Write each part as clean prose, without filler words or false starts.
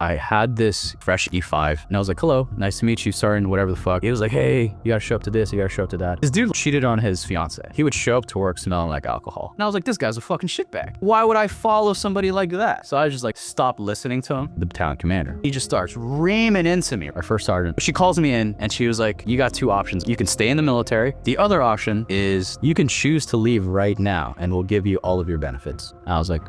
I had this fresh E5 and I was like, hello, nice to meet you, Sergeant, whatever the fuck. He was like, hey, you gotta show up to this, you gotta show up to that. This dude cheated on his fiance. He would show up to work smelling like alcohol. And I was like, this guy's a fucking shitbag. Why would I follow somebody like that? So I just like stopped listening to him. The battalion commander, he just starts reaming into me. Our first sergeant, she calls me in and she was like, you got two options. You can stay in the military. The other option is you can choose to leave right now and we'll give you all of your benefits. And I was like,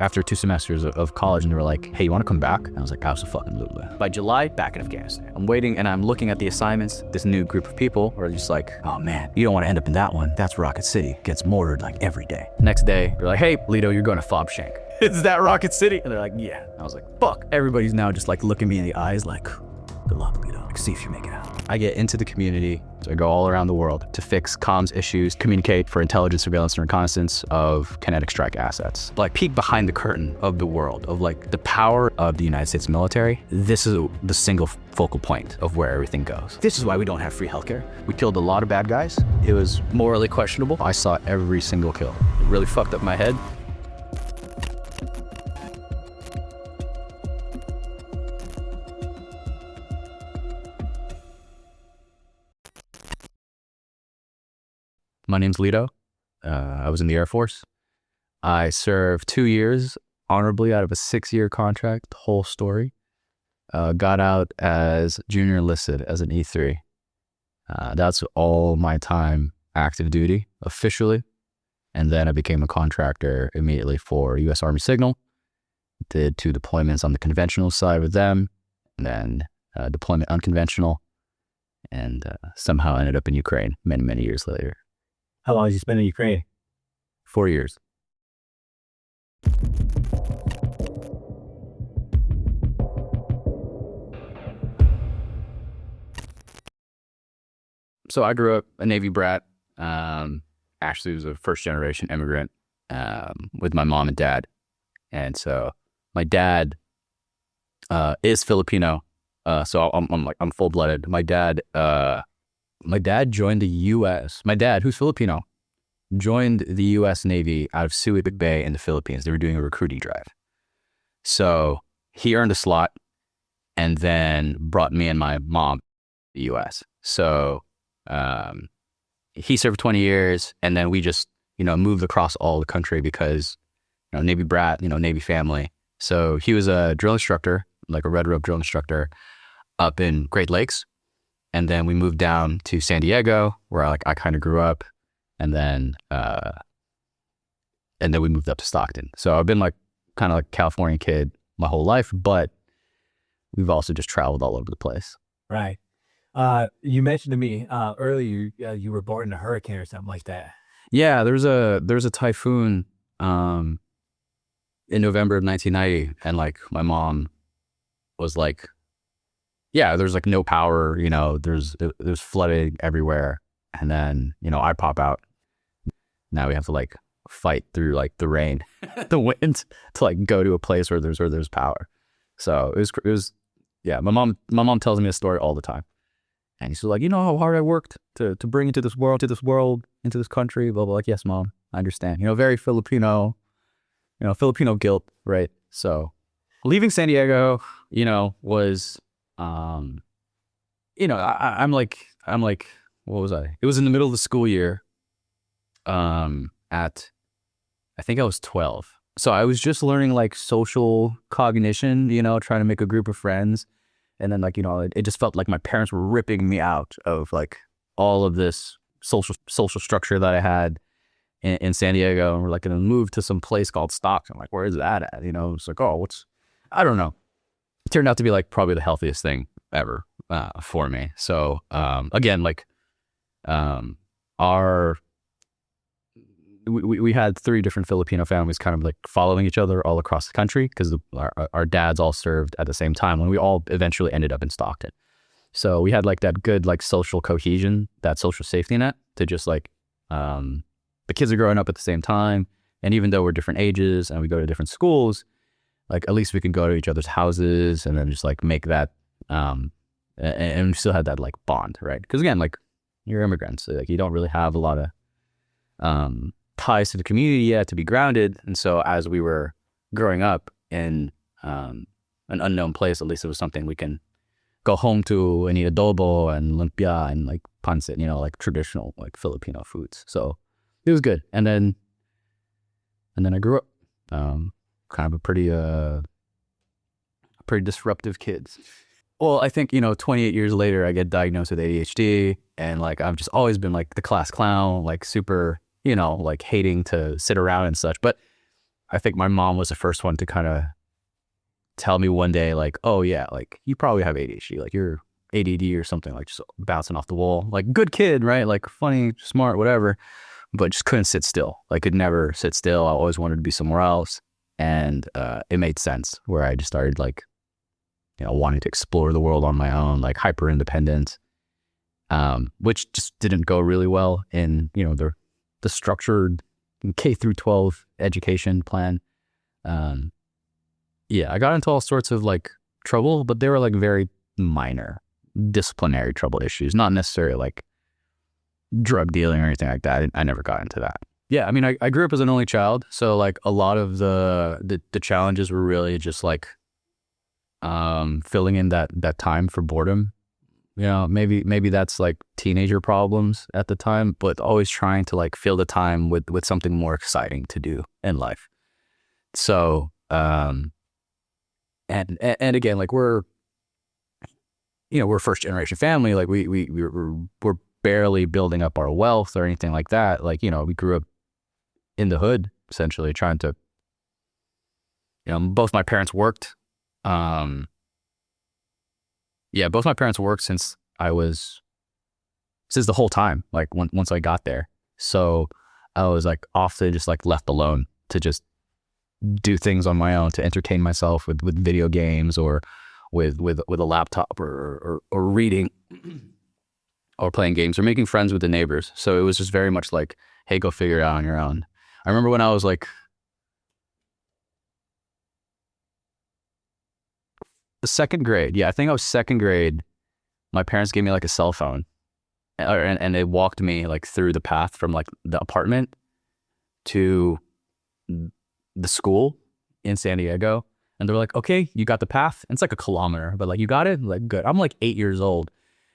after 2 semesters of college, and they were like, hey, you want to come back? And I was like, absolutely. By July, back in Afghanistan. I'm waiting and I'm looking at the assignments. This new group of people are just like, oh man, you don't want to end up in that one. That's Rocket City. Gets mortared like every day. Next day, they're like, hey, Lito, you're going to FOB Shank. Is that Rocket City? And they're like, yeah. I was like, fuck. Everybody's now just like looking me in the eyes like, good luck, Lito. Like, see if you make it out. I get into the community, so I go all around the world to fix comms issues, communicate for intelligence, surveillance, and reconnaissance of kinetic strike assets. Like peek behind the curtain of the world, of like the power of the United States military. This is the single focal point of where everything goes. This is why we don't have free healthcare. We killed a lot of bad guys. It was morally questionable. I saw every single kill. It really fucked up my head. My name's Lito. I was in the Air Force. I served 2 years honorably out of a 6-year contract, the whole story. Got out as junior enlisted as an E3. That's all my time active duty officially. And then I became a contractor immediately for U.S. Army Signal. Did 2 deployments on the conventional side with them, and then deployment unconventional, and somehow ended up in Ukraine many years later. How long has you spent in Ukraine? 4 years. So I grew up a Navy brat. Actually was a first-generation immigrant with my mom and dad. And so my dad is Filipino. So I'm full-blooded. My dad joined the U.S. My dad, who's Filipino, joined the U.S. Navy out of Subic Bay in the Philippines. They were doing a recruiting drive. So he earned a slot and then brought me and my mom to the U.S. So he served 20 years, and then we just, moved across all the country because, Navy brat, Navy family. So he was a drill instructor, like a red rope drill instructor up in Great Lakes. And then we moved down to San Diego, where I kind of grew up, and then we moved up to Stockton. So I've been kind of like a California kid my whole life, but we've also just traveled all over the place. Right. You mentioned to me earlier you were born in a hurricane or something like that. Yeah, there's a typhoon in November of 1990, and my mom was like, yeah, there's no power, there's flooding everywhere. And then, I pop out. Now we have to fight through the rain, the wind to go to a place where there's power. So it was, yeah, my mom tells me a story all the time. And she's like, you know how hard I worked to bring into this world, into this country, blah, blah. Yes, Mom, I understand. Very Filipino, Filipino guilt, right? So leaving San Diego, was, I'm like, what was I? It was in the middle of the school year. I think I was 12. So I was just learning social cognition, trying to make a group of friends. And then it just felt like my parents were ripping me out of all of this social structure that I had in San Diego. And we're going to move to some place called Stockton. I'm like, where is that at? It's I don't know. It turned out to be probably the healthiest thing ever for me. So again, we had 3 different Filipino families kind of following each other all across the country, because our dads all served at the same time when we all eventually ended up in Stockton. So we had that good social cohesion, that social safety net to just the kids are growing up at the same time. And even though we're different ages and we go to different schools, at least we can go to each other's houses and then just make that, and we still had that bond, right? Because again, you're immigrants, so you don't really have a lot of ties to the community yet to be grounded. And so as we were growing up in an unknown place, at least it was something we can go home to and eat adobo and lumpia and like pancit, you know, like traditional like Filipino foods. So it was good. And then I grew up, kind of a pretty disruptive kid. Well, I think, 28 years later, I get diagnosed with ADHD, and like I've just always been like the class clown, like super, like hating to sit around and such. But I think my mom was the first one to kind of tell me one day, like, oh yeah, like you probably have ADHD, like you're ADD or something, like just bouncing off the wall, like good kid, right? Like funny, smart, whatever, but just couldn't sit still. Like could never sit still. I always wanted to be somewhere else. And it made sense where I just started like, wanting to explore the world on my own, like hyper independent, which just didn't go really well in, the structured K through 12 education plan. I got into all sorts of like trouble, but they were like very minor disciplinary trouble issues, not necessarily like drug dealing or anything like that. I never got into that. Yeah, I mean, I grew up as an only child, so like a lot of the challenges were really just like filling in that time for boredom. Maybe that's like teenager problems at the time, but always trying to like fill the time with something more exciting to do in life. So and again, like we're first generation family, like we're barely building up our wealth or anything like that. Like, we grew up in the hood, essentially trying to, both my parents worked. Both my parents worked since the whole time, like once I got there. So I was like often just like left alone to just do things on my own, to entertain myself with video games or with a laptop or reading or playing games or making friends with the neighbors. So it was just very much like, hey, go figure it out on your own. I remember when I was like the second grade. Yeah, I think I was second grade. My parents gave me like a cell phone, and they walked me like through the path from like the apartment to the school in San Diego. And they're like, okay, you got the path. And it's like a kilometer, but like, you got it? I'm like, good. I'm like 8 years old.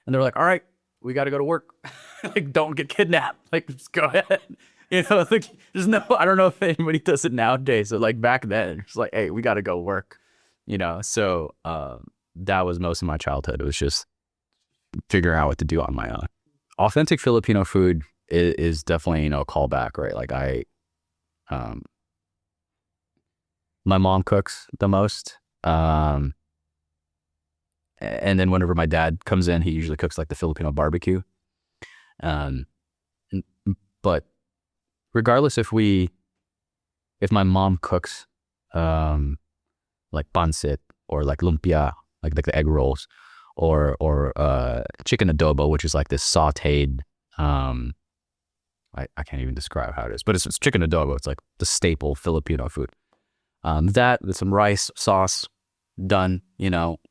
And they're like, all right, we got to go to work. Like, don't get kidnapped. Like, just go ahead. Like, I don't know if anybody does it nowadays. So like back then, it's like, hey, we got to go work. So that was most of my childhood. It was just figuring out what to do on my own. Authentic Filipino food is definitely, a callback, right? Like my mom cooks the most. And then whenever my dad comes in, he usually cooks like the Filipino barbecue. But regardless if my mom cooks, like pancit or like lumpia, like the egg rolls, or chicken adobo, which is like this sauteed, I can't even describe how it is, but it's chicken adobo. It's like the staple Filipino food. That with some rice sauce, done.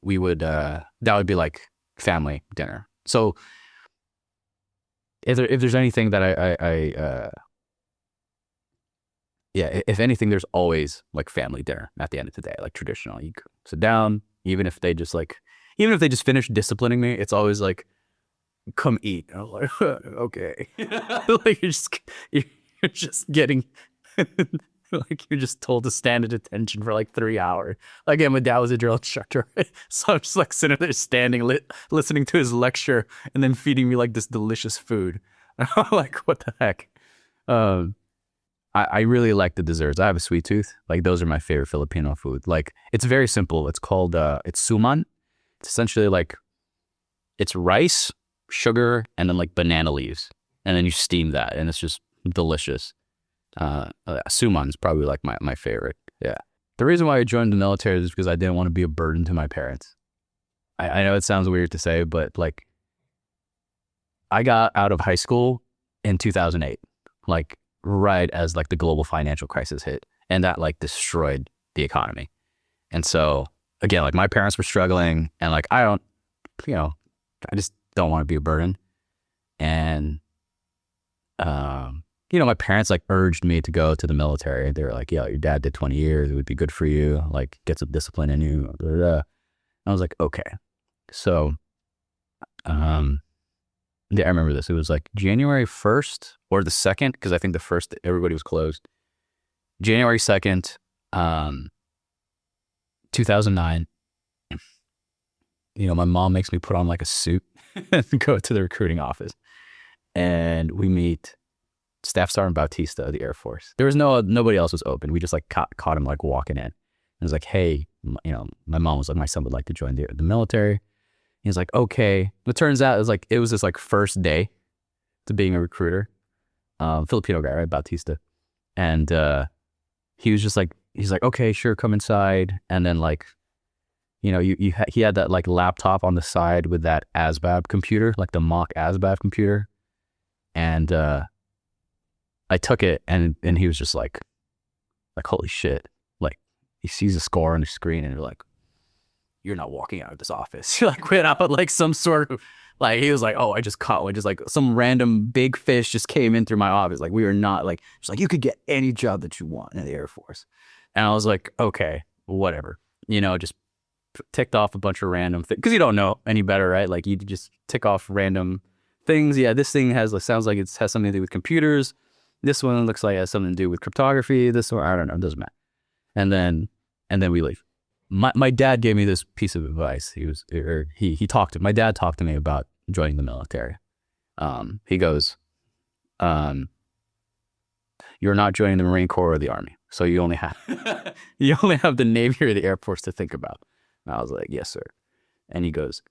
We would that would be like family dinner. So if there's anything that if anything, there's always like family dinner at the end of the day, like traditional. You sit down, even if they just finish disciplining me, it's always like, come eat. And I was like, okay. Like you're just getting like you're just told to stand at attention for like 3 hours. Again, my dad was a drill instructor, so I'm just like sitting there standing, listening to his lecture, and then feeding me like this delicious food. I'm like, what the heck? I really like the desserts. I have a sweet tooth. Like those are my favorite Filipino food. Like it's very simple. It's called it's suman. It's essentially like it's rice, sugar, and then like banana leaves, and then you steam that, and it's just delicious. Suman's probably like my favorite. Yeah. The reason why I joined the military is because I didn't want to be a burden to my parents. I know it sounds weird to say, but like I got out of high school in 2008, like right as like the global financial crisis hit, and that like destroyed the economy. And so again, like my parents were struggling, and like I just don't want to be a burden. And you know, my parents like urged me to go to the military. They were like, "Yeah, your dad did 20 years. It would be good for you. Like, get some discipline in you." Blah, blah, blah. I was like, okay. So, yeah, I remember this. It was like January 1st or the 2nd, because I think the 1st everybody was closed. January 2nd, 2009. You know, my mom makes me put on like a suit and go to the recruiting office, and we meet Staff Sergeant Bautista of the Air Force. There was nobody else was open. We just like caught him like walking in. And it was like, hey, you know, my mom was like, my son would like to join the military. He's like, okay. It turns out it was this like first day to being a recruiter. Filipino guy, right? Bautista. And he was just like, he's like, okay, sure, come inside. And then like, you know, he had that like laptop on the side with that ASVAB computer, like the mock ASVAB computer. And I took it, and he was just like, holy shit. Like, he sees a score on the screen, and you're like, you're not walking out of this office. You're like, without like some sort of, like, he was like, oh, I just caught one. Just like some random big fish just came in through my office. Like, we were not like, it's like, you could get any job that you want in the Air Force. And I was like, okay, whatever. You know, just ticked off a bunch of random things, because you don't know any better, right? Like, you just tick off random things. Yeah, this thing sounds like it has something to do with computers. This one looks like it has something to do with cryptography. This one, I don't know, it doesn't matter. And then we leave. My dad gave me this piece of advice. My dad talked to me about joining the military. He goes, you're not joining the Marine Corps or the Army, so you only have the Navy or the Air Force to think about. And I was like, yes, sir. And he goes,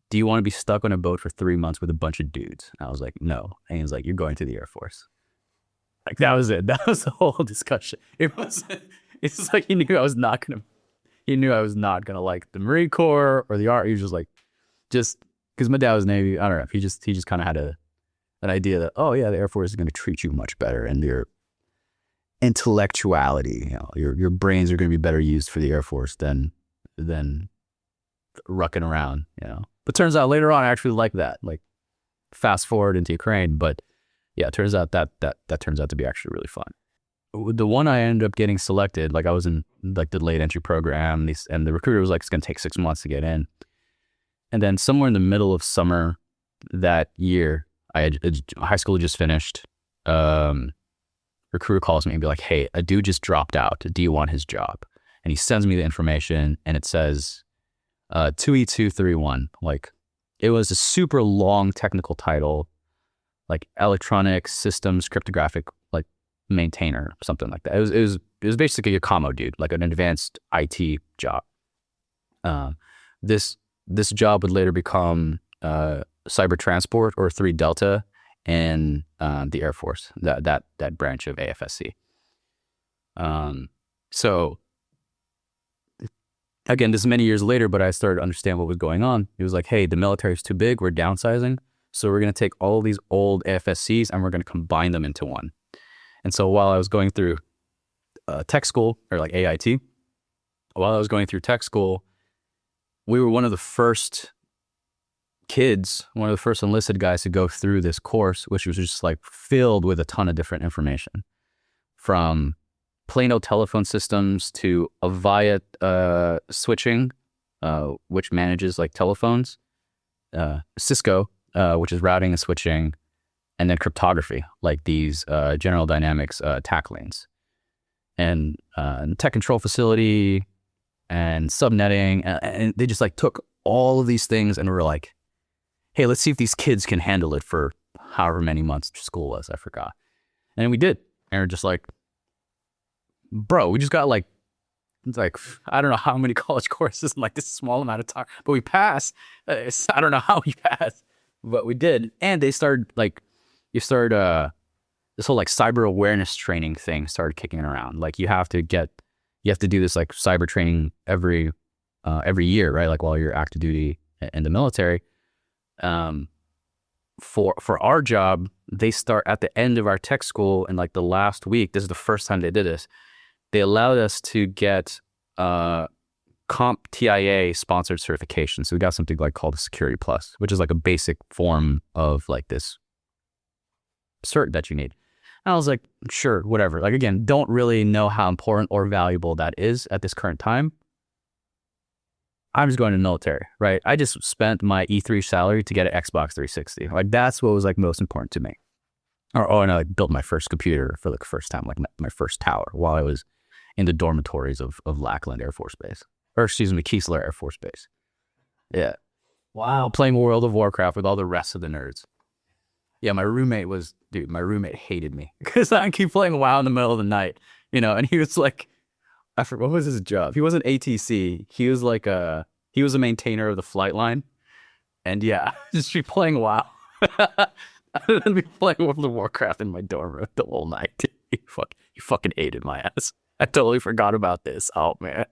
do you want to be stuck on a boat for 3 months with a bunch of dudes? And I was like, no. And he was like, you're going to the Air Force. Like, that was it. That was the whole discussion. It's just like he knew I was not gonna like the Marine Corps or the Army. He was just like, just because my dad was Navy. I don't know. He just kind of had an idea that, oh yeah, the Air Force is going to treat you much better, and your intellectuality, you know, your brains are going to be better used for the Air Force than rucking around, you know. But turns out later on, I actually like that. Like, fast forward into Ukraine, but yeah, it turns out that turns out to be actually really fun. The one I ended up getting selected, like I was in like the late entry program, and the recruiter was like, it's going to take 6 months to get in. And then somewhere in the middle of summer that year, high school had just finished. Recruiter calls me and be like, hey, a dude just dropped out. Do you want his job? And he sends me the information, and it says 2E231. Like, it was a super long technical title, like electronic systems cryptographic like maintainer, something like that. It was basically a commo dude, like an advanced IT job. This job would later become cyber transport, or 3 Delta, in the Air Force, that branch of AFSC. So again, this is many years later, but I started to understand what was going on. It was like, hey, the military is too big. We're downsizing. So we're going to take all these old AFSCs and we're going to combine them into one. And so while I was going through tech school, or like AIT, while I was going through tech school, we were one of the first enlisted guys to go through this course, which was just like filled with a ton of different information, from plain old telephone systems to Avaya switching, which manages like telephones, Cisco, which is routing and switching, and then cryptography, like these General Dynamics TAC lanes, and tech control facility, and subnetting, and they just like took all of these things and were like, hey, let's see if these kids can handle it for however many months school was. I forgot. And we did. And we're just like, bro, we just got like, I don't know how many college courses in like this small amount of time, but we passed. I don't know how we passed, but we did. And they started like, this whole like cyber awareness training thing started kicking around. Like, you have to do this like cyber training every year, right? Like, while you're active duty in the military. For our job, they start at the end of our tech school, and like the last week, this is the first time they did this, they allowed us to get CompTIA sponsored certification. So we got something like called a Security Plus, which is like a basic form of like this cert that you need. And I was like, sure, whatever. Like, again, don't really know how important or valuable that is at this current time. I'm just going to the military, right? I just spent my E3 salary to get an Xbox 360. Like, that's what was like most important to me. And I like built my first computer for like the first time, like my first tower while I was in the dormitories of Lackland Air Force Base, or excuse me, Keesler Air Force Base. Yeah. Wow. Playing World of Warcraft with all the rest of the nerds. Yeah, my roommate hated me because I keep playing WoW in the middle of the night, and he was like, I forgot, what was his job? He wasn't ATC. He was like he was a maintainer of the flight line. And yeah, just be playing WoW. Other than be playing World of Warcraft in my dorm room the whole night. He fucking hated my ass. I totally forgot about this. Oh, man.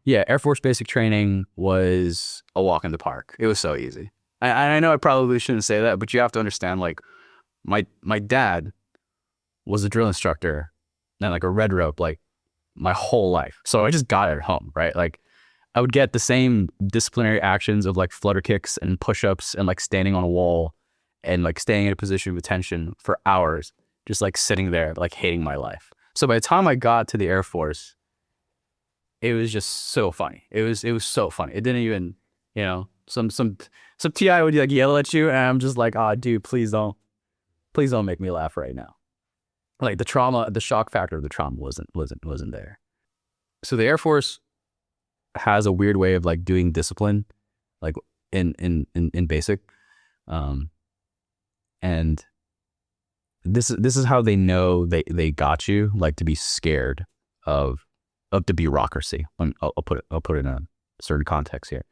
Yeah, Air Force basic training was a walk in the park. It was so easy. I know I probably shouldn't say that, but you have to understand, like, my dad was a drill instructor and like a red rope, like, my whole life. So I just got it at home, right? Like, I would get the same disciplinary actions of like flutter kicks and push-ups and like standing on a wall and like staying in a position of attention for hours, just like sitting there, like hating my life. So by the time I got to the Air Force, it was just so funny. It was so funny. It didn't even, some TI would like yell at you, and I'm just like, dude, please don't make me laugh right now. Like the shock factor of the trauma wasn't there. So the Air Force has a weird way of like doing discipline, like in basic, and this is how they know they got you, like, to be scared of the bureaucracy. I'll put it in a certain context here.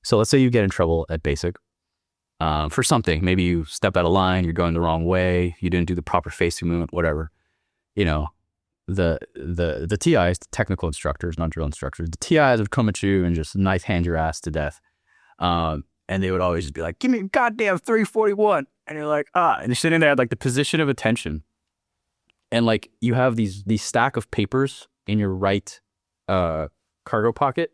So let's say you get in trouble at basic for something. Maybe you stepped out of line, you're going the wrong way, you didn't do the proper facing movement, whatever. The TIs, the technical instructors, not drill instructors, the TIs would come at you and just knife hand your ass to death. And they would always just be like, give me a goddamn 341. And you're like, and you're sitting there at like the position of attention. And like you have these stack of papers in your right cargo pocket.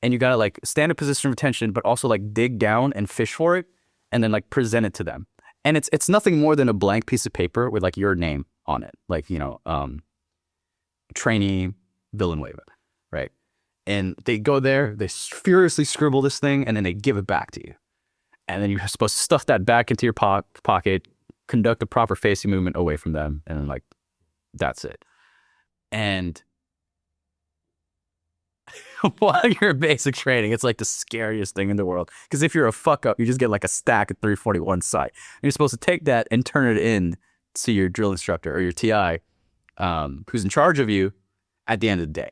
And you gotta like stand in position of attention, but also like dig down and fish for it and then like present it to them. And it's nothing more than a blank piece of paper with like your name on it. Like, trainee Villanueva, right? And they go there, they furiously scribble this thing, and then they give it back to you. And then you're supposed to stuff that back into your pocket, conduct a proper facing movement away from them, and then like, that's it. And while you're in basic training, it's like the scariest thing in the world. Because if you're a fuck up, you just get like a stack of 341 sight. And you're supposed to take that and turn it in to your drill instructor or your TI, who's in charge of you at the end of the day.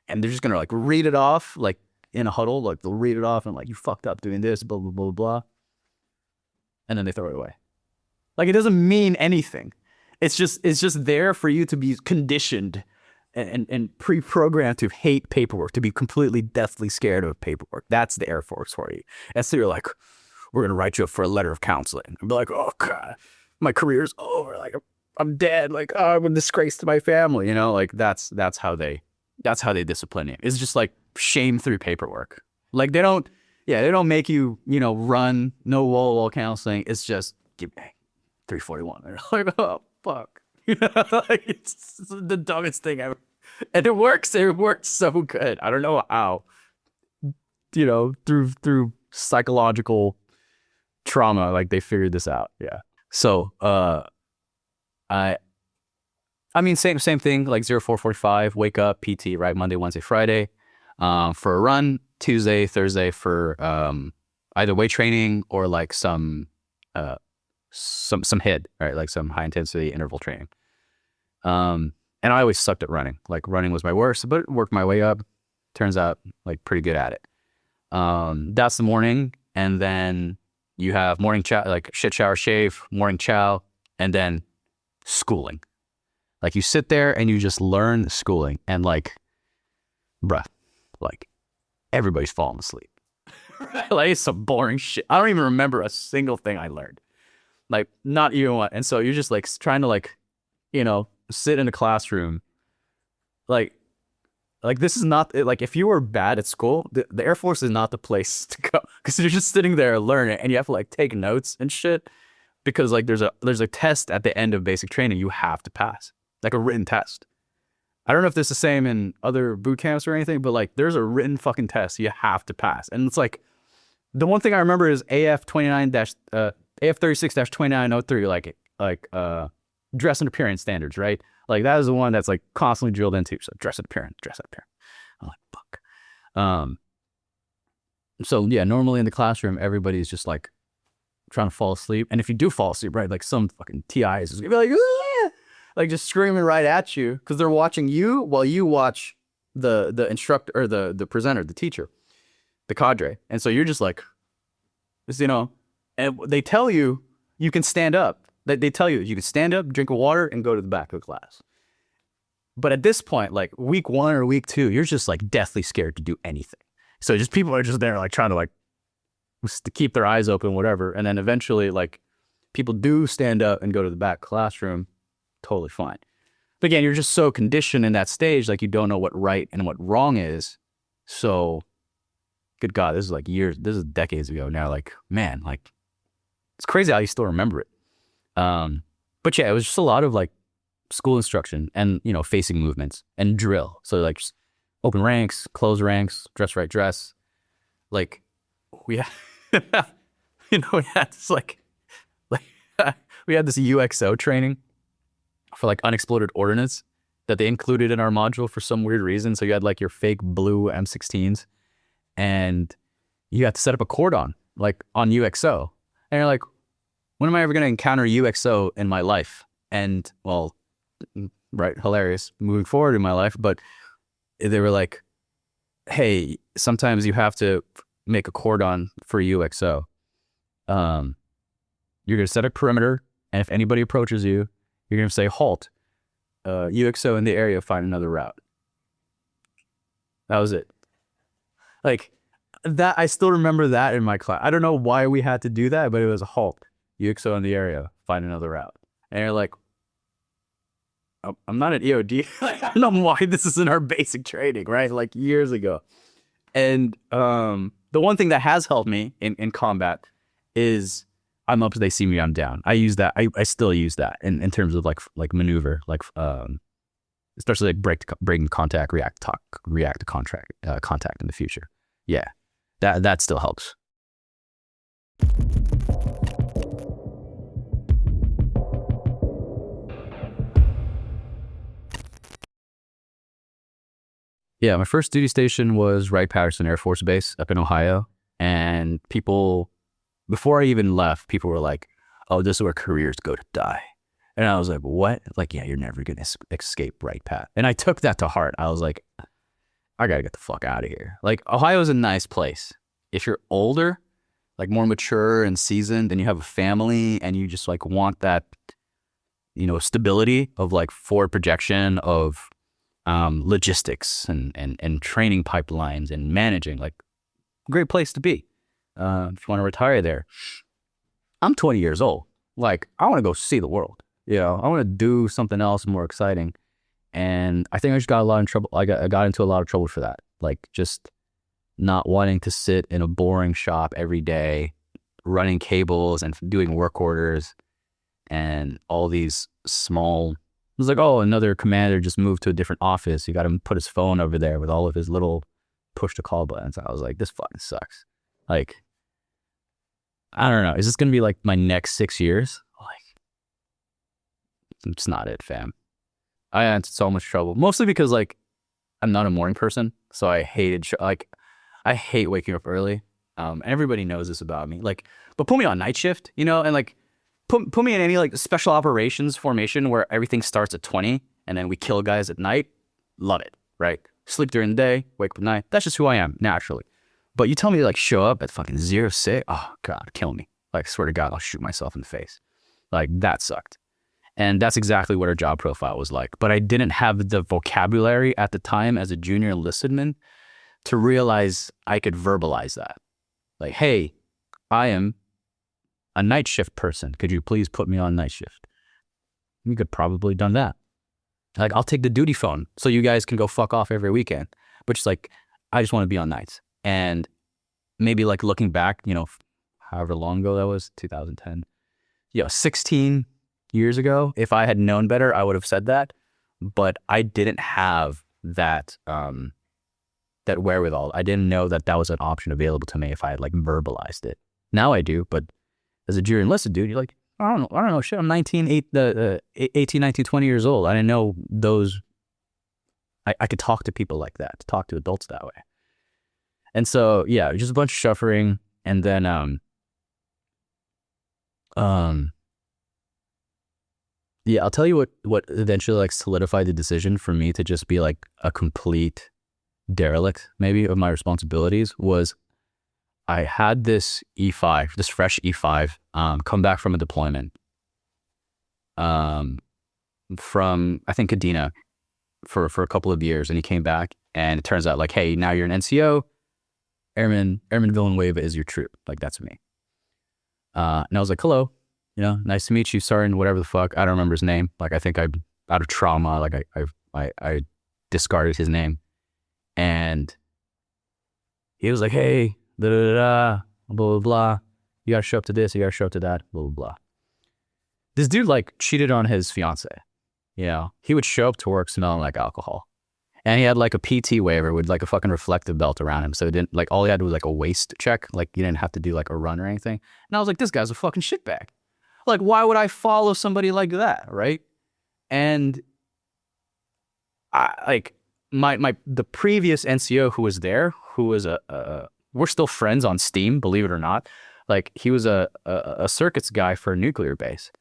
And they're just gonna like read it off, like in a huddle, like they'll read it off and like, you fucked up doing this, blah, blah, blah, blah. And then they throw it away. Like, it doesn't mean anything. It's just there for you to be conditioned and pre-programmed to hate paperwork, to be completely deathly scared of paperwork. That's the Air Force for you. And so you're like, we're going to write you up for a letter of counseling. And be like, oh God, my career's over. Like, I'm dead. Like, oh, I'm a disgrace to my family. Like that's how they discipline you. It's just like shame through paperwork. Like they don't make you, run, no wall counseling. It's just, give me 341. They're like, oh, fuck. Like, it's the dumbest thing ever. And it works. It works so good. I don't know how, through psychological trauma, like they figured this out. Yeah. So, I mean, same thing, like 0445, wake up, PT, right? Monday, Wednesday, Friday, for a run, Tuesday, Thursday for, either weight training or like some HIIT, right? Like some high intensity interval training. And I always sucked at running. Like running was my worst, but worked my way up. Turns out like pretty good at it. That's the morning. And then you have morning chow, like shit, shower, shave, morning chow, and then schooling. Like you sit there and you just learn schooling, and like, bruh, like everybody's falling asleep. Like it's some boring shit. I don't even remember a single thing I learned. Like not even one. And so you're just like trying to like, sit in a classroom, like Like, this is not, like, if you were bad at school, the Air Force is not the place to go. Because you're just sitting there learning, and you have to, like, take notes and shit. Because, like, there's a test at the end of basic training you have to pass. Like, a written test. I don't know if this is the same in other boot camps or anything, but, like, there's a written fucking test you have to pass. And it's, like, the one thing I remember is AF36-2903, like, dress and appearance standards, right? Like, that is the one that's, like, constantly drilled into. So dress and appearance. I'm like, fuck. So yeah, normally in the classroom, everybody's just like trying to fall asleep. And if you do fall asleep, right, like some fucking TIs is gonna be like, "Aah!" Like just screaming right at you because they're watching you while you watch the instructor or the presenter, the teacher, the cadre. And so you're just like, and they tell you you can stand up. They tell you can stand up, drink water, and go to the back of the class. But at this point, like week 1 or week 2, you're just like deathly scared to do anything. So just people are just there like trying to like to keep their eyes open, whatever. And then eventually like people do stand up and go to the back classroom, totally fine. But again, you're just so conditioned in that stage, like you don't know what right and what wrong is. So good God, this is like years, this is decades ago now. Like, man, like it's crazy how you still remember it. But yeah, it was just a lot of like school instruction and, facing movements and drill. So like just open ranks, close ranks, dress right dress. Like we had, we had this like we had this UXO training for like unexploded ordnance that they included in our module for some weird reason. So you had like your fake blue M16s and you had to set up a cordon like on UXO. And you're like, when am I ever going to encounter UXO in my life? And well, right, hilarious moving forward in my life. But they were like, hey, sometimes you have to make a cordon for UXO. You're going to set a perimeter. And if anybody approaches you, you're going to say, halt. UXO in the area, find another route. That was it. Like that, I still remember that in my class. I don't know why we had to do that, but it was a halt. UXO in the area, find another route. And you're like, I'm not an EOD. I don't know why this is in our basic training, right? Like years ago. And the one thing that has helped me in combat is I'm up, they see me, I'm down. I use that. I still use that in terms of like maneuver, like especially like breaking contact, react to contact in the future. Yeah, that still helps. Yeah, my first duty station was Wright-Patterson Air Force Base up in Ohio. And people, before I even left, people were like, oh, this is where careers go to die. And I was like, what? Like, yeah, you're never going to escape Wright-Pat. And I took that to heart. I was like, I got to get the fuck out of here. Like, Ohio is a nice place. If you're older, like more mature and seasoned, and you have a family and you just like want that, stability of like forward projection of logistics and training pipelines and managing, like great place to be. If you want to retire there. I'm 20 years old. Like I want to go see the world. I want to do something else more exciting. And I think I just got a lot in trouble. I got into a lot of trouble for that. Like just not wanting to sit in a boring shop every day, running cables and doing work orders and all these small. It was like, oh, another commander just moved to a different office. You got to put his phone over there with all of his little push to call buttons. I was like, this fucking sucks. Like, I don't know. Is this going to be like my next 6 years? Like, it's not it, fam. I had so much trouble, mostly because like I'm not a morning person. So I hated, I hate waking up early. Everybody knows this about me. Like, but put me on night shift, and like, Put me in any like special operations formation where everything starts at 20 and then we kill guys at night. Love it, right? Sleep during the day, wake up at night. That's just who I am naturally. But you tell me to like show up at fucking 06, oh God, kill me. Like swear to God, I'll shoot myself in the face. Like that sucked. And that's exactly what our job profile was like. But I didn't have the vocabulary at the time as a junior enlistedman to realize I could verbalize that. Like, hey, I am a night shift person. Could you please put me on night shift? You could probably done that. Like, I'll take the duty phone so you guys can go fuck off every weekend. But just like, I just want to be on nights. And maybe like looking back, you know, however long ago that was, 2010, 16 years ago, if I had known better, I would have said that. But I didn't have that, that wherewithal. I didn't know that that was an option available to me if I had like verbalized it. Now I do, but as a junior enlisted dude, you're like, I don't know, shit, I'm 18, 19, 20 years old. I didn't know those, I could talk to people like that, to talk to adults that way. And so, yeah, just a bunch of shuffling. And then, yeah, I'll tell you what eventually like solidified the decision for me to just be like a complete derelict, maybe, of my responsibilities was I had this E5, this fresh E5, come back from a deployment, from, I think, Kadena for a couple of years. And he came back and it turns out like, hey, now you're an NCO, Airman Villanueva is your troop. Like, that's me. And I was like, hello, nice to meet you, Sergeant, whatever the fuck. I don't remember his name. Like, I think I, out of trauma, like I discarded his name. And he was like, hey, da da da da, blah blah blah. You gotta show up to this. You gotta show up to that. Blah blah blah. This dude like cheated on his fiance. He would show up to work smelling like alcohol, and he had like a PT waiver with like a fucking reflective belt around him. So it didn't, like, all he had was like a waist check. Like, you didn't have to do like a run or anything. And I was like, this guy's a fucking shitbag. Like, why would I follow somebody like that, right? And I like the previous NCO who was there, who was we're still friends on Steam, believe it or not. Like, he was a circuits guy for a nuclear base.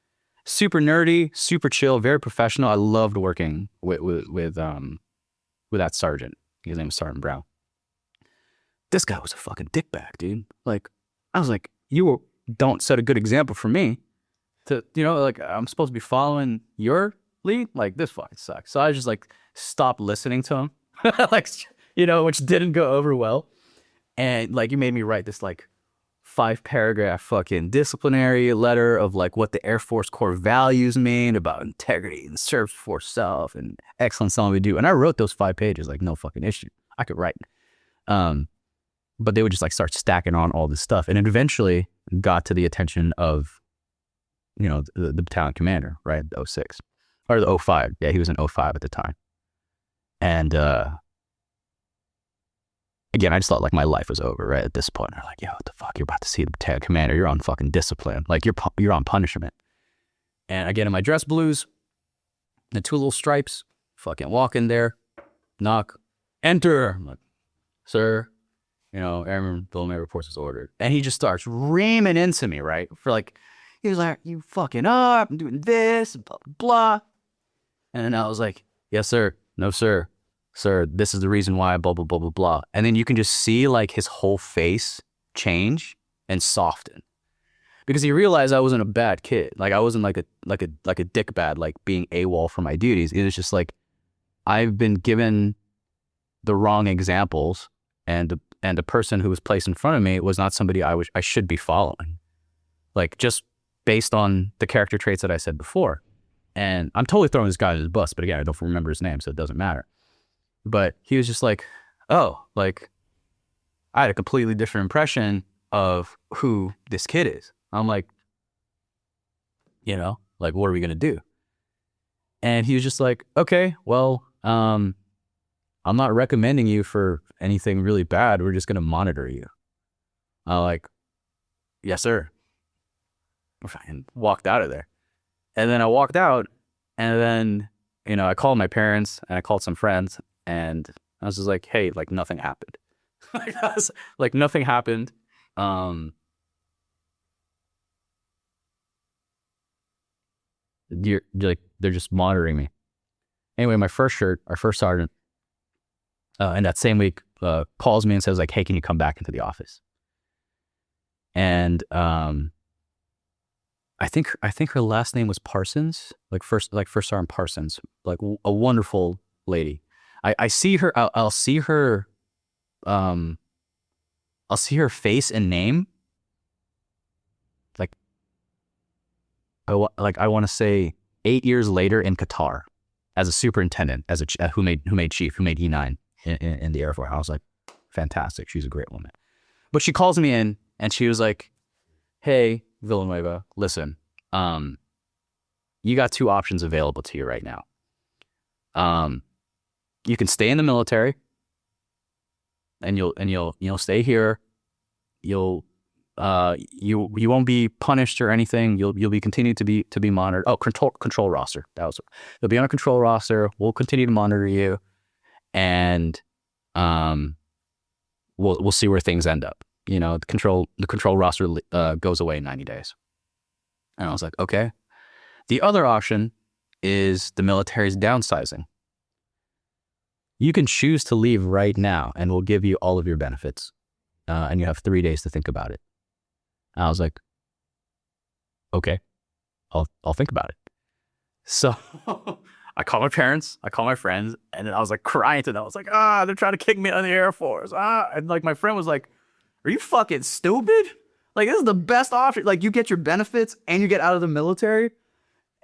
Super nerdy, super chill, very professional. I loved working with that sergeant. His name was Sergeant Brown. This guy was a fucking dickbag, dude. Like, I was like, don't set a good example for me to, like, I'm supposed to be following your lead. Like, this fucking sucks. So I just like stopped listening to him, like, which didn't go over well. And like, you made me write this like 5-paragraph fucking disciplinary letter of like what the Air Force core values mean about integrity and service for self and excellence in all we do. And I wrote those 5 pages, like, no fucking issue. I could write. But they would just like start stacking on all this stuff. And it eventually got to the attention of, the battalion commander, right? The 06 or the 05. Yeah, he was an 05 at the time. And, again, I just thought like my life was over, right? At this point, they're like, yo, what the fuck? You're about to see the battalion commander. You're on fucking discipline. Like, you're on punishment. And I get in my dress blues, the 2 little stripes, fucking walk in there, knock, enter. I'm like, sir, Airman Villanueva reports as ordered. And he just starts reaming into me, right? For like, he was like, you fucking up, I'm doing this, and blah, blah, blah. And then I was like, yes, sir. No, sir. Sir, this is the reason why, blah, blah, blah, blah, blah. And then you can just see like his whole face change and soften. Because he realized I wasn't a bad kid. Like, I wasn't like a dick bad, like being AWOL for my duties. It was just like, I've been given the wrong examples, and the person who was placed in front of me was not somebody I should be following. Like, just based on the character traits that I said before. And I'm totally throwing this guy under the bus, but again, I don't remember his name, so it doesn't matter. But he was just like, oh, like, I had a completely different impression of who this kid is. I'm like, like, what are we going to do? And he was just like, okay, well, I'm not recommending you for anything really bad. We're just going to monitor you. I'm like, yes, sir. And walked out of there. And then I walked out, and then, I called my parents and I called some friends, and I was just like, hey, like, nothing happened. Like, nothing happened. You're like, they're just monitoring me. Anyway, our first sergeant, in that same week, calls me and says like, hey, can you come back into the office? And, I think her last name was Parsons, like first sergeant Parsons, like a wonderful lady. I see her, I'll see her, I'll see her face and name. Like, I want to say 8 years later in Qatar. as a superintendent, as who made chief, who made E9 in the Air Force. I was like, fantastic. She's a great woman. But she calls me in and she was like, hey, Villanueva, listen, you got 2 options available to you right now. You can stay in the military and you'll stay here. You won't be punished or anything. You'll be continued to be monitored. Oh, control roster. You'll be on a control roster. We'll continue to monitor you, and we'll see where things end up. You know, the control roster goes away in 90 days. And I was like, okay. The other option is the military's downsizing. You can choose to leave right now, and we'll give you all of your benefits, and you have 3 days to think about it. And I was like, okay, I'll think about it. So I called my parents, I called my friends, and then I was like crying to them. I was like, they're trying to kick me out of the Air Force. And like my friend was like, are you fucking stupid? Like, this is the best option. Like, you get your benefits and you get out of the military.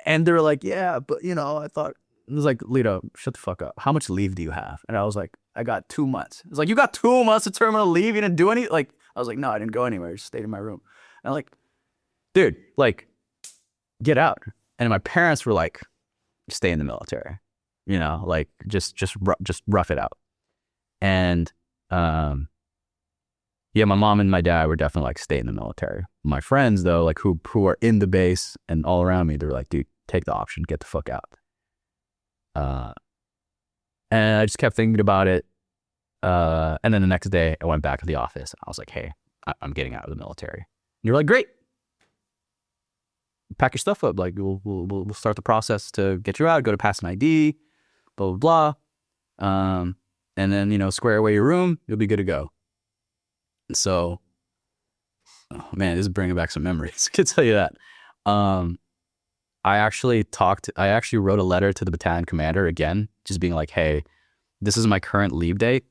And they were like, yeah, but you know, I thought, it was like, Lito, shut the fuck up. How much leave do you have? And I was like, I got 2 months. It was like, you got 2 months of terminal leave? You didn't do any? Like, I was like, no, I didn't go anywhere. I just stayed in my room. And I'm like, dude, like, get out. And my parents were like, stay in the military, you know, like just rough it out. And, yeah, my mom and my dad were definitely like, stay in the military. My friends though, like who are in the base and all around me, they're like, dude, take the option, get the fuck out. And I just kept thinking about it. And then the next day I went back to the office. I was like, hey, I'm getting out of the military. And you're like, great. Pack your stuff up. Like we'll start the process to get you out, go to pass an ID, blah, blah, blah. And then, you know, square away your room, you'll be good to go. And so, oh man, this is bringing back some memories. I can tell you that. I actually wrote a letter to the battalion commander again, just being like, hey, this is my current leave date.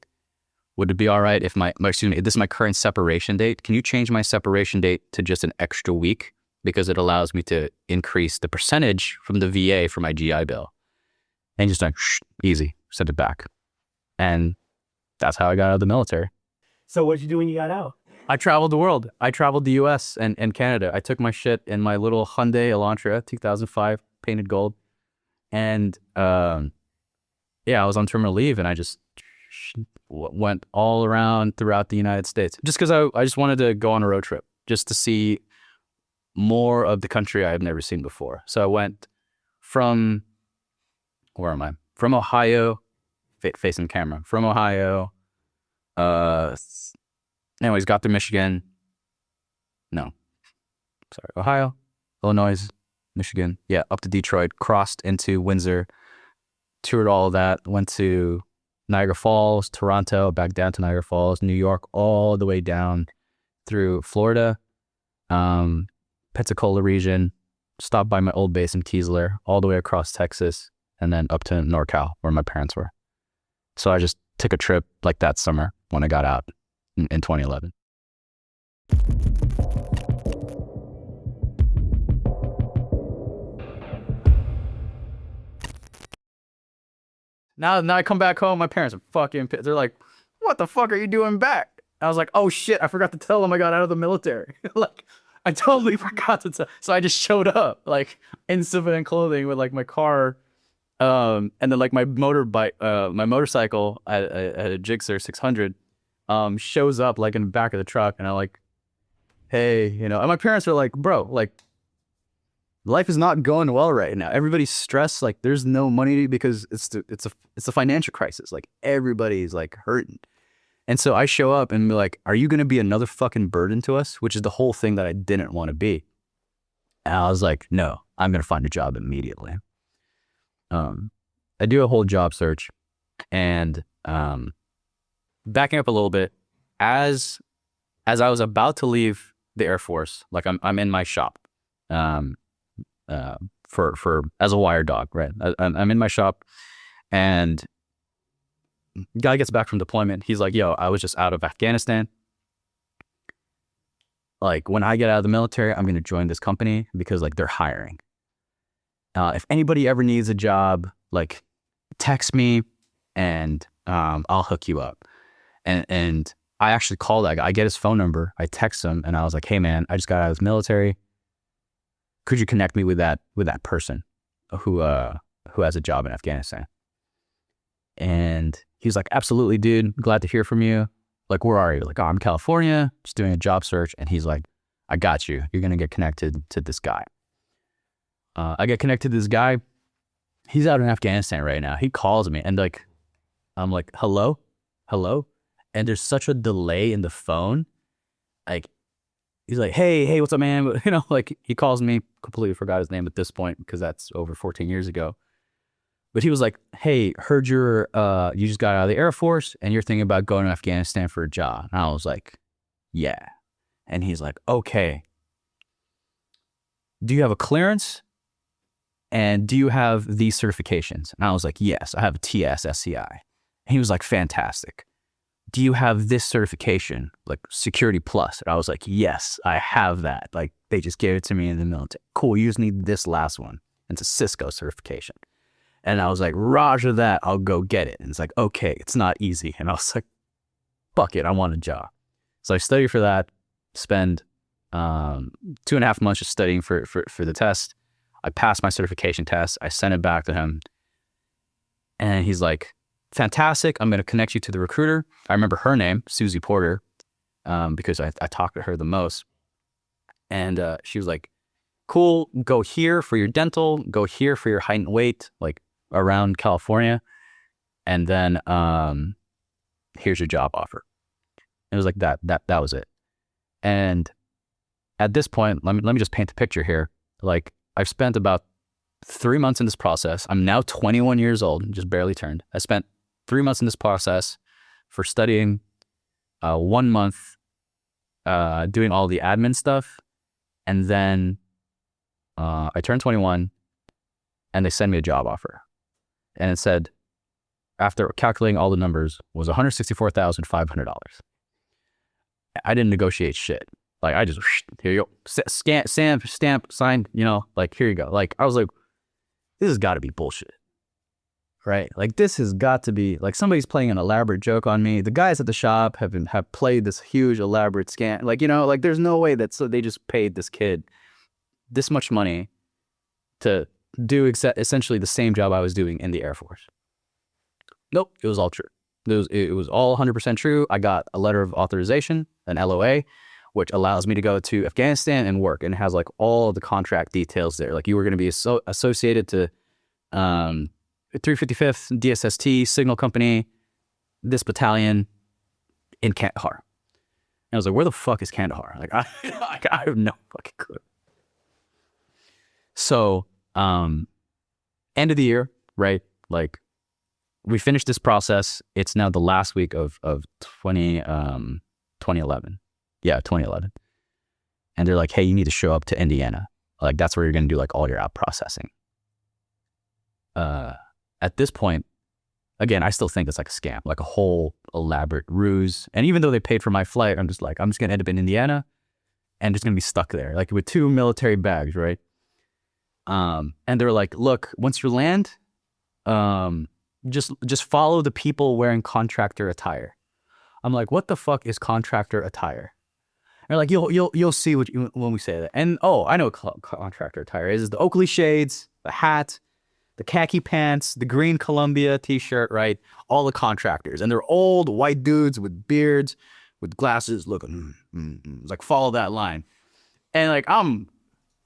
Would it be all right if this is my current separation date. Can you change my separation date to just an extra week? Because it allows me to increase the percentage from the VA for my GI Bill. And just like, easy, send it back. And that's how I got out of the military. So what'd you do when you got out? I traveled the world. I traveled the US and Canada. I took my shit in my little Hyundai Elantra 2005 painted gold. And yeah, I was on terminal leave and I just went all around throughout the United States. Just because I just wanted to go on a road trip, just to see more of the country I have never seen before. So I went from, where am I? From Ohio, facing the camera, from Ohio, anyways, got through Michigan. No, sorry, Ohio, Illinois, Michigan. Yeah, up to Detroit, crossed into Windsor, toured all of that, went to Niagara Falls, Toronto, back down to Niagara Falls, New York, all the way down through Florida, Pensacola region, stopped by my old base in Keesler, all the way across Texas, and then up to NorCal, where my parents were. So I just took a trip like that summer when I got out in 2011. Now I come back home, my parents are fucking pissed. They're like, what the fuck are you doing back? I was like, oh shit, I forgot to tell them I got out of the military. Like, I totally forgot to tell. So I just showed up, like, in civilian clothing with, like, my car, and then, like, my motorcycle, I had a Gixxer 600, shows up, like, in the back of the truck, and I'm like, hey, you know, and my parents are like, bro, like, life is not going well right now. Everybody's stressed. Like, there's no money because it's a financial crisis. Like, everybody's like hurting. And so I show up and be like, are you going to be another fucking burden to us? Which is the whole thing that I didn't want to be. And I was like, no, I'm going to find a job immediately. I do a whole job search, and backing up a little bit, as I was about to leave the Air Force, like I'm in my shop, for as a wire dog, right? I'm in my shop, and guy gets back from deployment. He's like, yo, I was just out of Afghanistan. Like, when I get out of the military, I'm going to join this company because, like, they're hiring. If anybody ever needs a job, like, text me and I'll hook you up. And I actually called that guy. I get his phone number. I text him and I was like, hey man, I just got out of the military. Could you connect me with that person who has a job in Afghanistan? And he's like, absolutely, dude. Glad to hear from you. Like, where are you? Like, oh, I'm in California, just doing a job search. And he's like, I got you. You're going to get connected to this guy. I get connected to this guy. He's out in Afghanistan right now. He calls me and like, I'm like, hello? And there's such a delay in the phone. Like, he's like, hey, what's up, man? But, you know, like he calls me, completely forgot his name at this point because that's over 14 years ago. But he was like, hey, heard you just got out of the Air Force and you're thinking about going to Afghanistan for a job. And I was like, yeah. And he's like, okay. Do you have a clearance? And do you have these certifications? And I was like, yes, I have a TS SCI. And he was like, fantastic. Do you have this certification, like Security Plus? And I was like, yes, I have that. Like, they just gave it to me in the military. Cool, you just need this last one. It's a Cisco certification. And I was like, roger that, I'll go get it. And it's like, okay, it's not easy. And I was like, fuck it, I want a job. So I studied for that, spend 2.5 months just studying for the test. I passed my certification test. I sent it back to him. And he's like, fantastic, I'm going to connect you to the recruiter. I remember her name, Susie Porter, because I talked to her the most. And she was like, cool, go here for your dental, go here for your height and weight, like around California. And then here's your job offer. It was like that was it. And at this point, let me just paint the picture here. Like, I've spent about 3 months in this process. I'm now 21 years old, just barely turned. I spent 3 months in this process for studying, 1 month doing all the admin stuff. And then I turned 21 and they sent me a job offer. And it said, after calculating all the numbers, was $164,500. I didn't negotiate shit. Like, I just, here you go, stamp, sign, you know, like, here you go. Like, I was like, this has got to be bullshit, right? Like, this has got to be, like, somebody's playing an elaborate joke on me. The guys at the shop have played this huge elaborate scam. Like, you know, like, there's no way that they just paid this kid this much money to do essentially the same job I was doing in the Air Force. Nope, it was all true. It was all 100% true. I got a letter of authorization, an LOA, which allows me to go to Afghanistan and work, and it has like all the contract details there. Like, you were going to be associated to 355th DSST Signal Company, this battalion in Kandahar. And I was like, where the fuck is Kandahar? Like, I have no fucking clue. So, end of the year, right? Like, we finished this process. It's now the last week of 2011. Yeah, 2011. And they're like, hey, you need to show up to Indiana. Like, that's where you're going to do like all your out processing. At this point, again, I still think it's like a scam, like a whole elaborate ruse. And even though they paid for my flight, I'm just going to end up in Indiana and just going to be stuck there, like with 2 military bags, right? And they're like, look, once you land, just follow the people wearing contractor attire. I'm like, what the fuck is contractor attire? And they're like, you'll see when we say that. And I know what contractor attire is. It's the Oakley shades, the hat, the khaki pants, the green Columbia t-shirt, right? All the contractors. And they're old white dudes with beards, with glasses, looking, It's like, follow that line. And like, I'm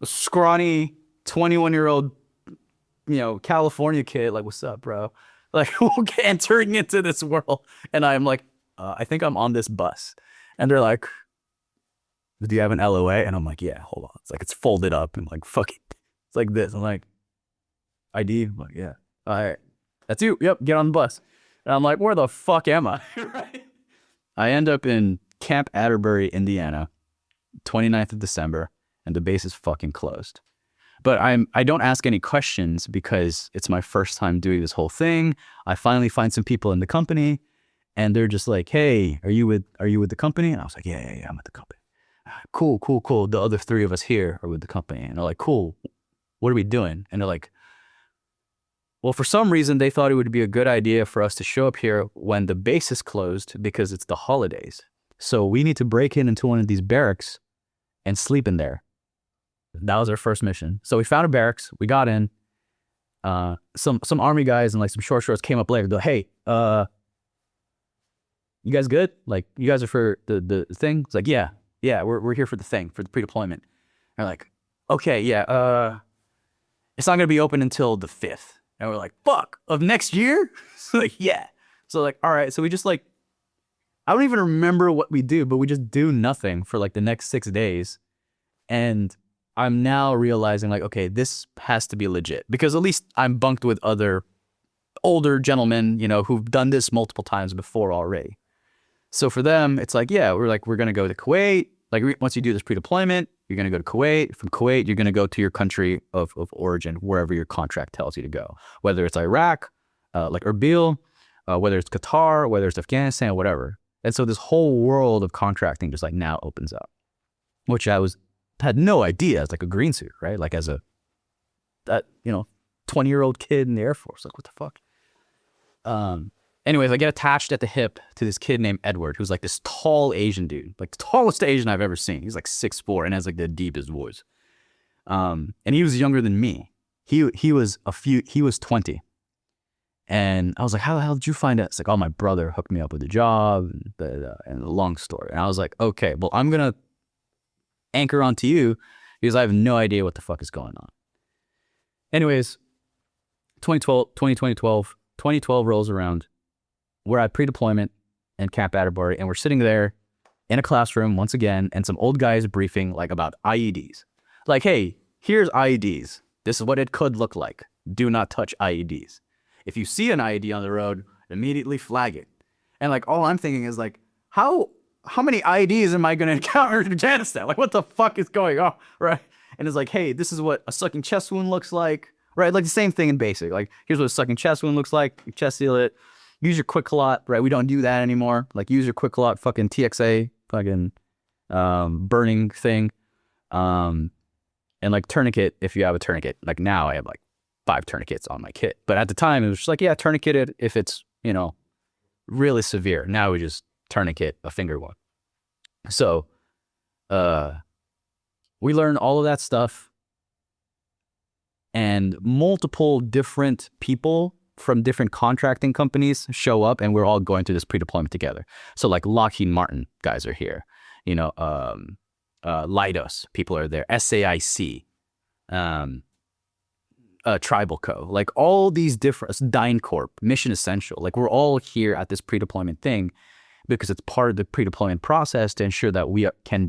a scrawny 21-year-old, you know, California kid, like, what's up, bro? Like, entering into this world. And I'm like, I think I'm on this bus. And they're like, do you have an LOA? And I'm like, yeah, hold on. It's like, it's folded up and like, fuck it. It's like this. I'm like, ID? I'm like, yeah. All right. That's you. Yep. Get on the bus. And I'm like, where the fuck am I? Right? I end up in Camp Atterbury, Indiana, 29th of December, and the base is fucking closed. But I don't ask any questions because it's my first time doing this whole thing. I finally find some people in the company, and they're just like, hey, are you with the company? And I was like, yeah, I'm with the company. Cool. The other 3 of us here are with the company. And they're like, cool, what are we doing? And they're like, Well, for some reason, they thought it would be a good idea for us to show up here when the base is closed because it's the holidays. So we need to break into one of these barracks and sleep in there. That was our first mission. So we found a barracks. We got in. Some army guys and like some short shorts came up later. They're like, hey, you guys good? Like, you guys are for the thing? It's like, yeah, we're here for the thing, for the pre-deployment. And they're like, okay, yeah, it's not gonna be open until the 5th. And we're like, fuck, of next year? So like, yeah. So like, all right. So we just like, I don't even remember what we do, but we just do nothing for like the next 6 days. And I'm now realizing like, okay, this has to be legit because at least I'm bunked with other older gentlemen, you know, who've done this multiple times before already. So for them, it's like, yeah, we're going to go to Kuwait. Like once you do this pre-deployment, you're going to go to Kuwait. From Kuwait, you're going to go to your country of origin, wherever your contract tells you to go, whether it's Iraq, like Erbil, whether it's Qatar, whether it's Afghanistan, whatever. And so this whole world of contracting just like now opens up, which I had no idea as like a green suit, right? Like as a, 20-year-old kid in the Air Force, like what the fuck? Anyways, I get attached at the hip to this kid named Edward, who's like this tall Asian dude, like the tallest Asian I've ever seen. He's like 6'4" and has like the deepest voice. And he was younger than me. He was 20. And I was like, how the hell did you find out? It's like, oh, my brother hooked me up with a job and a long story. And I was like, okay, well, I'm going to anchor onto you because I have no idea what the fuck is going on. Anyways, 2012 rolls around. We're at pre-deployment in Camp Atterbury, and we're sitting there in a classroom once again, and some old guys briefing like about IEDs. Like, hey, here's IEDs. This is what it could look like. Do not touch IEDs. If you see an IED on the road, immediately flag it. And like, all I'm thinking is like, how many IEDs am I going to encounter in Afghanistan? Like, what the fuck is going on, right? And it's like, hey, this is what a sucking chest wound looks like, right? Like the same thing in basic. Like, here's what a sucking chest wound looks like. You chest seal it. Use your quick clot, right? We don't do that anymore. Like, use your quick clot fucking TXA fucking burning thing. And like tourniquet if you have a tourniquet. Like now I have like 5 tourniquets on my kit. But at the time it was just like, yeah, tourniquet it if it's, really severe. Now we just tourniquet a finger one. So we learned all of that stuff, and multiple different people from different contracting companies show up, and we're all going through this pre-deployment together. So like Lockheed Martin guys are here, Leidos people are there, SAIC, Tribal Co, like all these different, DynCorp, Mission Essential, like we're all here at this pre-deployment thing because it's part of the pre-deployment process to ensure that we can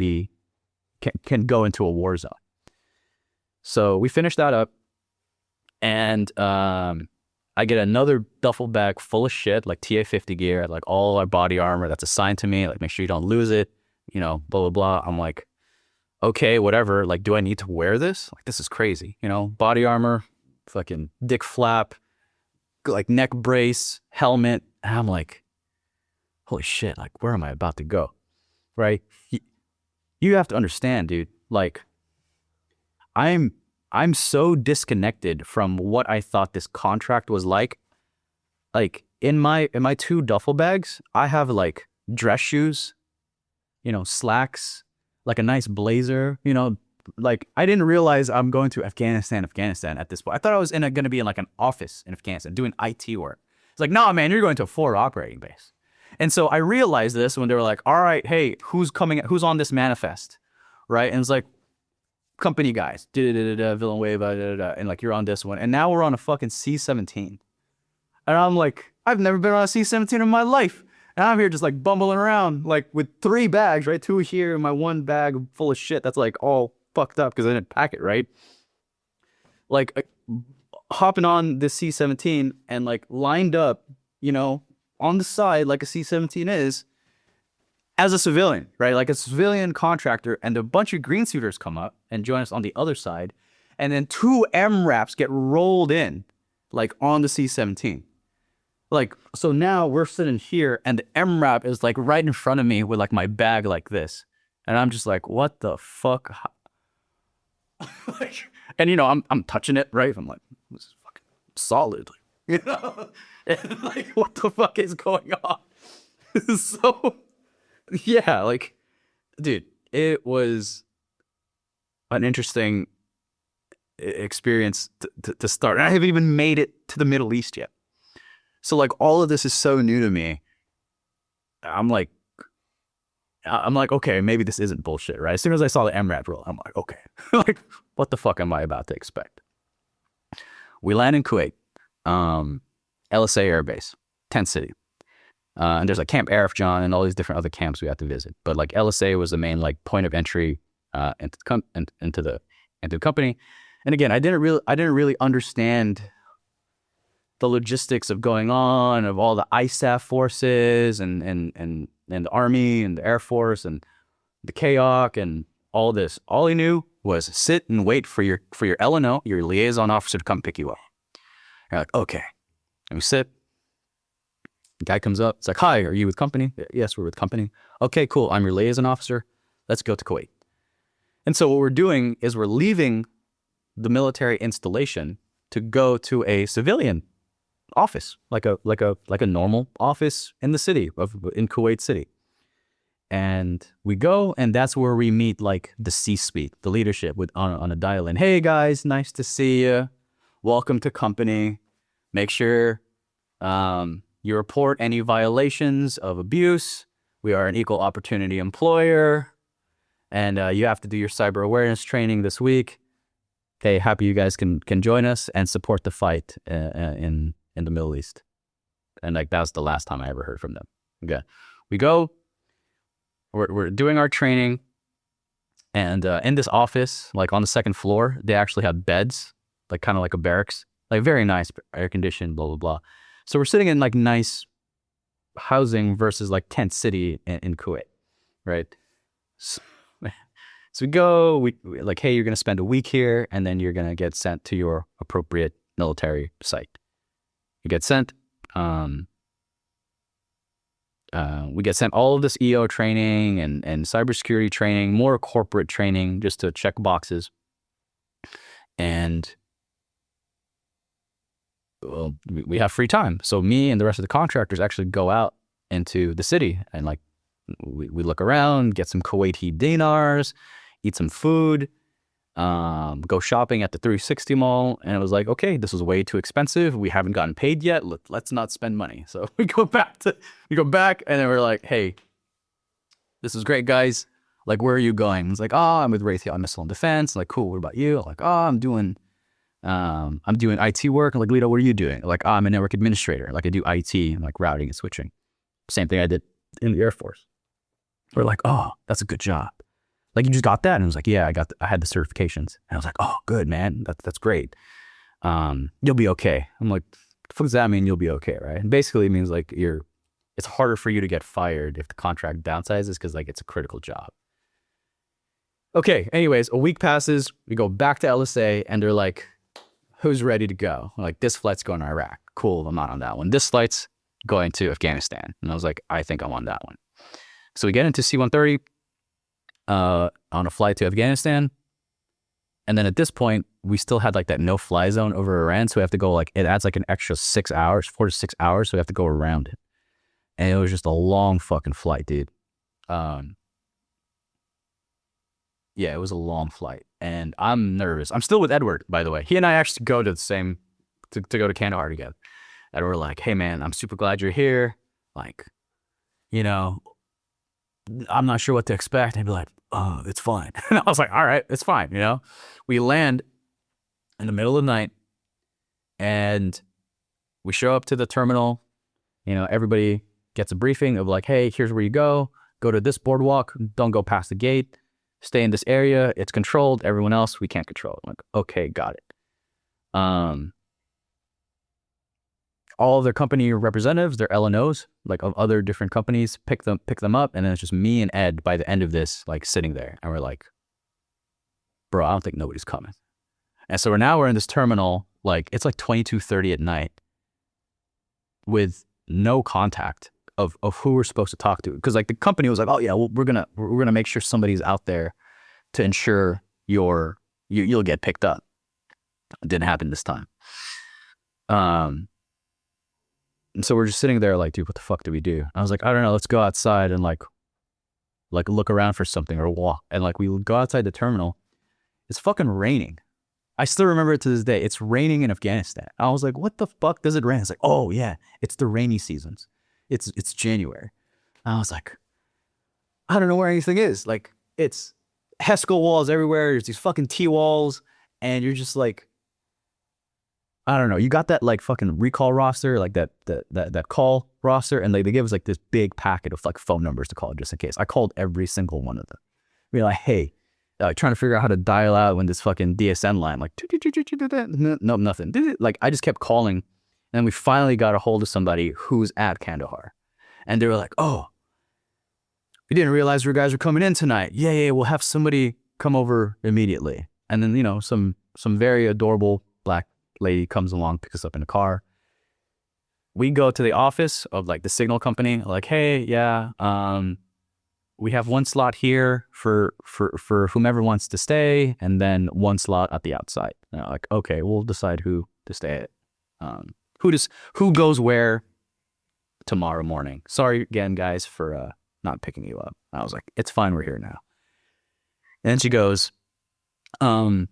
go into a war zone. So we finished that up, and I get another duffel bag full of shit, like TA-50 gear, like all our body armor that's assigned to me, like make sure you don't lose it, blah, blah, blah. I'm like, okay, whatever. Like, do I need to wear this? Like, this is crazy, body armor, fucking dick flap, like neck brace, helmet. And I'm like, holy shit, like, where am I about to go? Right? You have to understand, dude, like, I'm so disconnected from what I thought this contract was like. Like in my 2 duffel bags, I have like dress shoes, slacks, like a nice blazer, like I didn't realize I'm going to Afghanistan at this point. I thought I was going to be in like an office in Afghanistan doing IT work. It's like, no, man, you're going to a forward operating base. And so I realized this when they were like, all right, hey, who's on this manifest? Right. And it's like, company guys, Villanueva, and like you're on this one, and now we're on a fucking C-17, and I'm like, I've never been on a C-17 in my life, and I'm here just like bumbling around like with 3 bags, right? 2 here and my 1 bag full of shit that's like all fucked up because I didn't pack it right. Like hopping on this C-17 and like lined up, on the side like a C-17 is, as a civilian, right? Like a civilian contractor, and a bunch of green suiters come up and join us on the other side. And then 2 MRAPs get rolled in, like on the C-17. Like, so now we're sitting here and the MRAP is like right in front of me with like my bag like this. And I'm just like, what the fuck? like, and I'm touching it, right? I'm like, this is fucking solid. Like, you know? And like, what the fuck is going on? So, yeah, like, dude, it was an interesting experience to start. And I haven't even made it to the Middle East yet. So like all of this is so new to me. I'm like, okay, maybe this isn't bullshit, right? As soon as I saw the MRAP roll, I'm like, okay, like what the fuck am I about to expect? We land in Kuwait, LSA Air Base, tent city. And there's like Camp Arif John and all these different other camps we had to visit. But like LSA was the main like point of entry into the company. And again, I didn't really understand the logistics of going on, of all the ISAF forces and the Army and the Air Force and the KOC and all this. All I knew was sit and wait for your LNO, your liaison officer, to come pick you up. You're like, okay. And we sit. The guy comes up. It's like, hi, are you with company? Yes, we're with company. Okay, cool. I'm your liaison officer. Let's go to Kuwait. And so what we're doing is we're leaving the military installation to go to a civilian office, like a normal office in the city in Kuwait City. And we go, and that's where we meet like the C-suite, the leadership on a dial-in. Hey guys, nice to see you. Welcome to company. Make sure you report any violations of abuse. We are an equal opportunity employer, and you have to do your cyber awareness training this week. Okay, happy you guys can join us and support the fight in the Middle East. And like that was the last time I ever heard from them. Okay, we go. We're doing our training, and in this office, like on the second floor, they actually had beds, like kind of like a barracks, like very nice, air conditioned, blah blah blah. So we're sitting in like nice housing versus like tent city in Kuwait, right? So we go, we like, hey, you're gonna spend a week here, and then you're gonna get sent to your appropriate military site. You get sent. We get sent all of this EO training and cybersecurity training, more corporate training, just to check boxes. And well, we have free time. So me and the rest of the contractors actually go out into the city and like we look around, get some Kuwaiti dinars, eat some food, go shopping at the 360 mall. And it was like, okay, this was way too expensive. We haven't gotten paid yet. Let's not spend money. So we go back and then we're like, hey, this is great, guys. Like, where are you going? It's like, oh, I'm with Raytheon Missile and Defense. I'm like, cool. What about you? I'm like, oh, I'm doing IT work. I'm like, Lito, what are you doing? Like, oh, I'm a network administrator. Like, I do IT and like routing and switching. Same thing I did in the Air Force. We're like, oh, that's a good job. Like, you just got that? And I was like, yeah, I had the certifications. And I was like, oh, good, man. That's great. You'll be okay. I'm like, the fuck does that mean, you'll be okay, right? And basically it means like it's harder for you to get fired if the contract downsizes because like it's a critical job. Okay, anyways, a week passes. We go back to LSA and they're like, who's ready to go? We're like, this flight's going to Iraq. Cool, I'm not on that one. This flight's going to Afghanistan. And I was like, I think I'm on that one. So we get into C-130 on a flight to Afghanistan. And then at this point, we still had like that no-fly zone over Iran. So we have to go like, it adds like an extra 6 hours, 4 to 6 hours. So we have to go around it. And it was just a long fucking flight, dude. Yeah, it was a long flight. And I'm nervous. I'm still with Edward, by the way. He and I actually go to the same, to go to Kandahar together. And we're like, hey man, I'm super glad you're here. Like, you know, I'm not sure what to expect. And he'd be like, oh, it's fine. And I was like, all right, it's fine. You know, we land in the middle of the night and we show up to the terminal. You know, everybody gets a briefing of like, hey, here's where you go to this boardwalk. Don't go past the gate. Stay in this area. It's controlled. Everyone else, we can't control. I'm like, okay, got it. All of their company representatives, their LNOs, like of other different companies, pick them up, and then it's just me and Ed by the end of this, like sitting there, and we're like, bro, I don't think nobody's coming. And so we're in this terminal, like it's like 22:30 at night, with no contact of who we're supposed to talk to, because like the company was like, oh yeah, well, we're gonna make sure somebody's out there to ensure you'll get picked up. It didn't happen this time. And so we're just sitting there like, dude, what the fuck do we do? I was like, I don't know, let's go outside and like look around for something or walk. And like we go outside the terminal. It's fucking raining. I still remember it to this day. It's raining in Afghanistan. I was like, what the fuck does it rain? It's like, oh yeah, it's the rainy seasons. It's January. I was like, I don't know where anything is. Like, it's Heskel walls everywhere. There's these fucking T-walls. And you're just like, I don't know. You got that like fucking recall roster, like that call roster. And like they gave us like this big packet of like phone numbers to call just in case. I called every single one of them. Be like, hey, trying to figure out how to dial out when this fucking DSN line, like, no, nothing. Like, I just kept calling. And then we finally got a hold of somebody who's at Kandahar. And they were like, oh, we didn't realize you guys were coming in tonight. Yeah, we'll have somebody come over immediately. And then, you know, some very adorable black lady comes along, picks us up in a car. We go to the office of like the signal company, like, hey, yeah, we have one slot here for whomever wants to stay, and then one slot at the outside. And I'm like, okay, we'll decide who to stay at. Who goes where tomorrow morning. Sorry again, guys, for not picking you up. I was like, it's fine, we're here now. And then she goes, I'm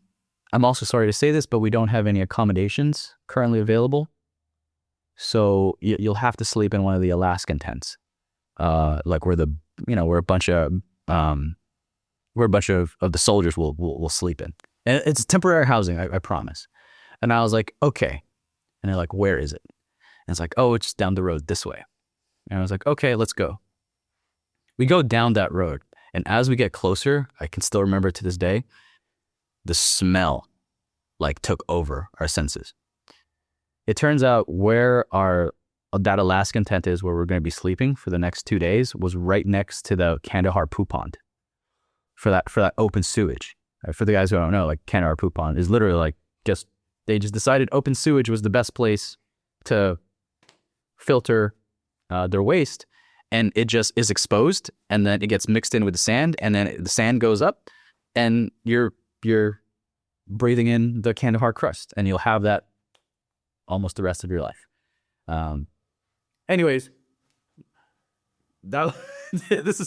also sorry to say this, but we don't have any accommodations currently available. So you'll have to sleep in one of the Alaskan tents. Like where a bunch of the soldiers will sleep in. And it's temporary housing, I promise. And I was like, okay. And they're like, where is it? And it's like, oh, it's down the road this way. And I was like, okay, let's go. We go down that road. And as we get closer, I can still remember to this day, the smell like took over our senses. It turns out where that Alaskan tent is, where we're going to be sleeping for the next 2 days, was right next to the Kandahar poo pond for that open sewage. For the guys who don't know, like Kandahar poo pond is literally like they just decided open sewage was the best place to filter their waste, and it just is exposed, and then it gets mixed in with the sand, and then the sand goes up, and you're breathing in the Kandahar crust, and you'll have that almost the rest of your life. Anyways, this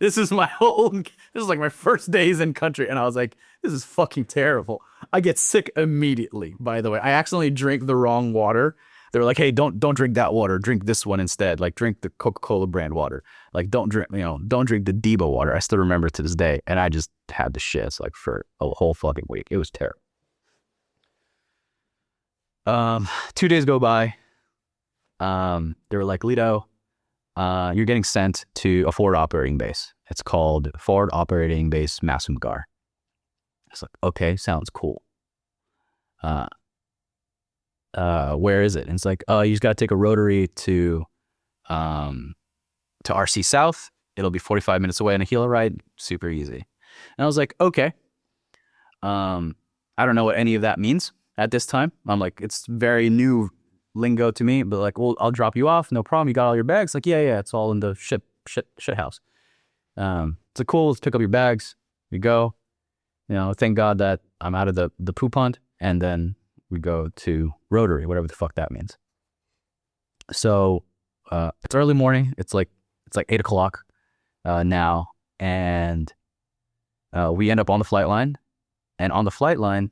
is like my first days in country, and I was like, this is fucking terrible. I get sick immediately. By the way, I accidentally drank the wrong water. They were like, hey, don't drink that water. Drink this one instead. Like, drink the Coca-Cola brand water. Like, don't drink the Debo water. I still remember to this day. And I just had the shits like for a whole fucking week. It was terrible. 2 days go by. They were like, Lito, you're getting sent to a forward operating base. It's called Forward Operating Base Masumgar. It's like, okay, sounds cool. Where is it? And it's like, oh, you just got to take a rotary to RC South. It'll be 45 minutes away on a helo ride. Super easy. And I was like, okay. I don't know what any of that means at this time. I'm like, it's very new lingo to me, but like, well, I'll drop you off. No problem. You got all your bags? Like, yeah. It's all in the shit house. It's like, cool. Let's pick up your bags. We go. You know, thank God that I'm out of the poo pond, and then we go to rotary, whatever the fuck that means. So it's early morning. It's like 8 o'clock now, and we end up on the flight line, and on the flight line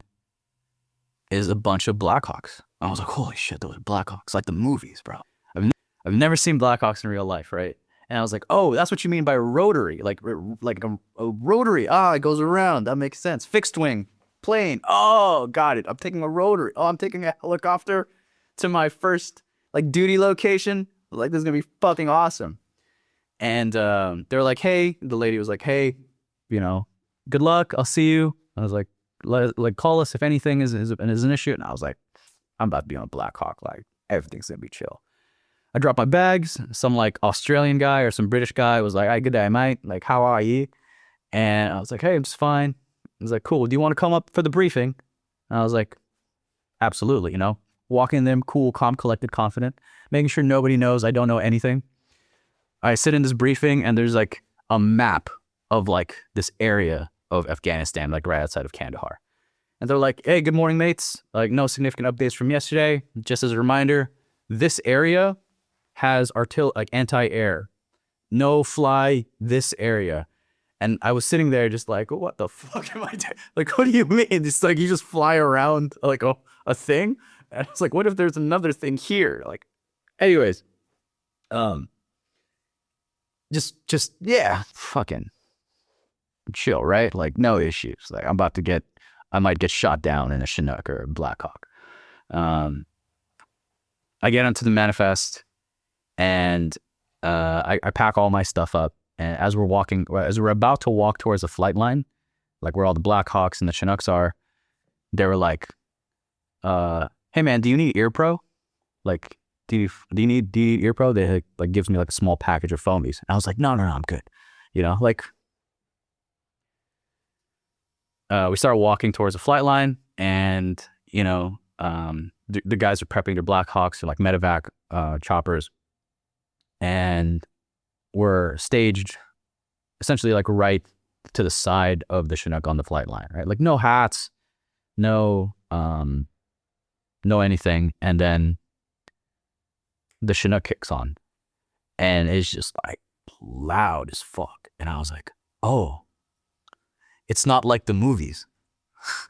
is a bunch of Blackhawks. I was like, holy shit, those are Blackhawks, like the movies, bro. I've never seen Blackhawks in real life, right? And I was like, oh, that's what you mean by rotary, like a rotary. It goes around. That makes sense. Fixed wing plane. Oh, got it. I'm taking a rotary. Oh, I'm taking a helicopter to my first like duty location. Like, this is gonna be fucking awesome. And they're like, hey, the lady was like, hey, you know, good luck. I'll see you. I was like call us if anything is an issue. And I was like, I'm about to be on a Black Hawk. Like, everything's gonna be chill. I dropped my bags. Some like Australian guy or some British guy was like, hey, good day, mate. Like, how are you? And I was like, hey, I'm just fine. He was like, cool. Do you want to come up for the briefing? And I was like, absolutely. You know, walking in them, cool, calm, collected, confident, making sure nobody knows I don't know anything. I sit in this briefing, and there's like a map of like this area of Afghanistan, like right outside of Kandahar. And they're like, hey, good morning, mates. Like, no significant updates from yesterday. Just as a reminder, this area has like anti-air, no fly this area. And I was sitting there just like, what the fuck am I doing? Like, what do you mean? It's like you just fly around like a thing. And it's like, what if there's another thing here? Like, anyways, yeah, fucking chill, right? Like, no issues. Like, I might get shot down in a Chinook or a Black Hawk. I get onto the manifest, and I pack all my stuff up. And as we're about to walk towards the flight line, like where all the Black Hawks and the Chinooks are, they were like, "Hey man, do you need ear pro? Like, do you need ear pro?" They like gives me like a small package of foamies. And I was like, no, I'm good. You know, like, we started walking towards the flight line, and you know, the guys are prepping their Black Hawks or like medevac choppers, and we're staged essentially like right to the side of the Chinook on the flight line, right? Like no hats, no anything. And then the Chinook kicks on, and it's just like loud as fuck. And I was like, oh, it's not like the movies.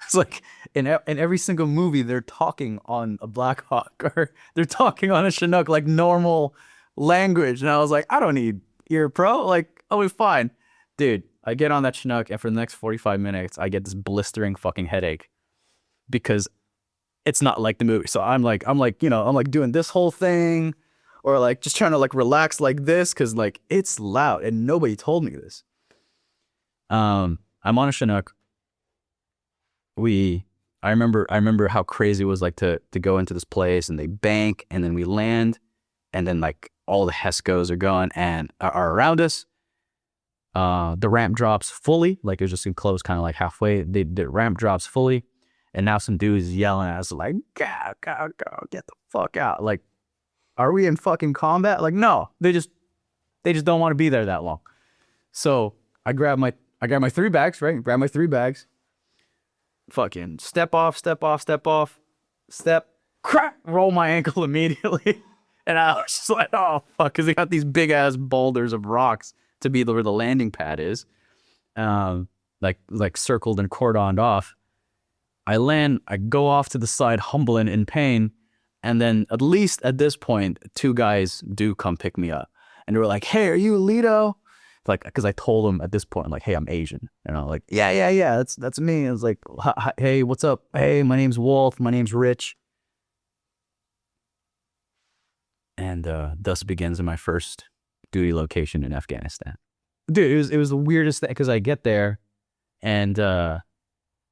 It's like in every single movie, they're talking on a Black Hawk or they're talking on a Chinook like normal language. And I was like, I don't need ear pro. Like, I'll be fine. Dude, I get on that Chinook, and for the next 45 minutes, I get this blistering fucking headache because it's not like the movie. So I'm like, you know, I'm like doing this whole thing, or like just trying to like relax like this because like it's loud and nobody told me this. I'm on a Chinook. I remember how crazy it was like to go into this place, and they bank, and then we land, and then like all the HESCOs are going and are around us. The ramp drops fully, like it was just enclosed kind of like halfway. The ramp drops fully, and now some dudes yelling at us like, go, get the fuck out. Like, are we in fucking combat? Like, no, they just don't want to be there that long. So I grab my 3 bags, right? Grab my 3 bags. Fucking step off, crack, roll my ankle immediately. And I was just like, oh, fuck, because they got these big ass boulders of rocks to be where the landing pad is, like circled and cordoned off. I land, I go off to the side, humbling in pain. And then at least at this point, 2 guys do come pick me up. And they were like, hey, are you Lito? Like, because I told them at this point, like, hey, I'm Asian. And I'm like, yeah, that's me. I was like, hey, what's up? Hey, my name's Wolf. My name's Rich. And thus begins my first duty location in Afghanistan. Dude, it was the weirdest thing, because I get there, and they're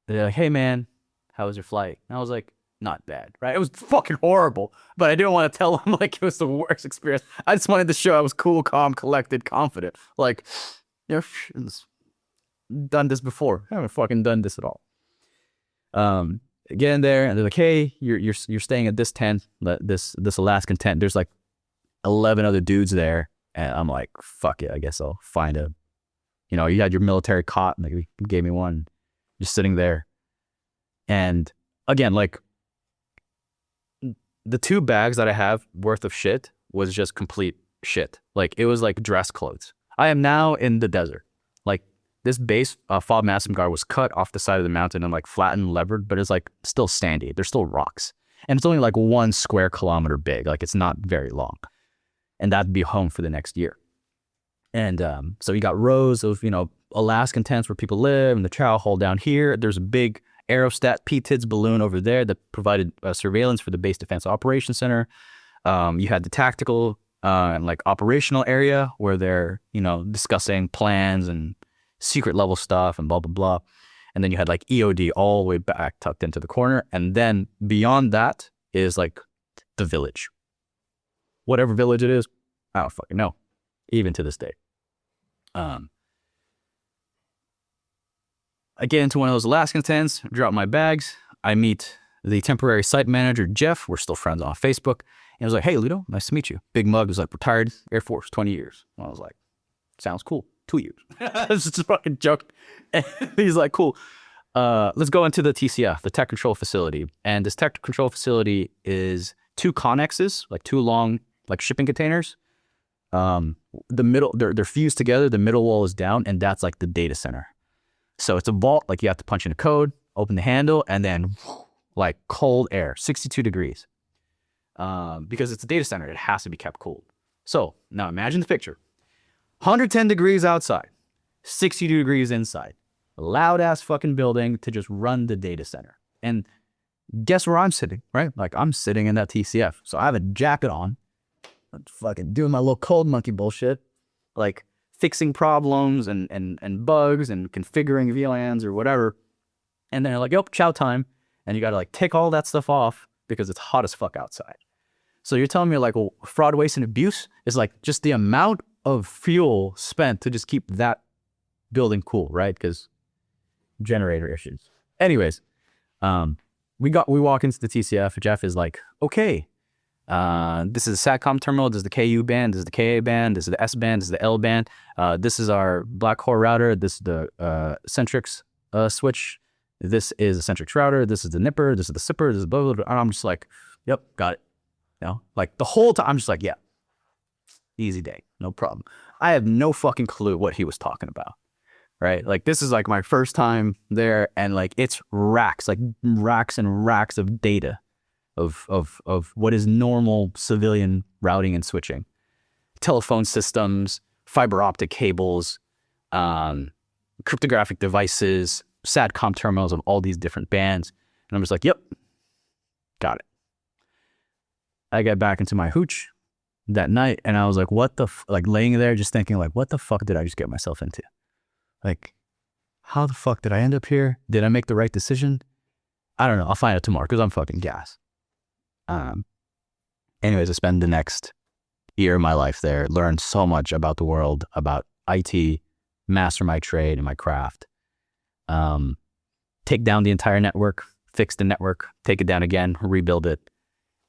like, hey, man, how was your flight? And I was like, not bad, right? It was fucking horrible, but I didn't want to tell them like it was the worst experience. I just wanted to show I was cool, calm, collected, confident. Like, you know, done this before. I haven't fucking done this at all. Get in there, and they're like, hey, you're staying at this tent, this Alaskan tent. There's like 11 other dudes there, and I'm like, fuck it, I guess I'll find a, you know, you had your military cot, and like, you gave me one, just sitting there. And again, like, the 2 bags that I have worth of shit was just complete shit. Like, it was like dress clothes. I am now in the desert. Like, this base, FOB Shank was cut off the side of the mountain and like flattened, levered, but it's like still standy. There's still rocks. And it's only like 1 square kilometer big. Like, it's not very long. And that'd be home for the next year. And so you got rows of, you know, Alaskan tents where people live, and the chow hall down here. There's a big aerostat PTIDS balloon over there that provided surveillance for the Base Defense Operations Center. You had the tactical and like operational area where they're, you know, discussing plans and secret level stuff and blah, blah, blah. And then you had like EOD all the way back tucked into the corner. And then beyond that is like the village. Whatever village it is, I don't fucking know, even to this day. I get into one of those Alaskan tents, drop my bags. I meet the temporary site manager, Jeff. We're still friends on Facebook. And I was like, hey, Lito, nice to meet you. Big mug was like, retired Air Force, 20 years. And I was like, sounds cool. 2 years. It's just a fucking joke. And he's like, cool. Let's go into the TCF, the Tech Control Facility. And this Tech Control Facility is 2 connexes, like 2 long like shipping containers. The middle, they're fused together. The middle wall is down, and that's like the data center. So it's a vault. Like you have to punch in a code, open the handle, and then like cold air, 62 degrees. Because it's a data center, it has to be kept cool. So now imagine the picture: 110 degrees outside, 62 degrees inside. A loud ass fucking building to just run the data center. And guess where I'm sitting, right? Like I'm sitting in that TCF. So I have a jacket on, I'm fucking doing my little cold monkey bullshit, like fixing problems and bugs and configuring VLANs or whatever. And then they're like, yep, chow time. And you got to like take all that stuff off because it's hot as fuck outside. So you're telling me like, well, fraud, waste, and abuse is like just the amount of fuel spent to just keep that building cool, right? Because generator issues. Anyways, we walk into the TCF. Jeff is like, okay, this is a SATCOM terminal. This is the KU band. This is the KA band. This is the S band. This is the L band. This is our black hole router. This is the Centrix switch. This is the Centrix router. This is the nipper. This is the sipper. This is blah, blah, blah. And I'm just like, yep, got it. You know, like the whole time I'm just like, yeah, easy day, no problem. I have no fucking clue what he was talking about. Right? Like this is like my first time there, and like it's racks and racks of data of what is normal civilian routing and switching. Telephone systems, fiber optic cables, cryptographic devices, SATCOM terminals of all these different bands. And I'm just like, yep, got it. I got back into my hooch that night, and I was like, what the like laying there just thinking like, what the fuck did I just get myself into? Like, how the fuck did I end up here? Did I make the right decision? I don't know. I'll find out tomorrow because I'm fucking gas. Anyways, I spent the next year of my life there, learned so much about the world, about IT, master my trade and my craft. Take down the entire network, fix the network, take it down again, rebuild it.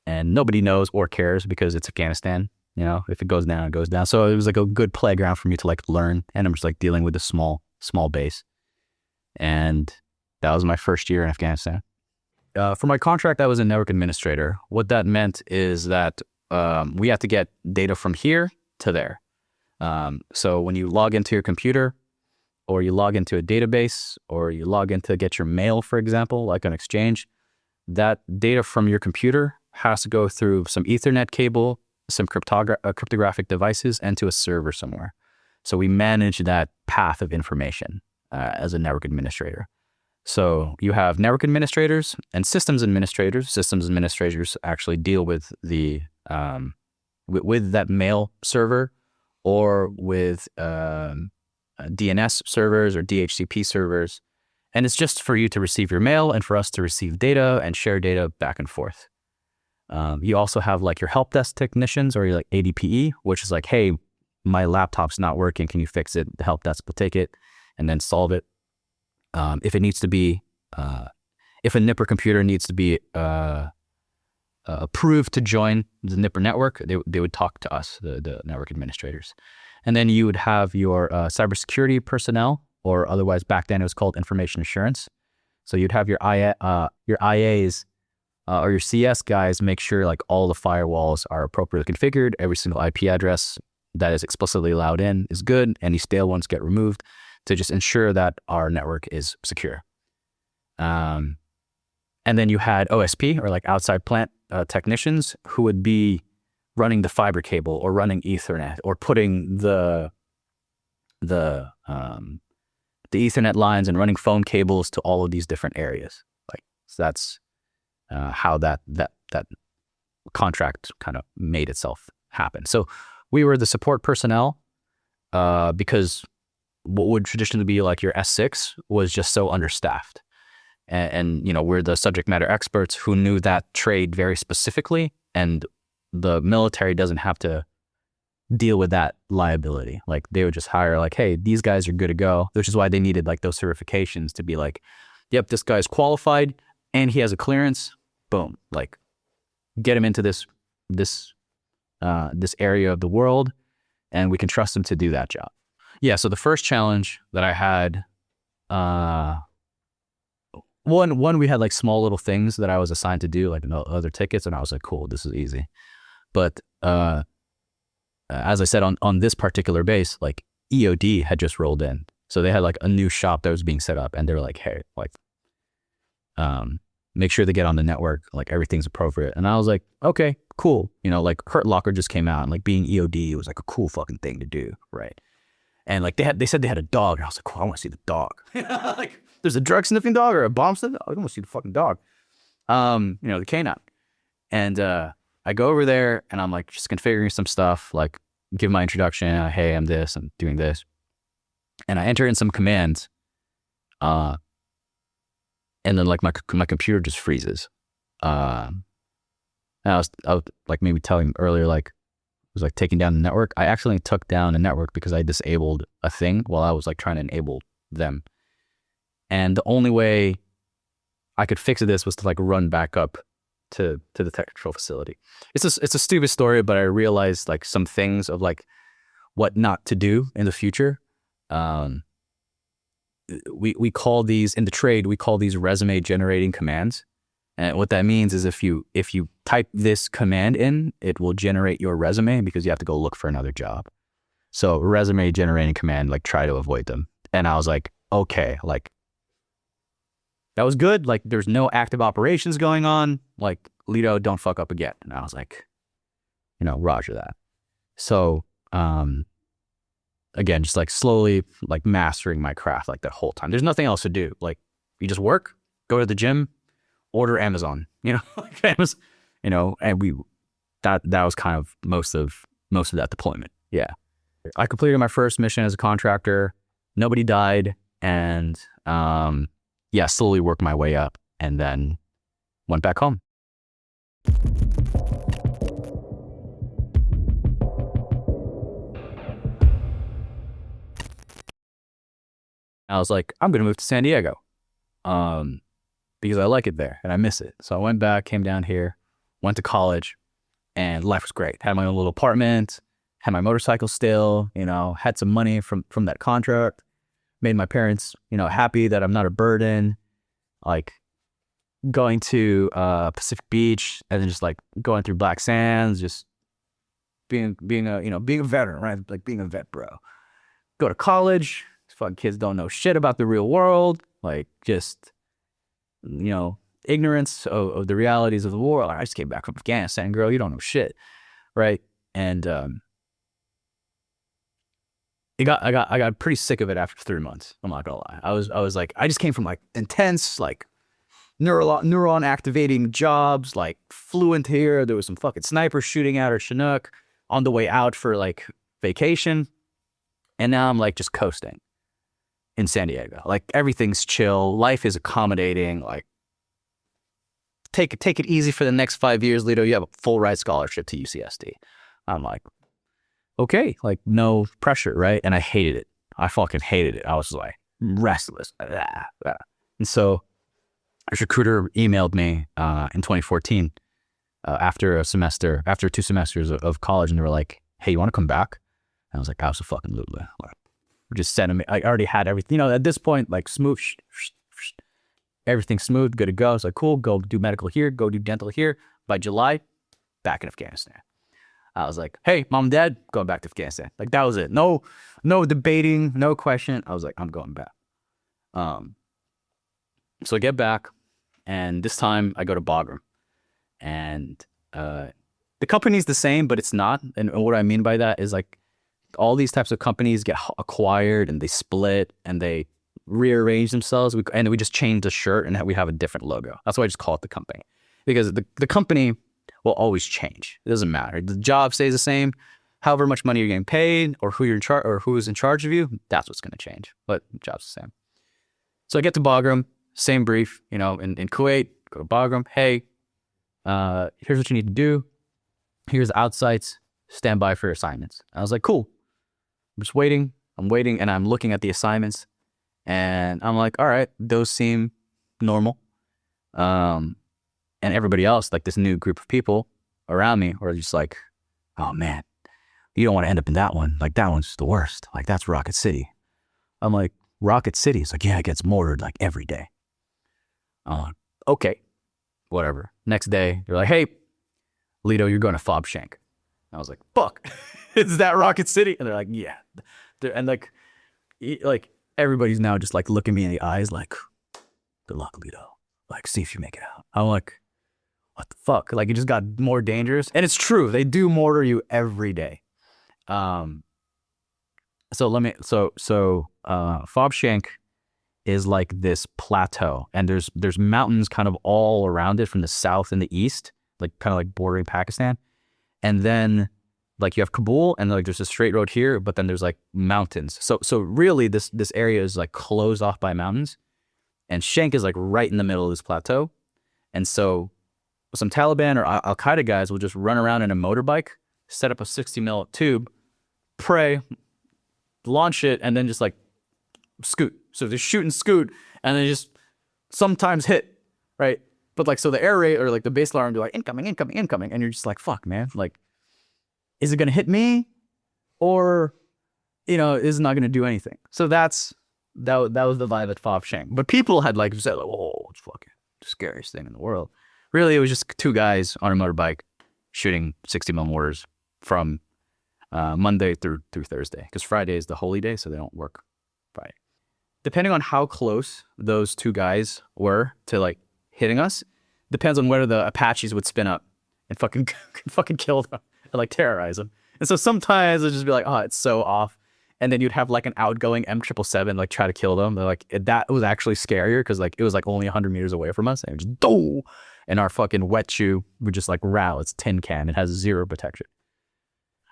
And nobody knows or cares because it's Afghanistan. You know, if it goes down, it goes down. So it was like a good playground for me to like learn. And I'm just like dealing with a small base. And that was my first year in Afghanistan. For my contract, I was a network administrator. What that meant is that we had to get data from here to there. So when you log into your computer, or you log into a database, or you log in to get your mail, for example, like an exchange, that data from your computer has to go through some Ethernet cable, some cryptographic devices, and to a server somewhere. So we manage that path of information as a network administrator. So you have network administrators and systems administrators. Systems administrators actually deal with the with that mail server, or with DNS servers or DHCP servers. And it's just for you to receive your mail and for us to receive data and share data back and forth. You also have like your help desk technicians, or your like ADPE, which is like, hey, my laptop's not working. Can you fix it? The help desk will take it and then solve it. If it needs to be, if a Nipper computer needs to be approved to join the Nipper network, they would talk to us, the network administrators. And then you would have your cybersecurity personnel, or otherwise back then it was called information assurance. So you'd have your IAs or your CS guys make sure like all the firewalls are appropriately configured. Every single IP address that is explicitly allowed in is good. Any stale ones get removed, to just ensure that our network is secure. And then you had OSP, or like outside plant technicians, who would be running the fiber cable or running Ethernet, or putting the Ethernet lines and running phone cables to all of these different areas. Like, so that's how that contract kind of made itself happen. So we were the support personnel because what would traditionally be like your S6 was just so understaffed. And you know, we're the subject matter experts who knew that trade very specifically, and the military doesn't have to deal with that liability. Like, they would just hire like, hey, these guys are good to go, which is why they needed like those certifications to be like, yep, this guy's qualified and he has a clearance. Boom, like get him into this area of the world, and we can trust him to do that job. Yeah, so the first challenge that I had, one we had like small little things that I was assigned to do, like other tickets, and I was like, cool, this is easy. But as I said, on this particular base, like EOD had just rolled in. So they had like a new shop that was being set up, and they were like, hey, like, make sure they get on the network, like everything's appropriate. And I was like, okay, cool. You know, like Hurt Locker just came out, and like being EOD was like a cool fucking thing to do, right? And like they said they had a dog, and I was like, cool, I want to see the dog. Like, there's a drug sniffing dog or a bomb sniffing dog? I want to see the fucking dog. You know, the canine. And I go over there, and I'm like just configuring some stuff, like give my introduction. Hey, I'm this, I'm doing this. And I enter in some commands, and then like my computer just freezes. And I was like maybe telling earlier, like was like taking down the network. I accidentally took down the network because I disabled a thing while I was like trying to enable them. And the only way I could fix this was to like run back up to the technical facility. It's a stupid story, but I realized like some things of like what not to do in the future. We call these in the trade, we call these resume generating commands. And what that means is if you type this command in, it will generate your resume because you have to go look for another job. So resume generating command, like try to avoid them. And I was like, okay, like that was good. Like there's no active operations going on. Like Lito, don't fuck up again. And I was like, you know, roger that. So, again, just like slowly like mastering my craft like the whole time. There's nothing else to do. Like you just work, go to the gym, order Amazon, you know, like Amazon, you know, and that was kind of most of that deployment. Yeah. I completed my first mission as a contractor. Nobody died. And, yeah, slowly worked my way up and then went back home. I was like, I'm going to move to San Diego because I like it there and I miss it. So I went back, came down here, went to college, and life was great. Had my own little apartment, had my motorcycle still, you know, had some money from that contract, made my parents, you know, happy that I'm not a burden, like going to Pacific Beach and then just like going through Black Sands, just being a veteran, right? Like being a vet, bro. Go to college. Fucking kids don't know shit about the real world. Like just, you know, ignorance of the realities of the war. Like, I just came back from Afghanistan, girl. You don't know shit, right? And I got pretty sick of it after 3 months. I'm not gonna lie. I was like, I just came from like intense, like neuron activating jobs, like fluent here. There was some fucking snipers shooting at our Chinook on the way out for like vacation. And now I'm like just coasting in San Diego. Like everything's chill. Life is accommodating. Like take it easy for the next 5 years, Lito. You have a full ride scholarship to UCSD. I'm like, okay, like no pressure, right? And I hated it. I fucking hated it. I was like restless. And so a recruiter emailed me in 2014 after 2 semesters of college, and they were like, hey, you want to come back? And I was like, absolutely. We're just sending me. I already had everything. You know, at this point, like smooth, everything smooth, good to go. It's like, cool, go do medical here, go do dental here. By July, back in Afghanistan. I was like, hey, mom and dad, going back to Afghanistan. Like that was it. No debating, no question. I was like, I'm going back. So I get back, and this time I go to Bagram. And the company's the same, but it's not. And what I mean by that is like all these types of companies get acquired and they split and they rearrange themselves. And we just change the shirt and we have a different logo. That's why I just call it the company. Because the company will always change. It doesn't matter. The job stays the same. However much money you're getting paid or who you're in charge or who is in charge of you, that's what's going to change. But the job's the same. So I get to Bagram, same brief, you know, in Kuwait, go to Bagram. Hey, here's what you need to do. Here's the outsites. Stand by for your assignments. I was like, cool. I'm just waiting. I'm waiting, and I'm looking at the assignments, and I'm like, all right, those seem normal. And everybody else, like this new group of people around me, were just like, oh man, you don't want to end up in that one. Like that one's the worst. Like that's Rocket City. I'm like, Rocket City? It's like, yeah, it gets mortared like every day. Okay, whatever. Next day, they're like, hey, Lito, you're going to FOB Shank. I was like, fuck, is that Rocket City? And they're like, yeah. And like everybody's now just like looking me in the eyes like, good luck, Lito. Like, see if you make it out. I'm like, what the fuck? Like, it just got more dangerous. And it's true. They do mortar you every day. So FOB Shank is like this plateau, and there's mountains kind of all around it from the south and the east, like kind of like bordering Pakistan. And then like you have Kabul, and like there's a straight road here, but then there's like mountains. So really this area is like closed off by mountains, and Shank is like right in the middle of this plateau. And so some Taliban or Al Qaeda guys will just run around in a motorbike, set up a 60 mil tube, pray, launch it, and then just like scoot. So they shoot and scoot, and they just sometimes hit, right? But like, so the air raid or like the base alarm will be like incoming, incoming, incoming, and you're just like, fuck, man. Like, is it gonna hit me, or is it not gonna do anything? So that was the vibe at FOB Shank. But people had like said, oh, it's fucking the scariest thing in the world. Really, it was just two guys on a motorbike shooting 60 mil mortars from Monday through Thursday, because Friday is the holy day, so they don't work Friday. Depending on how close those two guys were to like hitting us, depends on whether the Apaches would spin up and fucking kill them and like terrorize them. And so sometimes it'd just be like, oh, it's so off. And then you'd have like an outgoing M777 like try to kill them. They're like, that was actually scarier because like it was like only 100 meters away from us, and it just do. And our fucking wet shoe would just like row. It's tin can. It has zero protection.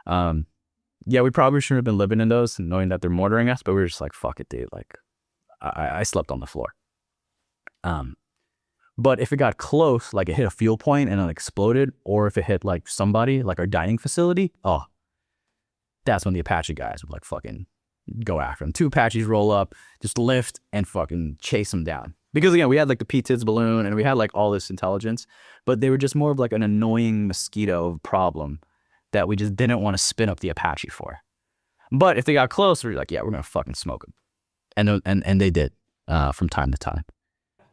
Yeah, we probably shouldn't have been living in those and knowing that they're mortaring us, but we were just like, fuck it, dude. Like, I slept on the floor. But if it got close, like it hit a fuel point and it exploded, or if it hit like somebody, like our dining facility, oh, that's when the Apache guys would like fucking go after them. Two Apaches roll up, just lift and fucking chase them down. Because again, we had like the P-TIDS balloon and we had like all this intelligence, but they were just more of like an annoying mosquito problem that we just didn't want to spin up the Apache for. But if they got close, we were like, yeah, we're gonna fucking smoke them. And they did from time to time.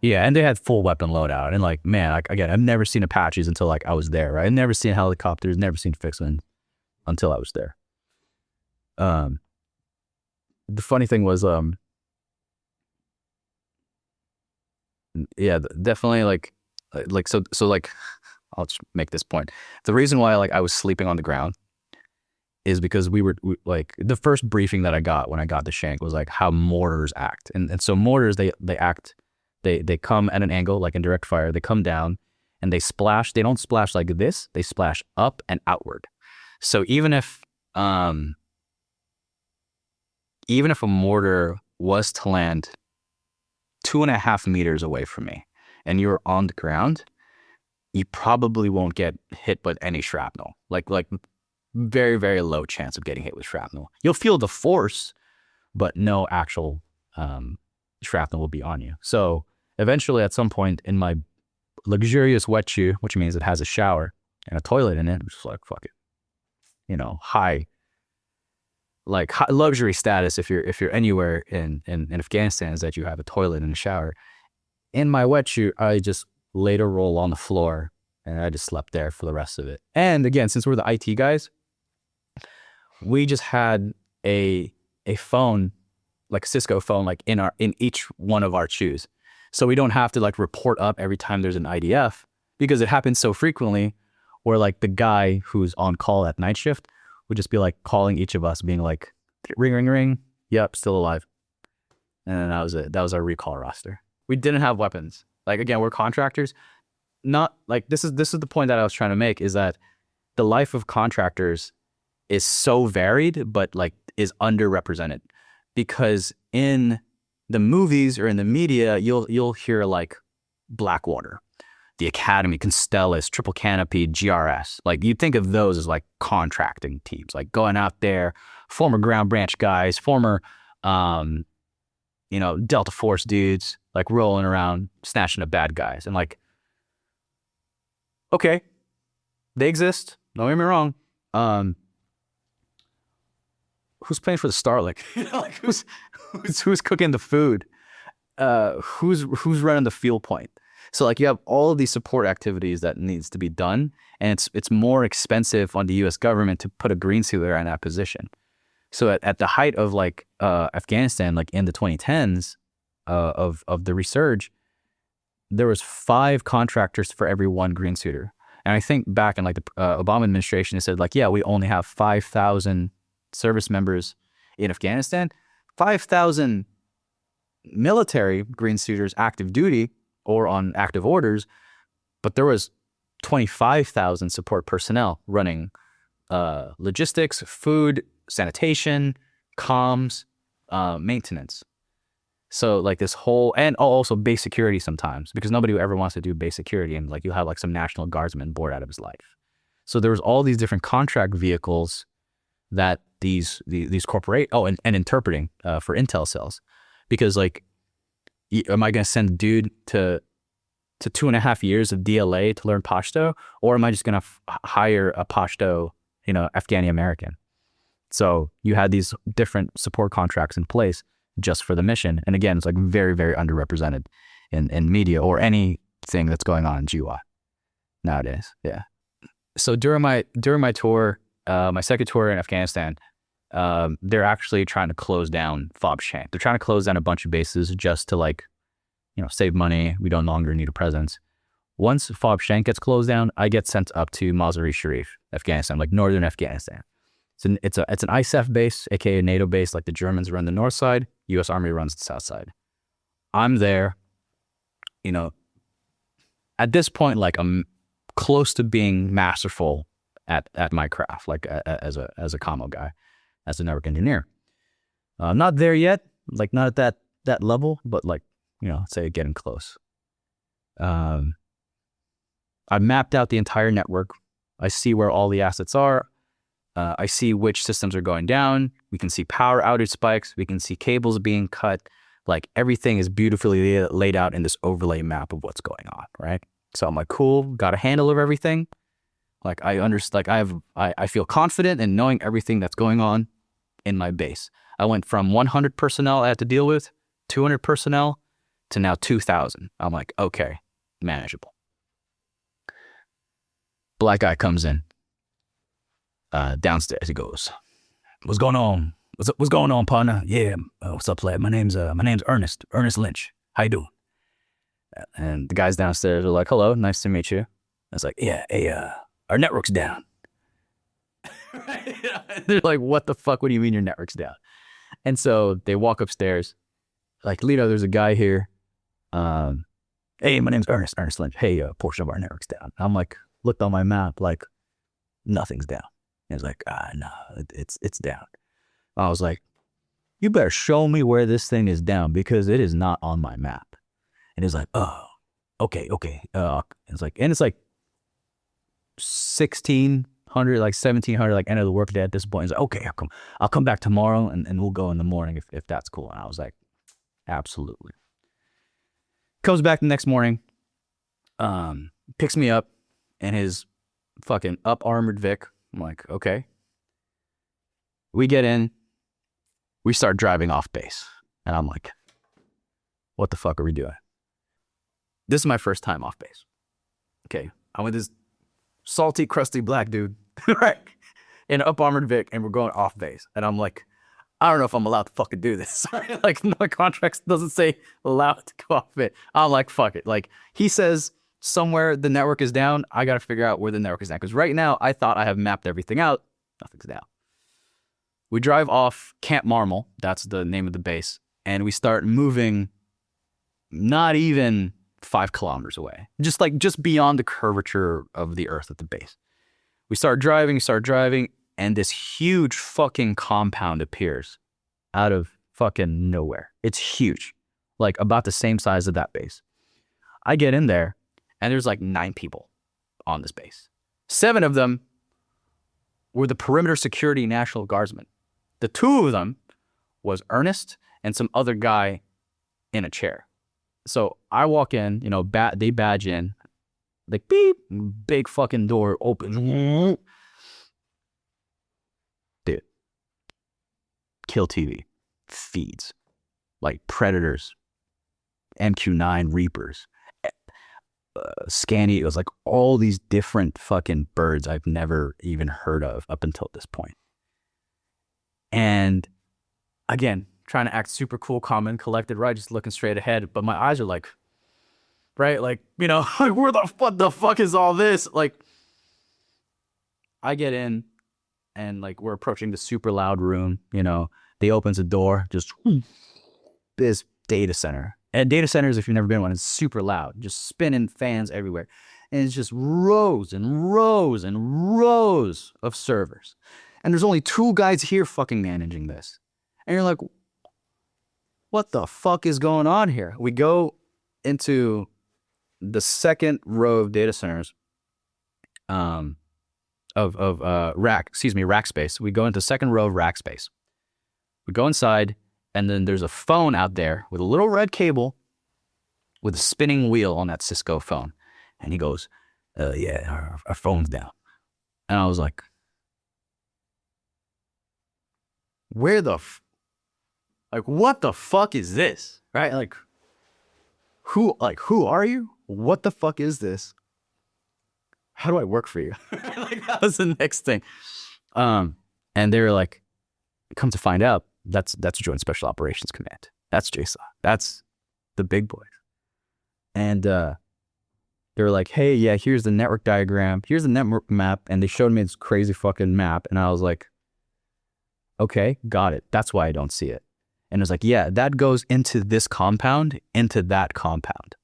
Yeah, and they had full weapon loadout. And like, man, again, I've never seen Apaches until like I was there, right? I've never seen helicopters, never seen fixed wing until I was there. The funny thing was, yeah, definitely like so like, I'll just make this point. The reason why like I was sleeping on the ground is because we like the first briefing that I got when I got to Shank was like how mortars act. And so mortars, they come at an angle, like in direct fire, they come down and they splash. They don't splash like this, they splash up and outward. So even if a mortar was to land 2.5 meters away from me and you're on the ground, you probably won't get hit with any shrapnel. Like very, very low chance of getting hit with shrapnel. You'll feel the force, but no actual shrapnel will be on you. So eventually at some point in my luxurious wet shoe, which means it has a shower and a toilet in it, I'm just like, fuck it. High luxury status if you're anywhere in Afghanistan is that you have a toilet and a shower. In my wet shoe, I just laid a roll on the floor and I just slept there for the rest of it. And again, since we're the IT guys, we just had a phone, like a Cisco phone, like in each one of our shoes. So we don't have to like report up every time there's an IDF, because it happens so frequently where like the guy who's on call at night shift would just be like calling each of us being like, ring, ring, ring. Yep, still alive. And then that was it. That was our recall roster. We didn't have weapons. Like, again, we're contractors. Not like this is the point that I was trying to make, is that the life of contractors is so varied, but like is underrepresented, because in the movies or in the media, you'll hear like Blackwater, the Academy, Constellus, Triple Canopy, GRS. Like you think of those as like contracting teams, like going out there, former ground branch guys, former, Delta Force dudes, like rolling around, snatching up bad guys. And like, okay, they exist. Don't get me wrong. Who's paying for the Starlink? Like who's cooking the food? Who's running the fuel point? So like you have all of these support activities that needs to be done, and it's more expensive on the U.S. government to put a green sealer in that position. So at the height of like Afghanistan, like in the 2010s of the resurge, there was 5 contractors for every 1 green suiter. And I think back in like the Obama administration, it said like, yeah, we only have 5,000 service members in Afghanistan, 5,000 military green suiters active duty or on active orders, but there was 25,000 support personnel running logistics, food, sanitation, comms, maintenance. So like this whole, and also base security sometimes, because nobody ever wants to do base security, and like you'll have like some National Guardsman bored out of his life. So there was all these different contract vehicles that these corporate, and interpreting for intel cells, because like, am I going to send a dude to 2.5 years of DLA to learn Pashto, or am I just going to hire a Pashto, Afghani American? So you had these different support contracts in place just for the mission. And again, it's like very, very underrepresented in media or anything that's going on in GWAT nowadays. Yeah. So during my tour, my second tour in Afghanistan, they're actually trying to close down FOB Shank. They're trying to close down a bunch of bases just to like, save money. We don't longer need a presence. Once FOB Shank gets closed down, I get sent up to Mazar-e-Sharif, Afghanistan, like northern Afghanistan. It's an ISAF base, aka NATO base. Like the Germans run the north side, U.S. Army runs the south side. I'm there, at this point, like I'm close to being masterful at my craft, like as a commo guy, as a network engineer. I'm not there yet, like not at that level, but like, say getting close. I mapped out the entire network. I see where all the assets are. I see which systems are going down. We can see power outage spikes. We can see cables being cut. Like everything is beautifully laid out in this overlay map of what's going on, right? So I'm like, cool, got a handle of everything. Like I understand, like I feel confident in knowing everything that's going on in my base. I went from 100 personnel I had to deal with, 200 personnel, to now 2,000. I'm like, okay, manageable. Black guy comes in. Downstairs, he goes, "What's going on? What's going on, partner? Yeah, what's up, lad? My name's Ernest Lynch. How you doing?" And the guys downstairs are like, "Hello, nice to meet you." I was like, "Yeah, hey, our network's down." They're like, "What the fuck? What do you mean your network's down?" And so they walk upstairs, like, "Lito, there's a guy here. Hey, my name's Ernest Lynch. Hey, a portion of our network's down." I'm like, looked on my map, like, nothing's down. He was like, no, it's down. I was like, you better show me where this thing is down, because it is not on my map. And he's like, oh, okay. It's like 1,600, like 1,700, like end of the workday at this point. He's like, okay, I'll come back tomorrow and we'll go in the morning if that's cool. And I was like, absolutely. Comes back the next morning, picks me up in his fucking up armored Vic. I'm like, okay. We get in, we start driving off base. And I'm like, what the fuck are we doing? This is my first time off base. Okay. I'm with this salty, crusty black dude, right? In an up armored Vic, and we're going off base. And I'm like, I don't know if I'm allowed to fucking do this. Like, no contracts doesn't say allowed to go off it. I'm like, fuck it. Like, he says somewhere the network is down, I got to figure out where the network is down. Because right now, I thought I have mapped everything out. Nothing's down. We drive off Camp Marmol. That's the name of the base. And we start moving not even 5 kilometers away. Just beyond the curvature of the earth at the base. We start driving, and this huge fucking compound appears out of fucking nowhere. It's huge. Like about the same size of that base. I get in there, and there's like 9 people on this base. 7 of them were the perimeter security National Guardsmen. The 2 of them was Ernest and some other guy in a chair. So I walk in, they badge in, like beep, big fucking door opens. Dude, Kill TV feeds like Predators, MQ9 Reapers. Scanny. It was like all these different fucking birds I've never even heard of up until this point. And again, trying to act super cool, calm, and collected, right? Just looking straight ahead. But my eyes are like, right? Like, you know, like, where the fuck is all this? Like, I get in and like we're approaching the super loud room, you know, they opens the door, just this data center. And data centers, if you've never been one, it's super loud, just spinning fans everywhere. And it's just rows and rows and rows of servers. And there's only 2 guys here fucking managing this. And you're like, what the fuck is going on here? We go into the second row of data centers, rack space. We go into the second row of rack space. We go inside, and then there's a phone out there with a little red cable with a spinning wheel on that Cisco phone. And he goes, yeah, our phone's down. And I was like, where the what the fuck is this? Right? Like, who are you? What the fuck is this? How do I work for you? Like, that was the next thing. And they were like, come to find out, that's Joint Special Operations Command. That's JSOC. That's the big boys. And they were like, hey, yeah, here's the network diagram. Here's the network map. And they showed me this crazy fucking map. And I was like, okay, got it. That's why I don't see it. And it was like, yeah, that goes into this compound, into that compound,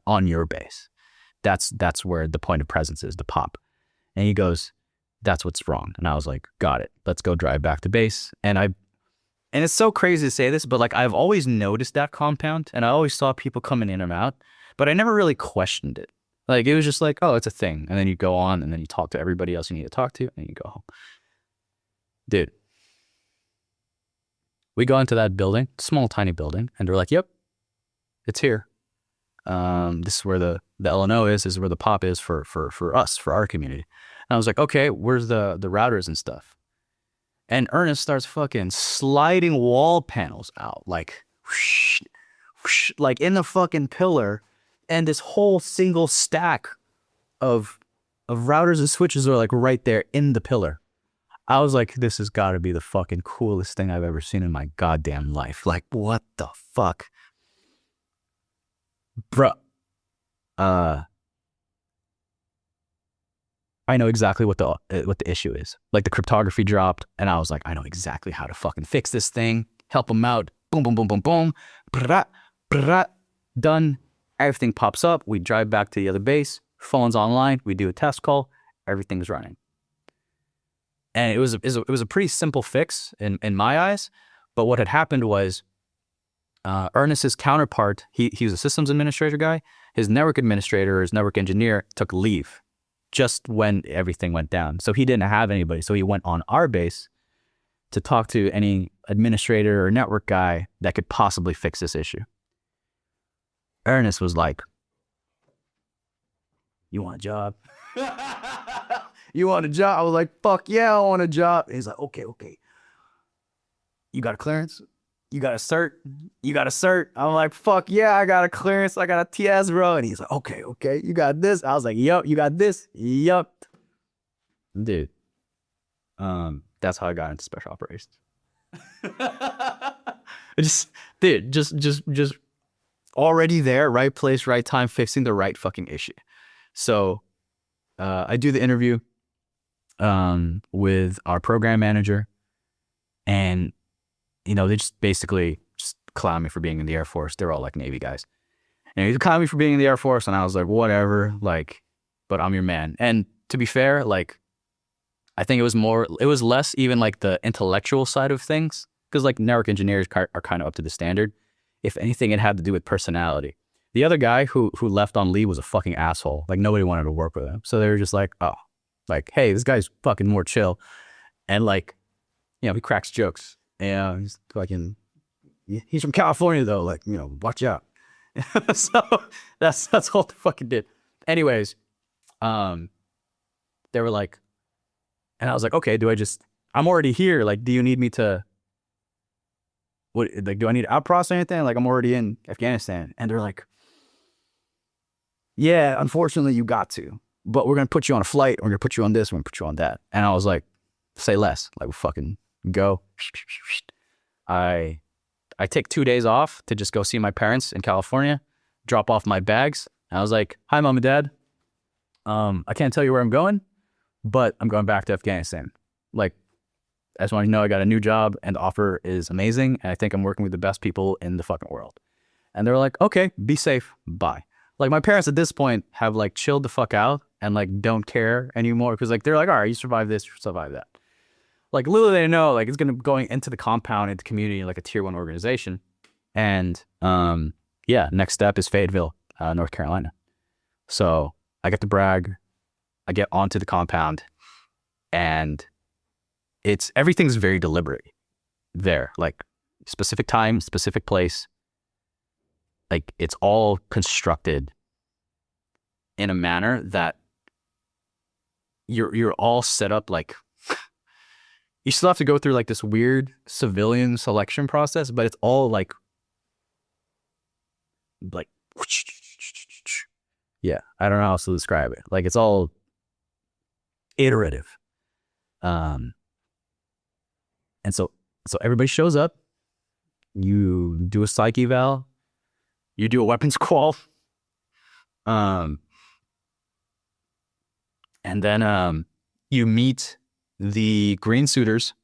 on your base. That's where the point of presence is, the pop. And he goes, that's what's wrong. And I was like, got it. Let's go drive back to base. And it's so crazy to say this, but like, I've always noticed that compound and I always saw people coming in and out, but I never really questioned it. Like, it was just like, oh, it's a thing. And then you go on and then you talk to everybody else you need to talk to and you go home. Dude, we go into that building, small, tiny building, and they're like, yep, it's here. This is where the LNO is. This is where the pop is for us, for our community. And I was like, okay, where's the routers and stuff? And Ernest starts fucking sliding wall panels out, like, whoosh, whoosh, like in the fucking pillar. And this whole single stack of routers and switches are like right there in the pillar. I was like, this has got to be the fucking coolest thing I've ever seen in my goddamn life. Like, what the fuck? Bruh. I know exactly what the issue is. Like, the cryptography dropped, and I was like, I know exactly how to fucking fix this thing. Help them out. Boom, boom, boom, boom, boom. Brrrah, brrrah. Done. Everything pops up. We drive back to the other base. Phone's online. We do a test call. Everything's running. And it was a pretty simple fix in my eyes. But what had happened was Ernest's counterpart, he was a systems administrator guy. His network administrator, his network engineer, took leave just when everything went down. So he didn't have anybody. So he went on our base to talk to any administrator or network guy that could possibly fix this issue. Ernest was like, you want a job? You want a job? I was like, fuck yeah, I want a job. And he's like, okay. You got a clearance? You got a cert? You got a cert? I'm like, fuck yeah, I got a clearance. I got a TS, bro. And he's like, okay. You got this? I was like, yup. You got this? Yup. Dude. That's how I got into special operations. just already there, right place, right time, fixing the right fucking issue. So I do the interview with our program manager, and you know, they just basically just clown me for being in the Air Force. They're all like Navy guys. And he clowned me for being in the Air Force, and I was like, whatever, like, but I'm your man. And to be fair, like, I think it was less even like the intellectual side of things, because like network engineers are kind of up to the standard. If anything, it had to do with personality. The other guy who left on leave was a fucking asshole. Like, nobody wanted to work with him. So they were just like, oh, like, hey, this guy's fucking more chill. And like, you know, he cracks jokes. And he's fucking, he's from California though. Like, you know, watch out. So that's all they fucking did. Anyways, they were like, and I was like, okay, I'm already here. Like, do you need me to, do I need to outprocess anything? Like, I'm already in Afghanistan. And they're like, yeah, unfortunately you got to, but we're going to put you on a flight. We're going to put you on this. We're going to put you on that. And I was like, say less. Like, we'll fucking go. I take 2 days off to just go see my parents in California, drop off my bags. And I was like, hi, mom and dad. I can't tell you where I'm going, but I'm going back to Afghanistan. Like, I just want you to know I got a new job and the offer is amazing. And I think I'm working with the best people in the fucking world. And they're like, okay, be safe. Bye. Like, my parents at this point have like chilled the fuck out and like don't care anymore. Cause like, they're like, all right, you survive this, you survive that. Like, little they know, like, it's going into the compound, into community, like a tier 1 organization. And yeah, next step is Fayetteville, North Carolina. So I get to brag. I get onto the compound, and everything's very deliberate there. Like, specific time, specific place. Like, it's all constructed in a manner that you're all set up like. You still have to go through like this weird civilian selection process, but it's all like, yeah, I don't know how else to describe it. Like, it's all iterative. And so everybody shows up, you do a psych eval, you do a weapons qual, and then you meet the green suiters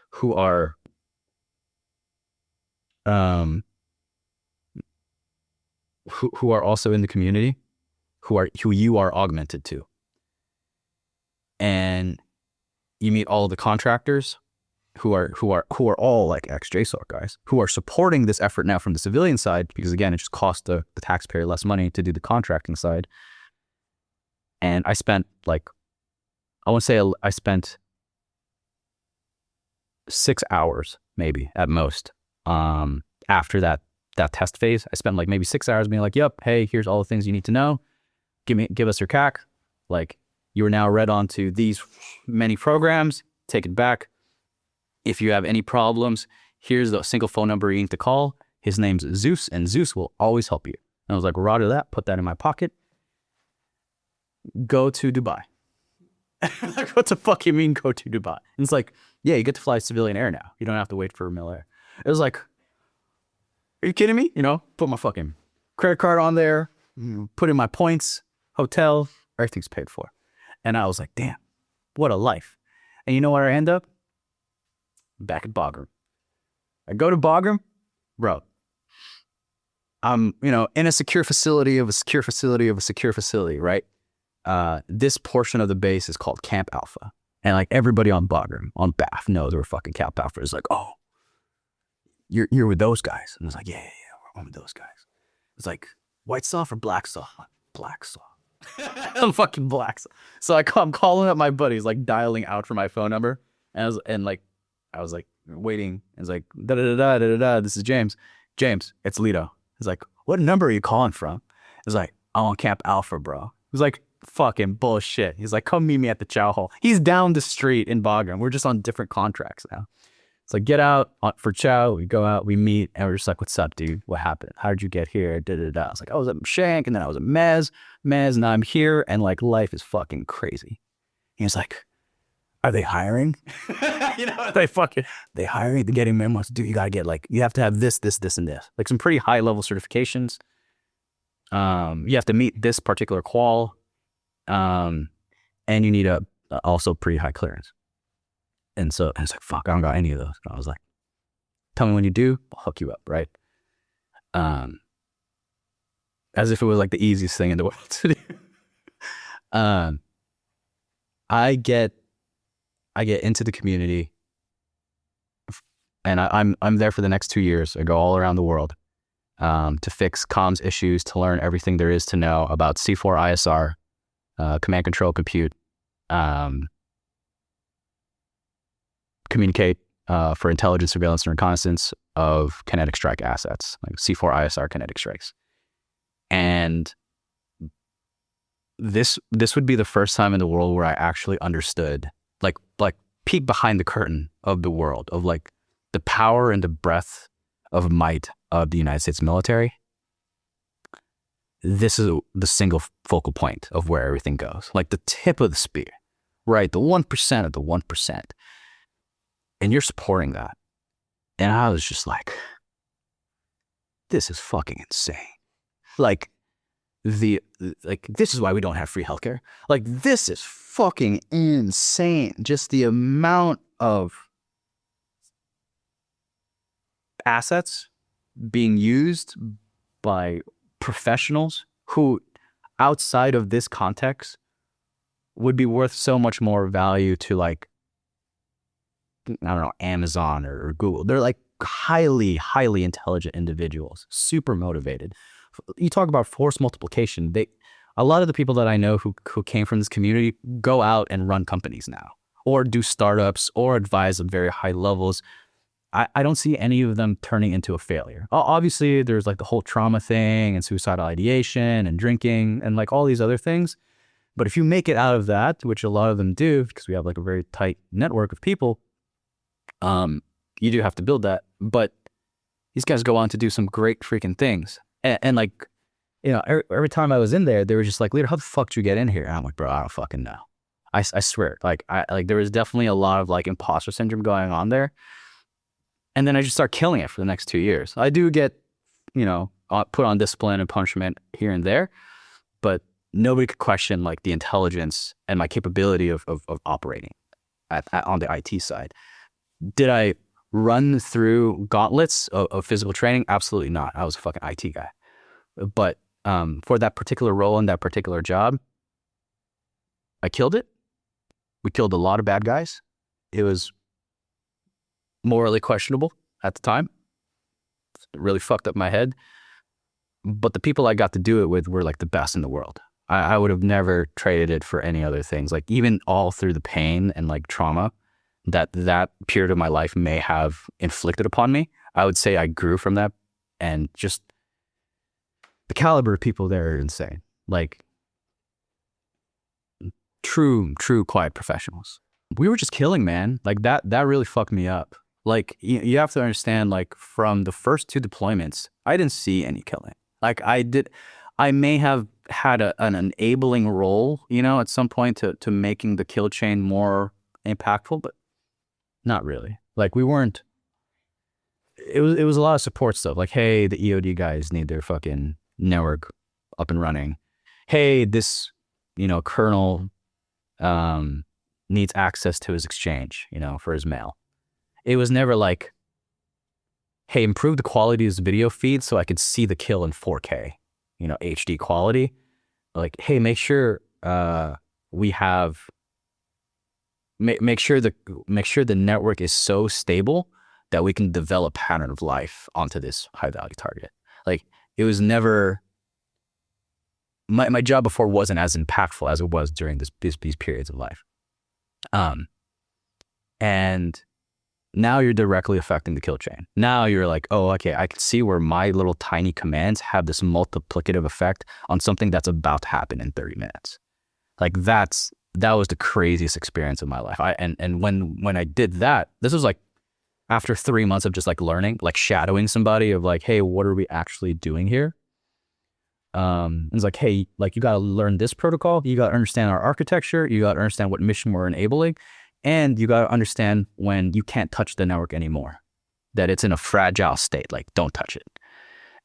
who are who are also in the community, who you are augmented to. And you meet all of the contractors who are all like ex-JSOC guys who are supporting this effort now from the civilian side, because again, it just costs the taxpayer less money to do the contracting side. And I spent like, I want to say I spent 6 hours maybe at most after that test phase. I spent like maybe 6 hours being like, yep, hey, here's all the things you need to know. Give us your CAC. Like, you are now read on to these many programs. Take it back. If you have any problems, here's the single phone number you need to call. His name's Zeus, and Zeus will always help you. And I was like, roger that. Put that in my pocket. Go to Dubai. Like, what the fuck you mean go to Dubai? And it's like, yeah, you get to fly civilian air now. You don't have to wait for Mil Air. It was like, are you kidding me? You know, put my fucking credit card on there, put in my points, hotel, everything's paid for. And I was like, damn, what a life. And you know where I end up? Back at Bagram. I go to Bagram, bro. I'm, in a secure facility of a secure facility of a secure facility, right? This portion of the base is called Camp Alpha. And like, everybody on Bagram, on BAF knows where fucking Camp Alpha is. Like, oh, you're with those guys. And I was like, yeah, I'm with those guys. It's like, white soft or black soft? I'm like, black soft. I'm fucking black soft. So I'm calling up my buddies, like dialing out for my phone number. And I was like waiting. It's like, da-da-da-da-da-da, this is James. James, it's Lito. He's like, what number are you calling from? It's like, I'm on Camp Alpha, bro. He's like, fucking bullshit. He's like, come meet me at the chow hall. He's down the street in Bagram. We're just on different contracts now. It's like, get out for chow. We go out, we meet, and we're just like, what's up, dude? What happened? How did you get here? Da-da-da. I was like, I was at Shank, and then I was at Mez, and I'm here, and like, life is fucking crazy. He's like, are they hiring? They hiring, they're getting memos. Dude, you gotta get like, you have to have this, and this. Like, some pretty high level certifications. You have to meet this particular qual. And you need also pretty high clearance. And so it's like, fuck, I don't got any of those. And I was like, tell me when you do, I'll hook you up, right? As if it was like the easiest thing in the world to do. I get into the community, and I'm there for the next 2 years. I go all around the world to fix comms issues, to learn everything there is to know about C4 ISR, command control compute, communicate for intelligence, surveillance, and reconnaissance of kinetic strike assets, like C4 ISR kinetic strikes. And this would be the first time in the world where I actually understood, like peek behind the curtain of the world, of like the power and the breadth of might of the United States military. this is the single focal point of where everything goes. Like the tip of the spear, right? The 1% of the 1%. And you're supporting that. And I was just like, this is fucking insane. Like, this is why we don't have free healthcare. Like, this is fucking insane. Just the amount of assets being used by professionals who, outside of this context, would be worth so much more value to, like, I don't know, Amazon or Google. They're like highly, highly intelligent individuals, super motivated. You talk about force multiplication. A lot of the people that I know who came from this community go out and run companies now, or do startups, or advise at very high levels. I don't see any of them turning into a failure. Obviously, there's like the whole trauma thing and suicidal ideation and drinking and like all these other things. But if you make it out of that, which a lot of them do, because we have like a very tight network of people, you do have to build that. But these guys go on to do some great freaking things. And like, you know, every time I was in there, they were just like, Lito, how the fuck did you get in here? And I'm like, bro, I don't fucking know. I swear, like, there was definitely a lot of like imposter syndrome going on there. And then I just start killing it for the next 2 years. I do get, you know, put on discipline and punishment here and there, but nobody could question like the intelligence and my capability of operating on the IT side. Did I run through gauntlets of physical training? Absolutely not. I was a fucking IT guy. But for that particular role and that particular job, I killed it. We killed a lot of bad guys. It was morally questionable at the time. It really fucked up my head. But the people I got to do it with were like the best in the world. I would have never traded it for any other things. Like even all through the pain and like trauma that period of my life may have inflicted upon me, I would say I grew from that. And just the caliber of people there are insane. Like true quiet professionals. We were just killing, man. Like that really fucked me up. Like you have to understand, like from the first 2 deployments, I didn't see any killing. Like I may have had an enabling role, you know, at some point to making the kill chain more impactful, but not really. Like we weren't, it was a lot of support stuff. Like, hey, the EOD guys need their fucking network up and running. Hey, this, you know, colonel needs access to his exchange, you know, for his mail. It was never like, hey, improve the quality of his video feed so I could see the kill in 4K, you know, HD quality. Like, hey, make sure we have, make sure the network is so stable that we can develop pattern of life onto this high value target. Like it was never, my job before wasn't as impactful as it was during these periods of life. And now you're directly affecting the kill chain. Now you're like, oh, okay, I can see where my little tiny commands have this multiplicative effect on something that's about to happen in 30 minutes. Like that was the craziest experience of my life. And when I did that, this was like after 3 months of just like learning, like shadowing somebody of like, hey, what are we actually doing here? It's like, hey, like you got to learn this protocol. You got to understand our architecture. You got to understand what mission we're enabling. And you got to understand when you can't touch the network anymore, that it's in a fragile state. Like, don't touch it.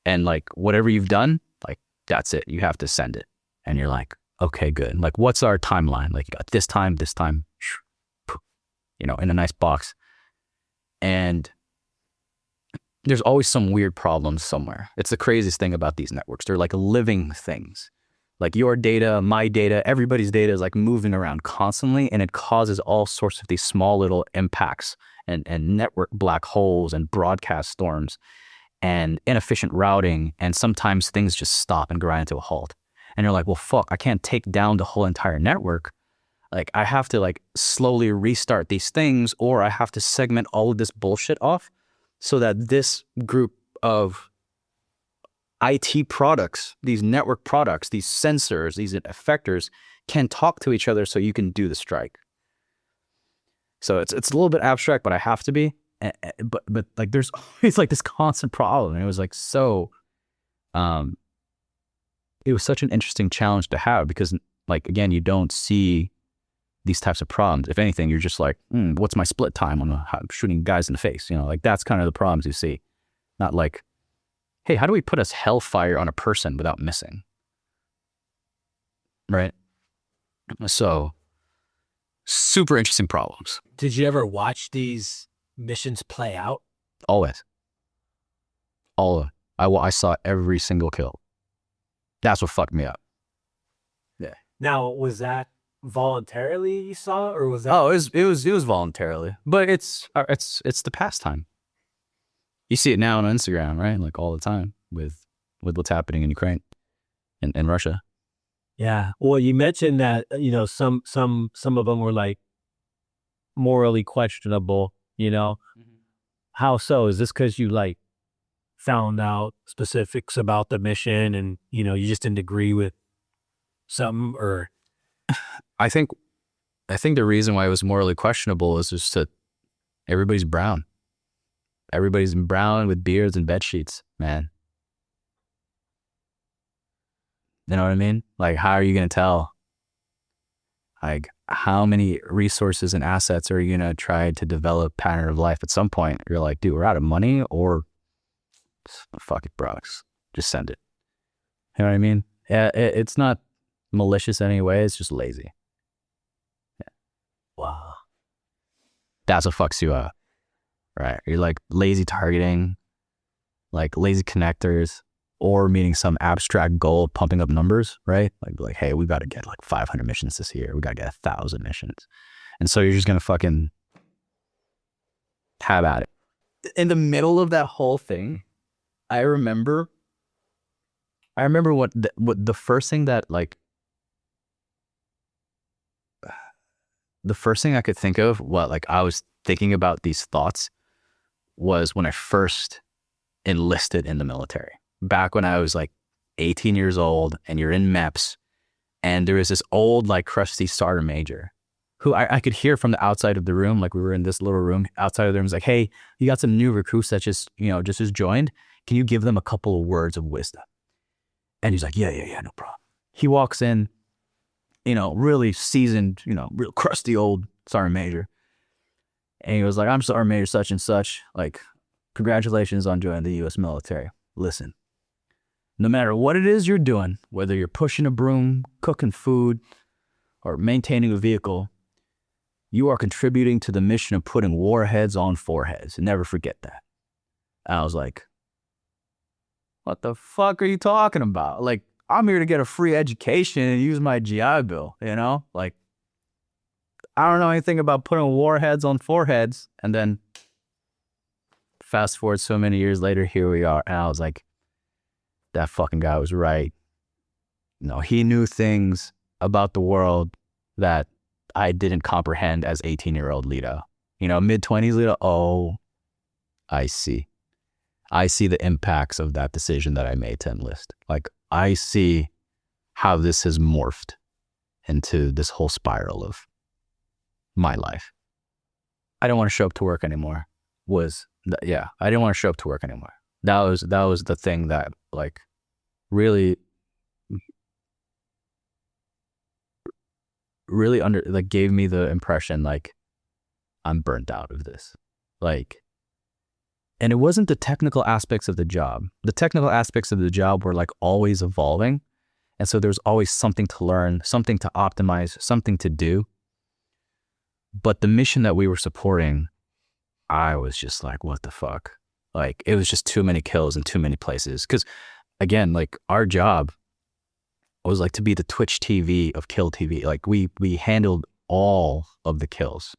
And like, whatever you've done, like, that's it. You have to send it. And you're like, okay, good. Like, what's our timeline? Like, you got this time, you know, in a nice box. And there's always some weird problems somewhere. It's the craziest thing about these networks. They're like living things. Like your data, my data, everybody's data is like moving around constantly, and it causes all sorts of these small little impacts and network black holes and broadcast storms and inefficient routing. And sometimes things just stop and grind to a halt. And you're like, well, fuck, I can't take down the whole entire network. Like I have to like slowly restart these things, or I have to segment all of this bullshit off so that this group of IT products, these network products, these sensors, these effectors can talk to each other so you can do the strike. So it's a little bit abstract, but I have to be. But like there's always like this constant problem. And it was like so it was such an interesting challenge to have because, like, again, you don't see these types of problems. If anything, you're just like, what's my split time on shooting guys in the face? You know, like that's kind of the problems you see. Not like, hey, how do we put a hellfire on a person without missing? Right? So, super interesting problems. Did you ever watch these missions play out? Always. I saw every single kill. That's what fucked me up. Yeah. Now, was that voluntarily you saw, or was that? Oh, it was voluntarily, but it's the pastime. You see it now on Instagram, right? Like all the time with what's happening in Ukraine and Russia. Yeah. Well, you mentioned that, you know, some of them were like morally questionable, you know. How so? Is this because you like found out specifics about the mission and, you know, you just didn't agree with something, or? I think the reason why it was morally questionable is just that everybody's brown. Everybody's brown with beards and bed sheets, man. You know what I mean? Like, how are you going to tell? Like, how many resources and assets are you going to try to develop pattern of life? At some point, you're like, dude, we're out of money, or fuck it, bro. Just send it. You know what I mean? Yeah, it's not malicious anyway. It's just lazy. Yeah. Wow. That's what fucks you up, right? You're like lazy targeting, like lazy connectors, or meeting some abstract goal, pumping up numbers, right? Like, hey, we got to get like 500 missions this year. We got to get 1,000 missions. And so you're just going to fucking have at it. In the middle of that whole thing, I remember what the first thing that like, the first thing I could think of, what like I was thinking about these thoughts, was when I first enlisted in the military. Back when I was like 18 years old, and you're in MEPS, and there was this old like crusty starter major who I could hear from the outside of the room, like we were in this little room outside of the room, was like, hey, you got some new recruits that just joined. Can you give them a couple of words of wisdom? And he's like, yeah, no problem. He walks in, really seasoned, real crusty old sergeant major. And he was like, I'm sergeant major such and such. Like, congratulations on joining the U.S. military. Listen, no matter what it is you're doing, whether you're pushing a broom, cooking food, or maintaining a vehicle, you are contributing to the mission of putting warheads on foreheads. Never forget that. And I was like, what the fuck are you talking about? Like, I'm here to get a free education and use my GI Bill, Like, I don't know anything about putting warheads on foreheads. And then fast forward so many years later, here we are. And I was like, that fucking guy was right. He knew things about the world that I didn't comprehend as 18-year-old Lito. Mid-20s Lito, oh, I see. I see the impacts of that decision that I made to enlist. Like, I see how this has morphed into this whole spiral of my life. I didn't want to show up to work anymore. I didn't want to show up to work anymore. That was the thing that like really gave me the impression like I'm burnt out of this. Like, and it wasn't the technical aspects of the job. The technical aspects of the job were like always evolving. And so there's always something to learn, something to optimize, something to do. But the mission that we were supporting, I was just like, what the fuck? Like, it was just too many kills in too many places. Because again, like our job was like to be the Twitch TV of kill TV. Like we handled all of the kills,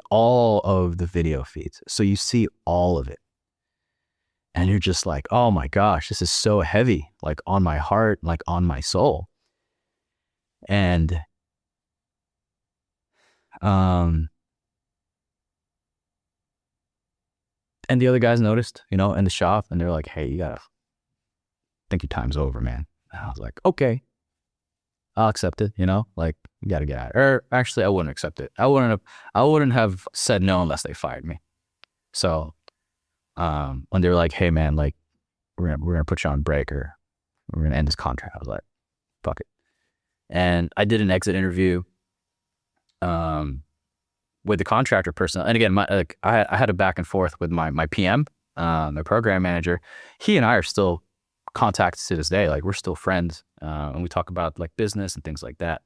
all of the video feeds. So you see all of it. And you're just like, oh my gosh, this is so heavy, like on my heart, like on my soul. And the other guys noticed, in the shop, and they're like, hey, you gotta think your time's over, man. And I was like, okay, I'll accept it, like you gotta get out. Or actually, I wouldn't accept it. I wouldn't have said no unless they fired me. So when they were like, hey man, like we're gonna put you on break, or we're gonna end this contract, I was like, fuck it. And I did an exit interview with the contractor person. And again, I had a back and forth with my PM, my program manager. He and I are still contacts to this day. Like, we're still friends, and we talk about like business and things like that.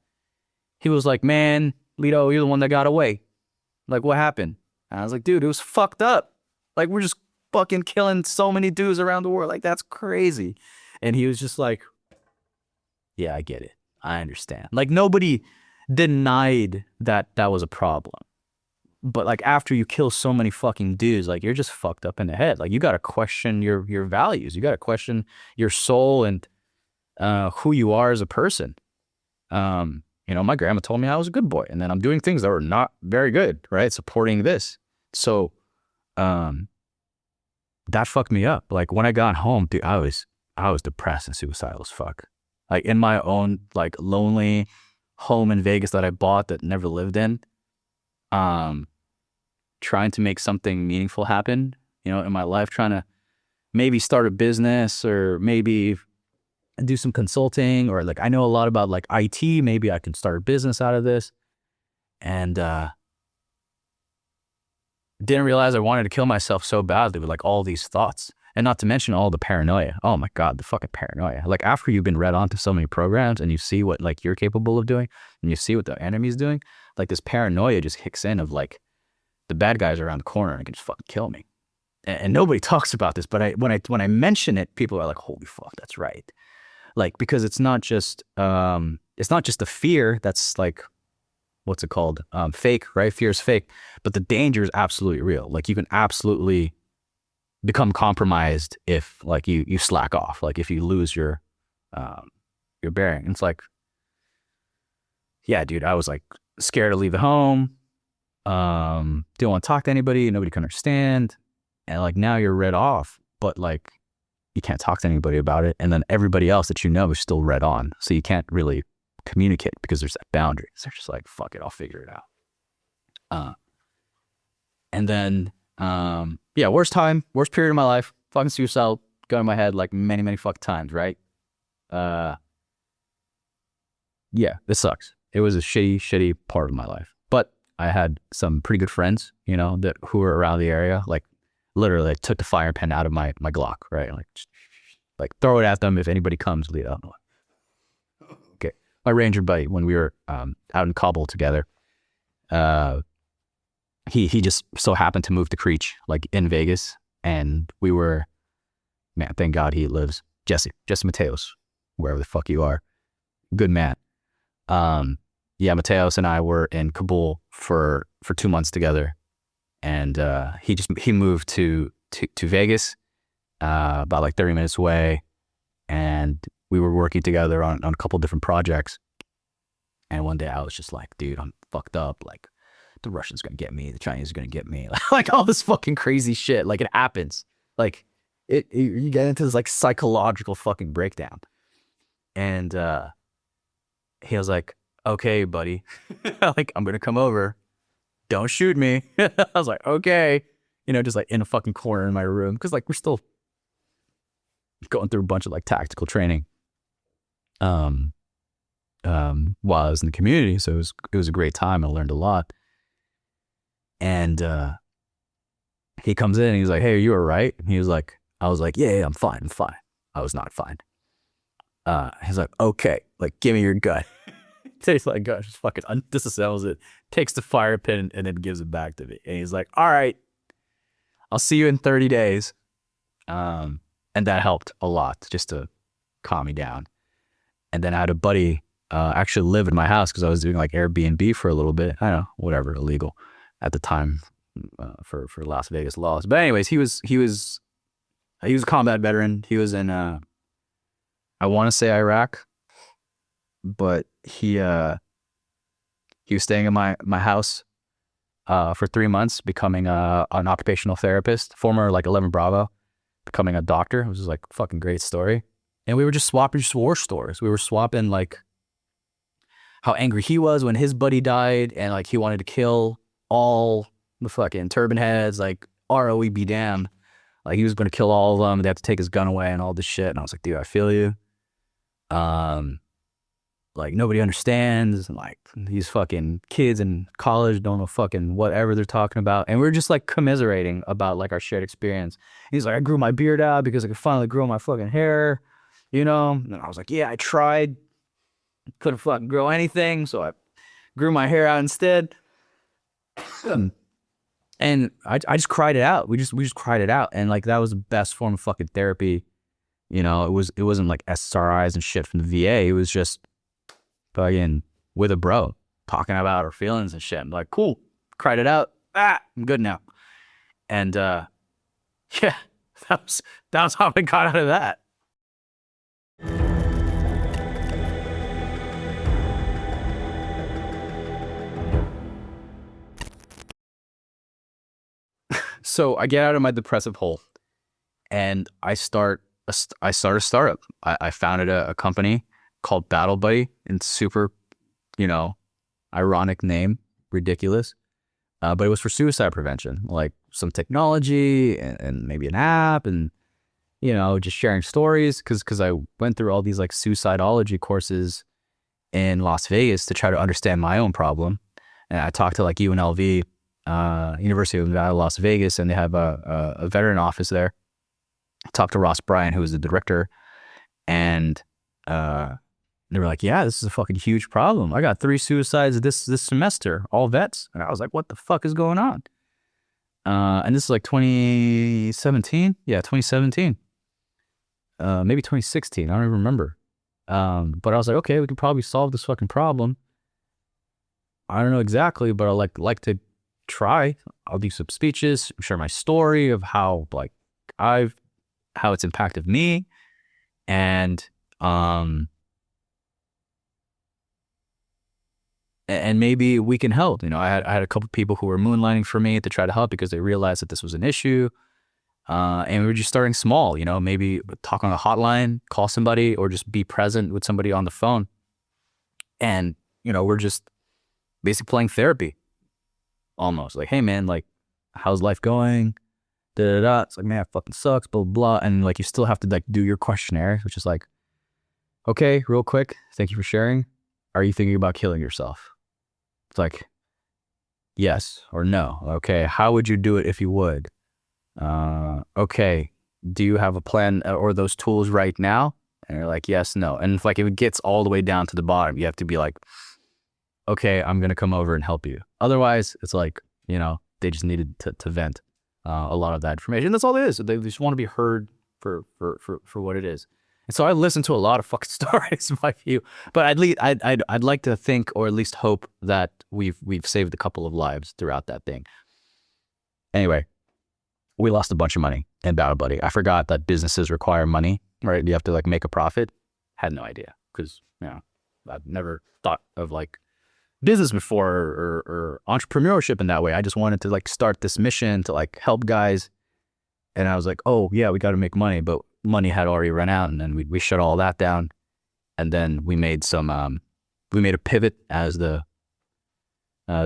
He was like, man, Lito, you're the one that got away. Like, what happened? And I was like, dude, it was fucked up. Like, we're just fucking killing so many dudes around the world. Like, that's crazy. And he was just like, yeah, I get it. I understand. Like, nobody denied that that was a problem. But like, after you kill so many fucking dudes, like, you're just fucked up in the head. Like, you got to question your values. You got to question your soul and who you are as a person. You know, my grandma told me I was a good boy, and then I'm doing things that were not very good, right? Supporting this. So that fucked me up. Like, when I got home, dude, I was depressed and suicidal as fuck. Like, in my own like lonely home in Vegas that I bought that never lived in, trying to make something meaningful happen, you know, in my life, trying to maybe start a business or maybe do some consulting, or like, I know a lot about like IT, maybe I can start a business out of this. And didn't realize I wanted to kill myself so badly with like all these thoughts, and not to mention all the paranoia. Oh my God, the fucking paranoia. Like, after you've been read onto so many programs and you see what like you're capable of doing and you see what the enemy's doing, like, this paranoia just kicks in of like, the bad guys are around the corner and can just fucking kill me. And nobody talks about this, but when I mention it, people are like, holy fuck, that's right. Like, because it's not just the fear that's like, what's it called? Fake, right? Fear is fake, but the danger is absolutely real. Like, you can absolutely become compromised if like you slack off, like if you lose your bearing. And it's like, yeah, dude, I was like scared to leave the home. Didn't want to talk to anybody. Nobody can understand. And like, now you're read off, but like, you can't talk to anybody about it. And then everybody else that you know is still read on. So you can't really communicate because there's that boundary. So they're just like, fuck it, I'll figure it out. And then, yeah, worst period of my life, fucking suicide, gun in my head like many, many fucking times, right? Yeah, this sucks. It was a shitty part of my life. But I had some pretty good friends, you know, who were around the area. Like, literally, I took the fire pin out of my Glock, right? Like throw it at them if anybody comes, lead out. Okay. My Ranger buddy, when we were out in Kabul together, he just so happened to move to Creech, like in Vegas, and we were, man, thank God he lives. Jesse Mateos, wherever the fuck you are, good man. Yeah, Mateos and I were in Kabul for 2 months together. And he moved to Vegas, about like 30 minutes away, and we were working together on a couple different projects. And one day I was just like, dude, I'm fucked up. Like, the Russians gonna get me, the Chinese are gonna get me, like all this fucking crazy shit. Like, it happens. Like, you get into this like psychological fucking breakdown. And he was like, okay, buddy, like, I'm gonna come over. Don't shoot me. I was like, okay. You know, just like in a fucking corner in my room. Because like, we're still going through a bunch of like tactical training while I was in the community. So it was a great time. I learned a lot. And he comes in and he's like, hey, are you all right? And he was like, I was like, yeah, I'm fine. I was not fine. He's like, okay, like, give me your gun. Takes like, gosh, just fucking disassembles it, takes the fire pin, and then gives it back to me. And he's like, all right, I'll see you in 30 days. And that helped a lot just to calm me down. And then I had a buddy actually live in my house because I was doing like Airbnb for a little bit. I don't know, whatever, illegal at the time for Las Vegas laws. But anyways, he was a combat veteran. He was in I want to say Iraq, but he was staying in my house for 3 months, becoming an occupational therapist, former like 11 Bravo, becoming a doctor. It was just like a fucking great story. And we were just swapping war stories. We were swapping like how angry he was when his buddy died, and like he wanted to kill all the fucking turban heads, like ROE be damned. Like, he was going to kill all of them. They had to take his gun away and all this shit. And I was like, dude, I feel you. like nobody understands, and like these fucking kids in college don't know fucking whatever they're talking about. And we're just like commiserating about like our shared experience. He's like, I grew my beard out because I could finally grow my fucking hair, you know? And I was like, yeah, I tried. Couldn't fucking grow anything, so I grew my hair out instead. And I just cried it out. We just cried it out. And like that was the best form of fucking therapy. You know, it wasn't like SSRIs and shit from the VA. It was just fucking with a bro talking about our feelings and shit. I'm like, cool, cried it out. I'm good now. And yeah, that was how I got out of that. So I get out of my depressive hole, and I start a startup. I founded a company called Battle Buddy, and super, you know, ironic name, ridiculous, but it was for suicide prevention, like some technology and maybe an app, and you know, just sharing stories, because I went through all these like suicidology courses in Las Vegas to try to understand my own problem, and I talked to like UNLV. University of Nevada, Las Vegas, and they have a veteran office there. I talked to Ross Bryant, who was the director, and they were like, yeah, this is a fucking huge problem. I got 3 suicides this semester, all vets. And I was like, what the fuck is going on? And this is like 2017. Yeah, 2017. Maybe 2016. I don't even remember. But I was like, okay, we can probably solve this fucking problem. I don't know exactly, but I like to try. I'll do some speeches, share my story of how like how it's impacted me, and maybe we can help. You know, I had a couple people who were moonlighting for me to try to help because they realized that this was an issue, and we were just starting small. You know, maybe talk on a hotline, call somebody, or just be present with somebody on the phone, and you know, we're just basically playing therapy. Almost like, hey man, like, how's life going? Da da da. It's like, man, it fucking sucks, blah blah. And like, you still have to like do your questionnaire, which is like, okay, real quick, thank you for sharing. Are you thinking about killing yourself? It's like, yes or no. Okay, how would you do it if you would? Okay, do you have a plan or those tools right now? And you're like, yes, no. And if like it gets all the way down to the bottom, you have to be like, okay, I'm going to come over and help you. Otherwise, it's like, you know, they just needed to vent a lot of that information. That's all it is. They just want to be heard for what it is. And so I listen to a lot of fucking stories, in my view. But I'd like to think, or at least hope, that we've saved a couple of lives throughout that thing. Anyway, we lost a bunch of money in Battle Buddy. I forgot that businesses require money, right? You have to like make a profit. Had no idea, because, you know, I've never thought of like business before or entrepreneurship in that way. I just wanted to like start this mission to like help guys, and I was like, oh yeah, we got to make money, but money had already run out, and then we shut all that down, and then we made a pivot, as the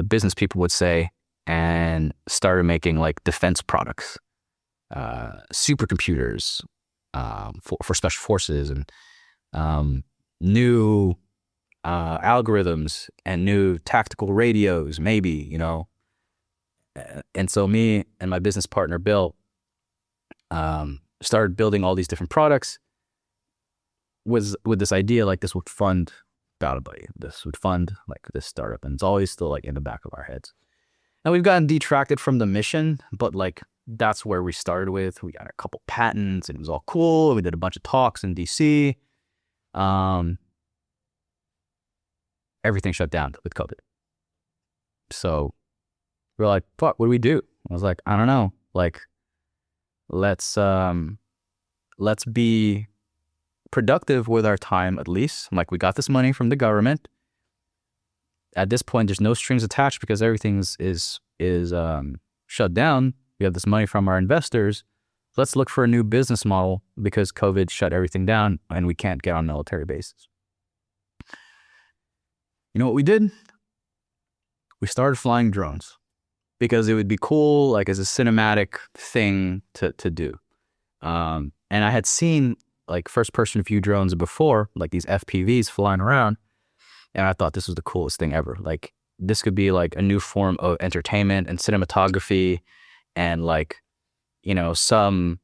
business people would say, and started making like defense products, supercomputers for special forces, and new algorithms and new tactical radios, maybe, you know. And so me and my business partner, Bill, started building all these different products with this idea, like this would fund Battle Buddy. This would fund like this startup. And it's always still like in the back of our heads. And we've gotten detracted from the mission, but like that's where we started with. We got a couple patents and it was all cool. We did a bunch of talks in DC. Everything shut down with COVID. So we're like, fuck, what do we do? I was like, I don't know. Like, let's be productive with our time, at least. I'm like, we got this money from the government. At this point, there's no strings attached because everything is shut down. We have this money from our investors. Let's look for a new business model because COVID shut everything down and we can't get on military bases. You know what we did? We started flying drones because it would be cool, like as a cinematic thing to do. And I had seen like first-person view drones before, like these FPVs flying around. And I thought this was the coolest thing ever. Like, this could be like a new form of entertainment and cinematography, and like, you know, some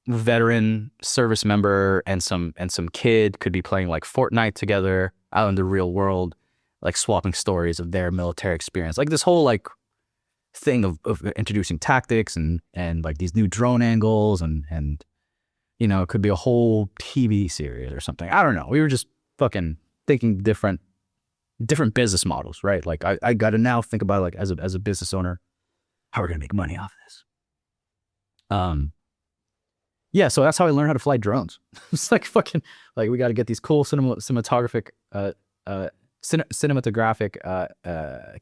veteran service member and some kid could be playing like Fortnite together out in the real world, like swapping stories of their military experience. Like this whole like thing of introducing tactics and like these new drone angles and you know, it could be a whole TV series or something. I don't know. We were just fucking thinking different business models, right? Like I got to now think about it like as a business owner, how we're gonna make money off of this. Yeah, so that's how I learned how to fly drones. It's like fucking like we got to get these cool cinematographic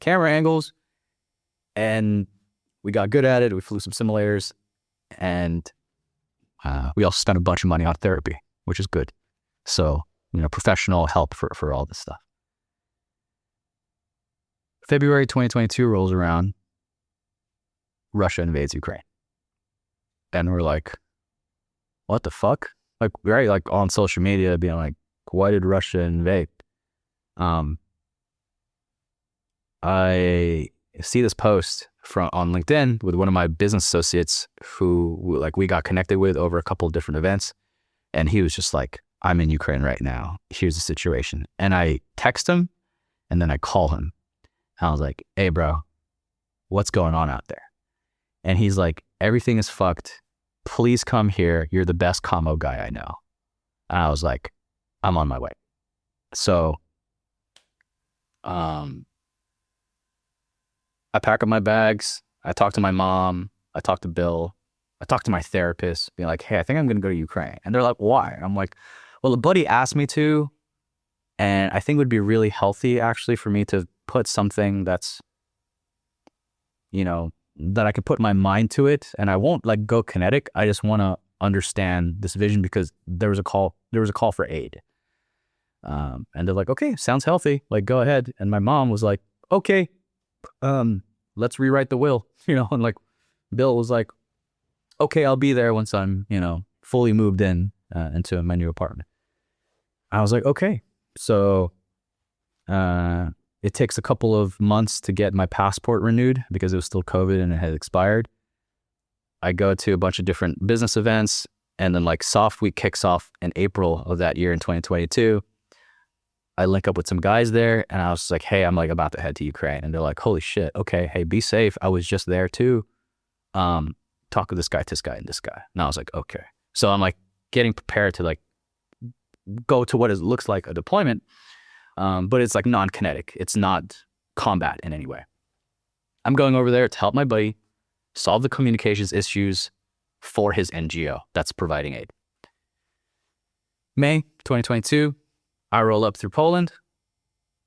camera angles, and we got good at it. We flew some simulators, and we also spent a bunch of money on therapy, which is good. So, you know, professional help for all this stuff. February 2022 rolls around. Russia invades Ukraine. And we're like, what the fuck? Like, right, like on social media being like, why did Russia invade? I see this post on LinkedIn with one of my business associates who like we got connected with over a couple of different events. And he was just like, I'm in Ukraine right now. Here's the situation. And I text him and then I call him. And I was like, hey bro, what's going on out there? And he's like, everything is fucked. Please come here. You're the best commo guy I know. And I was like, I'm on my way. So, I pack up my bags. I talk to my mom. I talk to Bill. I talk to my therapist, being like, hey, I think I'm going to go to Ukraine. And they're like, why? I'm like, well, a buddy asked me to, and I think it would be really healthy actually for me to put something that's, you know, that I can put my mind to it, and I won't like go kinetic. I just want to understand this vision because there was a call for aid. And they're like, okay, sounds healthy. Like, go ahead. And my mom was like, okay, let's rewrite the will, you know, and like Bill was like, okay, I'll be there once I'm, you know, fully moved in, into my new apartment. I was like, okay. So, it takes a couple of months to get my passport renewed because it was still COVID and it had expired. I go to a bunch of different business events, and then like Soft Week kicks off in April of that year in 2022. I link up with some guys there, and I was like, hey, I'm like about to head to Ukraine. And they're like, holy shit. Okay. Hey, be safe. I was just there too. Talk to this guy, and this guy. And I was like, okay. So I'm like getting prepared to like go to what it looks like a deployment. But it's like non-kinetic. It's not combat in any way. I'm going over there to help my buddy solve the communications issues for his NGO that's providing aid. May 2022, I roll up through Poland.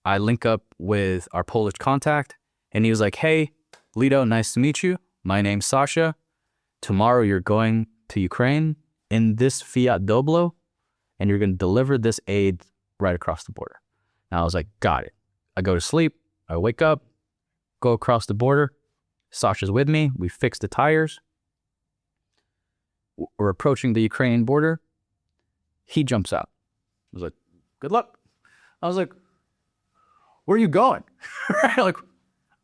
I link up with our Polish contact, and he was like, hey, Lito, nice to meet you. My name's Sasha. Tomorrow you're going to Ukraine in this Fiat Doblo, and you're going to deliver this aid right across the border. And I was like, got it. I go to sleep. I wake up, go across the border. Sasha's with me. We fix the tires. We're approaching the Ukrainian border. He jumps out. I was like, good luck. I was like, where are you going? Right? Like,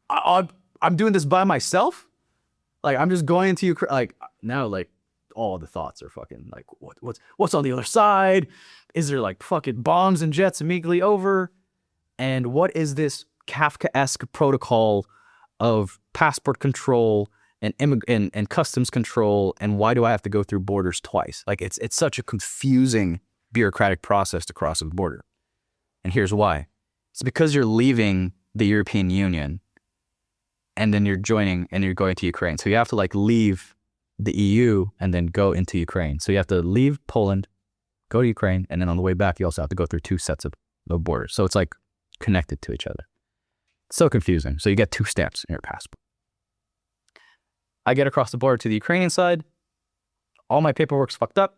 I'm doing this by myself. Like, I'm just going into Ukraine. Like, now, like, all the thoughts are fucking like, what's on the other side? Is there like fucking bombs and jets immediately over? And what is this Kafkaesque protocol of passport control and customs control? And why do I have to go through borders twice? Like, it's such a confusing bureaucratic process to cross a border. And here's why. It's because you're leaving the European Union and then you're joining and you're going to Ukraine. So you have to like leave the EU and then go into Ukraine. So you have to leave Poland, go to Ukraine, and then on the way back, you also have to go through two sets of borders. So it's like connected to each other. It's so confusing. So you get two stamps in your passport. I get across the border to the Ukrainian side. All my paperwork's fucked up.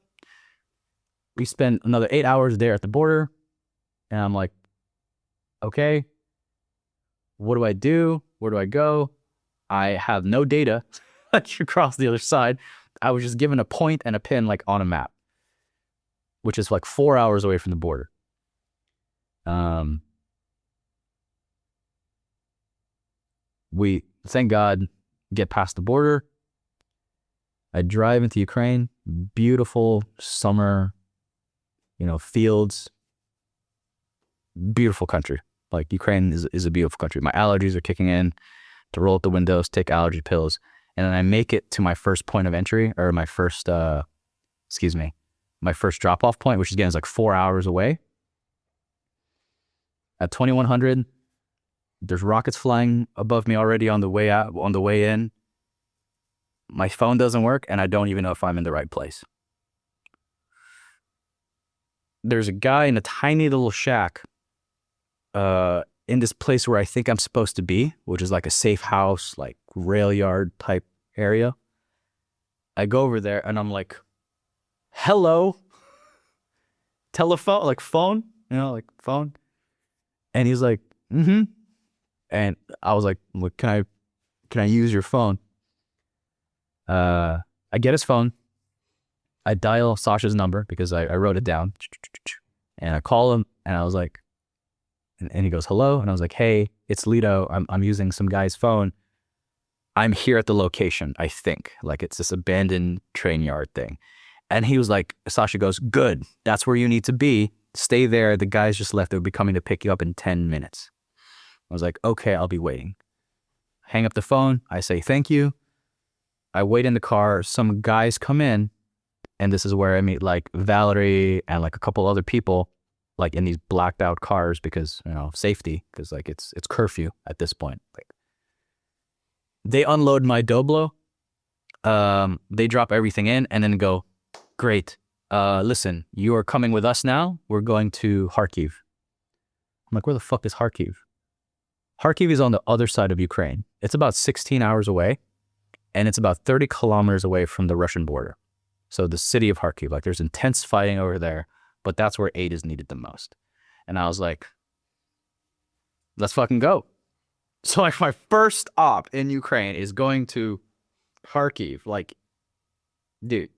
We spend another 8 hours there at the border. And I'm like, okay, what do I do? Where do I go? I have no data across the other side. I was just given a point and a pin like on a map, which is like 4 hours away from the border. We, thank God, get past the border. I drive into Ukraine, beautiful summer, fields, beautiful country. Like Ukraine is a beautiful country. My allergies are kicking in to roll up the windows, take allergy pills. And then I make it to my first point of entry, or my first drop-off point, which again is like 4 hours away. At 2100, there's rockets flying above me already on the way out, on the way in. My phone doesn't work, and I don't even know if I'm in the right place. There's a guy in a tiny little shack in this place where I think I'm supposed to be, which is like a safe house, like rail yard type area. I go over there, and I'm like, hello, telephone, like phone, like phone. And he's like, mm-hmm. And I was like, look, can I use your phone? I get his phone. I dial Sasha's number because I wrote it down. And I call him, and I was like, and he goes, hello. And I was like, hey, it's Lito. I'm using some guy's phone. I'm here at the location, I think. Like, it's this abandoned train yard thing. And he was like, Sasha goes, good. That's where you need to be. Stay there. The guys just left. They'll be coming to pick you up in 10 minutes. I was like, okay, I'll be waiting. Hang up the phone. I say, thank you. I wait in the car. Some guys come in, and this is where I meet like Valerie and like a couple other people, like in these blacked out cars because, safety, because like it's curfew at this point. Like, they unload my Doblo. They drop everything in and then go, great. Listen, you are coming with us now. We're going to Kharkiv. I'm like, where the fuck is Kharkiv? Kharkiv is on the other side of Ukraine. It's about 16 hours away, and it's about 30 kilometers away from the Russian border. So the city of Kharkiv, like there's intense fighting over there, but that's where aid is needed the most. And I was like, let's fucking go. So like my first op in Ukraine is going to Kharkiv. Like, dude,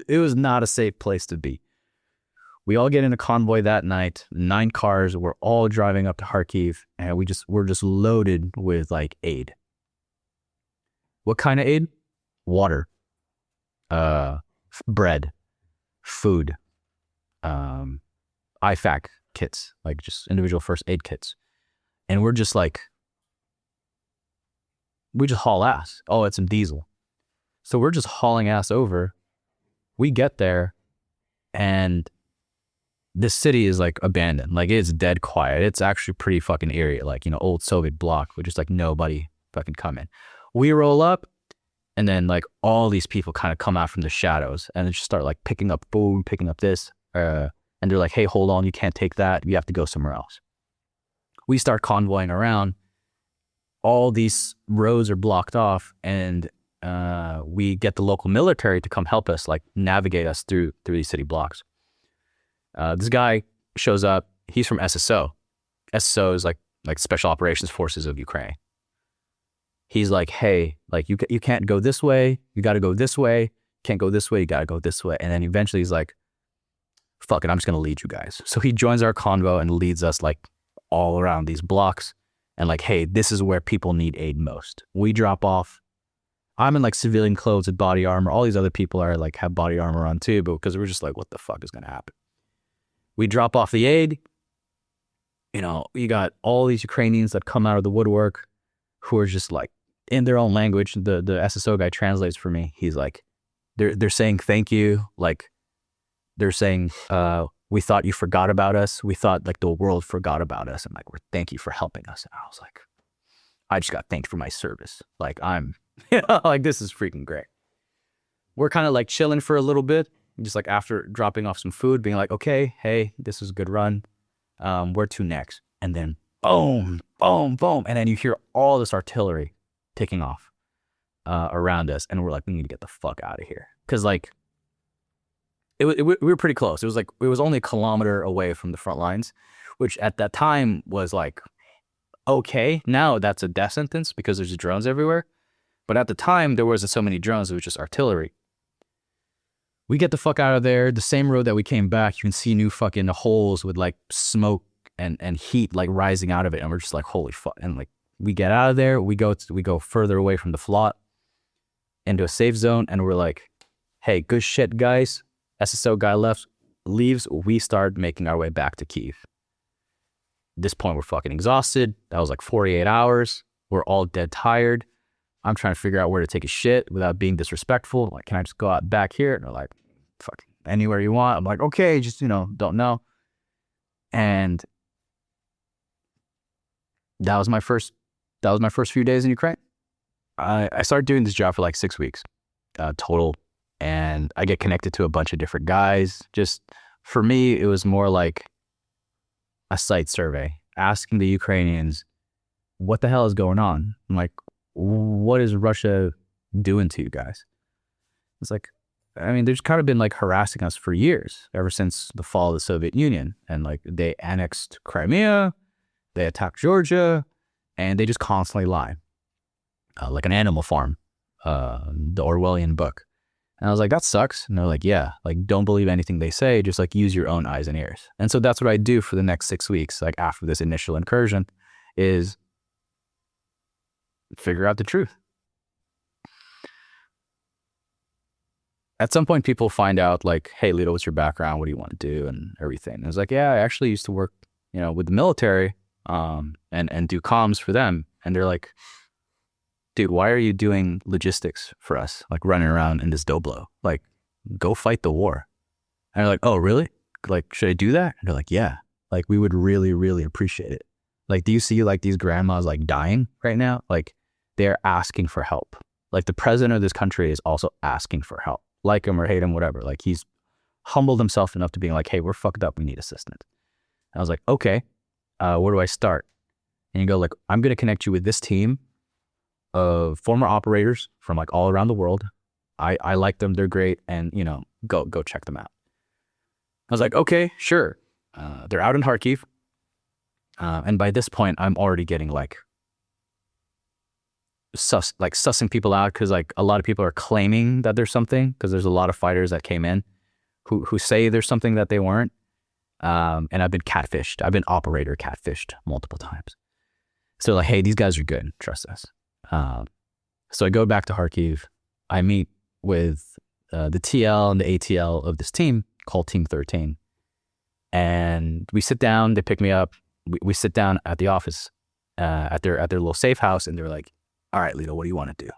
it was not a safe place to be. We all get in a convoy that night, 9 cars. We're all driving up to Kharkiv, and we're just loaded with like aid. What kind of aid? Water, bread, food, IFAC kits, like just individual first aid kits. And we're just like, we just haul ass. Oh, it's some diesel. So we're just hauling ass over. We get there, and this city is like abandoned. Like, it's dead quiet. It's actually pretty fucking eerie. Like, old Soviet block with just like nobody fucking coming. We roll up, and then like all these people kind of come out from the shadows and they just start like picking up food, picking up this. And they're like, hey, hold on, you can't take that. You have to go somewhere else. We start convoying around. All these roads are blocked off, and we get the local military to come help us, like navigate us through these city blocks. This guy shows up. He's from SSO. SSO is like Special Operations Forces of Ukraine. He's like, hey, like you can't go this way. You got to go this way. Can't go this way. You got to go this way. And then eventually he's like, fuck it, I'm just going to lead you guys. So he joins our convo and leads us like all around these blocks. And like, hey, this is where people need aid most. We drop off. I'm in like civilian clothes with body armor. All these other people are like have body armor on too, but because we're just like, what the fuck is going to happen? We drop off the aid. You got all these Ukrainians that come out of the woodwork who are just like in their own language. The SSO guy translates for me. He's like, they're saying thank you. Like, they're saying, we thought you forgot about us. We thought like the world forgot about us. And like, thank you for helping us. And I was like, I just got thanked for my service. Like, I'm, like, this is freaking great. We're kind of like chilling for a little bit, just like after dropping off some food, being like, okay, hey, this is a good run. Where to next? And then boom, boom, boom. And then you hear all this artillery taking off around us. And we're like, we need to get the fuck out of here. Cause like, we were pretty close. It was only a kilometer away from the front lines, which at that time was like, okay, now that's a death sentence because there's drones everywhere. But at the time, there wasn't so many drones. It was just artillery. We get the fuck out of there. The same road that we came back, you can see new fucking holes with like smoke and heat like rising out of it, and we're just like, holy fuck. And like we get out of there, we go further away from the flot into a safe zone, and we're like, hey, good shit, guys. SSO guy leaves, we start making our way back to Kyiv. At this point, we're fucking exhausted. That was like 48 hours. We're all dead tired. I'm trying to figure out where to take a shit without being disrespectful. Like, can I just go out back here? And they're like, fuck, anywhere you want. I'm like, okay, just, don't know. And that was my first few days in Ukraine. I started doing this job for like 6 weeks total. And I get connected to a bunch of different guys. Just for me, it was more like a site survey, asking the Ukrainians, what the hell is going on? I'm like, what is Russia doing to you guys? It's like, I mean, they've kind of been like harassing us for years, ever since the fall of the Soviet Union. And like they annexed Crimea, they attacked Georgia, and they just constantly lie. Like an animal farm, the Orwellian book. And I was like, that sucks. And they're like, yeah, like don't believe anything they say, just like use your own eyes and ears. And so that's what I do for the next 6 weeks, like after this initial incursion, is figure out the truth. At some point, people find out like, hey, Lito, what's your background? What do you want to do? And everything. And I was like, yeah, I actually used to work, with the military and do comms for them. And they're like, dude, why are you doing logistics for us? Like running around in this dobro. Like, go fight the war. And they're like, oh, really? Like, should I do that? And they're like, yeah. Like, we would really, really appreciate it. Like, do you see like these grandmas like dying right now? Like, they're asking for help. Like, the president of this country is also asking for help. Like him or hate him, whatever. Like, he's humbled himself enough to being like, hey, we're fucked up. We need assistance. And I was like, okay, where do I start? And you go like, I'm going to connect you with this team of former operators from like all around the world. I like them. They're great. And, go check them out. I was like, okay, sure. They're out in Kharkiv. And by this point, I'm already getting like sussing people out, because like a lot of people are claiming that there's something, because there's a lot of fighters that came in who say there's something that they weren't. And I've been catfished. I've been operator catfished multiple times. So like, hey, these guys are good. Trust us. So I go back to Kharkiv. I meet with the TL and the ATL of this team called Team 13. And we sit down, they pick me up. We sit down at the office, at their little safe house, and they're like, all right, Lito, what do you want to do?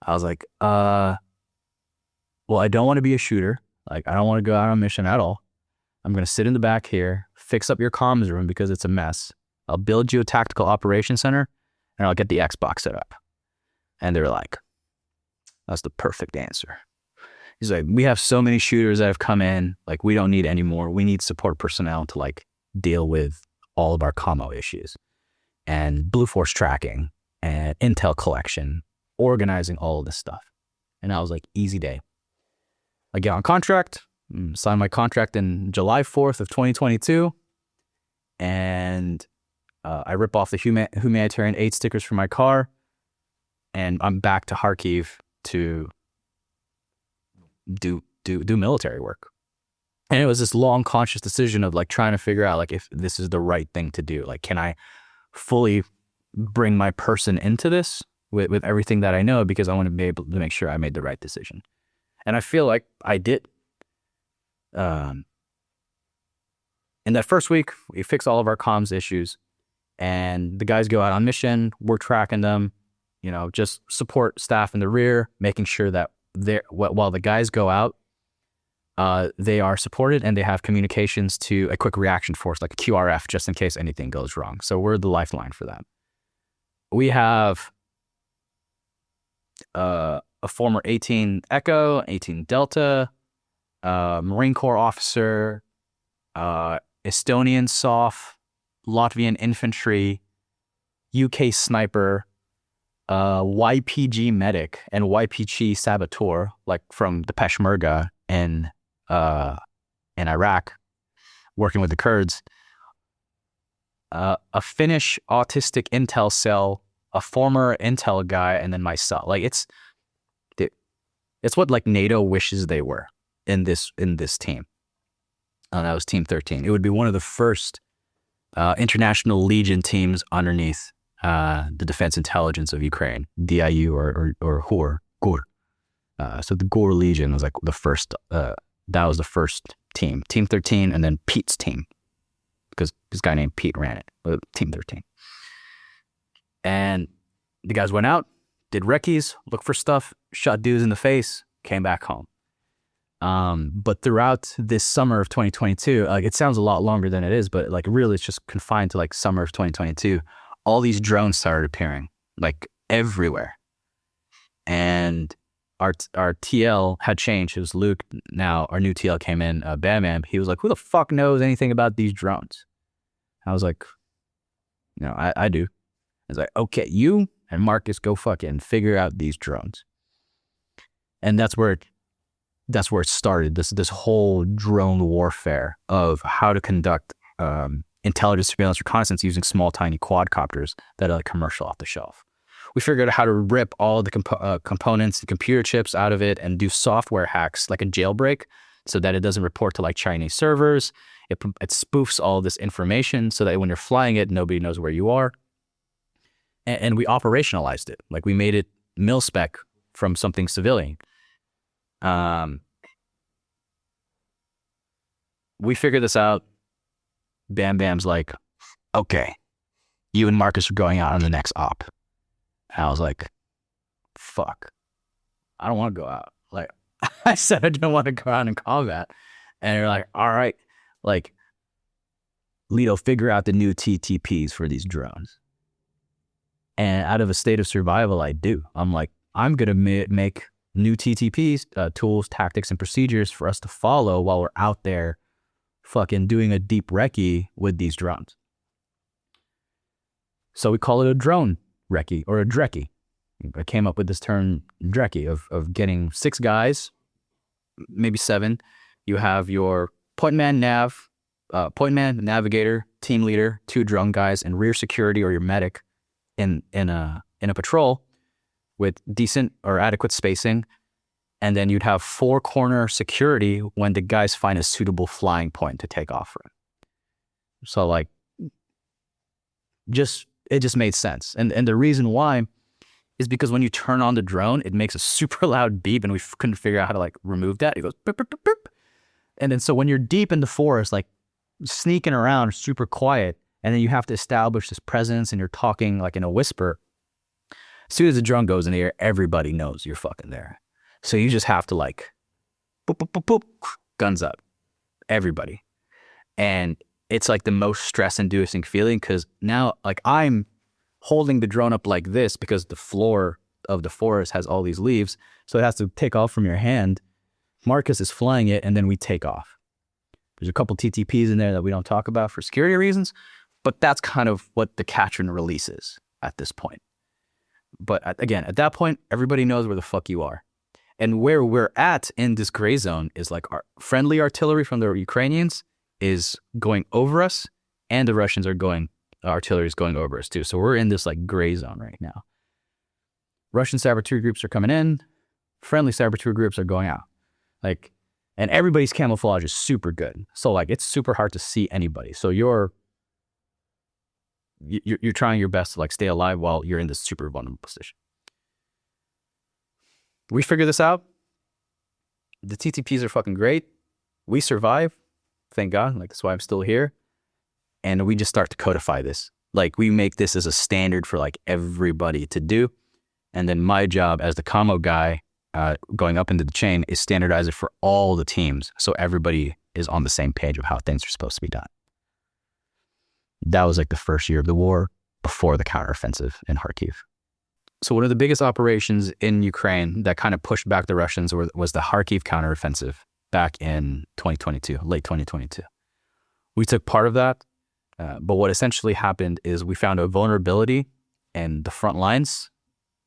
I was like, well, I don't want to be a shooter. Like, I don't want to go out on a mission at all. I'm going to sit in the back here, fix up your comms room because it's a mess. I'll build you a tactical operations center, and I'll get the Xbox set up. And they're like, that's the perfect answer. He's like, we have so many shooters that have come in, like, we don't need any more. We need support personnel to like deal with all of our commo issues and Blue Force tracking and intel collection, organizing all of this stuff. And I was like, easy day. I get on contract, sign my contract in July 4th of 2022. And I rip off the humanitarian aid stickers from my car, and I'm back to Kharkiv to do military work. And it was this long conscious decision of like trying to figure out like if this is the right thing to do. Like, can I fully bring my person into this with everything that I know, because I want to be able to make sure I made the right decision. And I feel like I did. In that first week, we fix all of our comms issues. And the guys go out on mission, we're tracking them, just support staff in the rear, making sure that while the guys go out, they are supported and they have communications to a quick reaction force, like a QRF, just in case anything goes wrong. So we're the lifeline for them. We have a former 18 Echo, 18 Delta, Marine Corps officer, Estonian SOF, Latvian infantry, UK sniper, YPG medic, and YPG saboteur, like from the Peshmerga in Iraq, working with the Kurds, a Finnish autistic intel cell, a former intel guy, and then myself. Like it's what like NATO wishes they were in this team. That was Team 13. It would be one of the first international Legion teams underneath the Defense Intelligence of Ukraine, DIU or GOR. So the GOR Legion was like the first, that was the first team, Team 13, and then Pete's team, because this guy named Pete ran it, Team 13. And the guys went out, did recce's, looked for stuff, shot dudes in the face, came back home. But throughout this summer of 2022, like it sounds a lot longer than it is, but like really it's just confined to like summer of 2022. All these drones started appearing like everywhere. And our TL had changed. It was Luke. Now our new TL came in, Bam Bam. He was like, who the fuck knows anything about these drones? I was like, I do. I was like, okay, you and Marcus go fucking figure out these drones. And that's where it started, this whole drone warfare of how to conduct intelligence, surveillance, reconnaissance using small, tiny quadcopters that are like commercial off the shelf. We figured out how to rip all the components, the computer chips out of it and do software hacks like a jailbreak so that it doesn't report to like Chinese servers. It spoofs all this information so that when you're flying it, nobody knows where you are. And we operationalized it. Like we made it mil-spec from something civilian. We figured this out. Bam Bam's like, okay, you and Marcus are going out on the next op. And I was like, fuck, I don't want to go out. Like I said, I don't want to go out in combat. And they're like, all right, like Lito, figure out the new TTPs for these drones. And out of a state of survival, I do. I'm like, I'm going to make new TTPs, tools, tactics, and procedures for us to follow while we're out there fucking doing a deep recce with these drones. So we call it a drone recce or a drecce. I came up with this term drecce of getting 6 guys, maybe 7. You have your point man, navigator, team leader, 2 drone guys, and rear security or your medic in a patrol with decent or adequate spacing. And then you'd have 4 corner security when the guys find a suitable flying point to take off from. So like, it just made sense. And the reason why is because when you turn on the drone, it makes a super loud beep, and we couldn't figure out how to like remove that. It goes beep, beep, beep, beep. And then so when you're deep in the forest, like sneaking around, super quiet, and then you have to establish this presence and you're talking like in a whisper, as soon as the drone goes in the air, everybody knows you're fucking there. So you just have to like, boop, boop, boop, boop, guns up, everybody. And it's like the most stress-inducing feeling because now like I'm holding the drone up like this because the floor of the forest has all these leaves. So it has to take off from your hand. Marcus is flying it and then we take off. There's a couple TTPs in there that we don't talk about for security reasons, but that's kind of what the catch and release is at this point. But again, at that point, everybody knows where the fuck you are. And where we're at in this gray zone is like our friendly artillery from the Ukrainians is going over us, and the Russians are artillery is going over us too. So we're in this like gray zone right now. Russian saboteur groups are coming in, friendly saboteur groups are going out. Like, and everybody's camouflage is super good. So like it's super hard to see anybody. So you're trying your best to like stay alive while you're in this super vulnerable position. We figure this out. The TTPs are fucking great. We survive. Thank God. Like, that's why I'm still here. And we just start to codify this. Like, we make this as a standard for like everybody to do. And then my job as the commo guy going up into the chain is standardize it for all the teams. So everybody is on the same page of how things are supposed to be done. That was like the first year of the war before the counteroffensive in Kharkiv. So one of the biggest operations in Ukraine that kind of pushed back the Russians was the Kharkiv counteroffensive back in 2022, late 2022. We took part of that, but what essentially happened is we found a vulnerability in the front lines,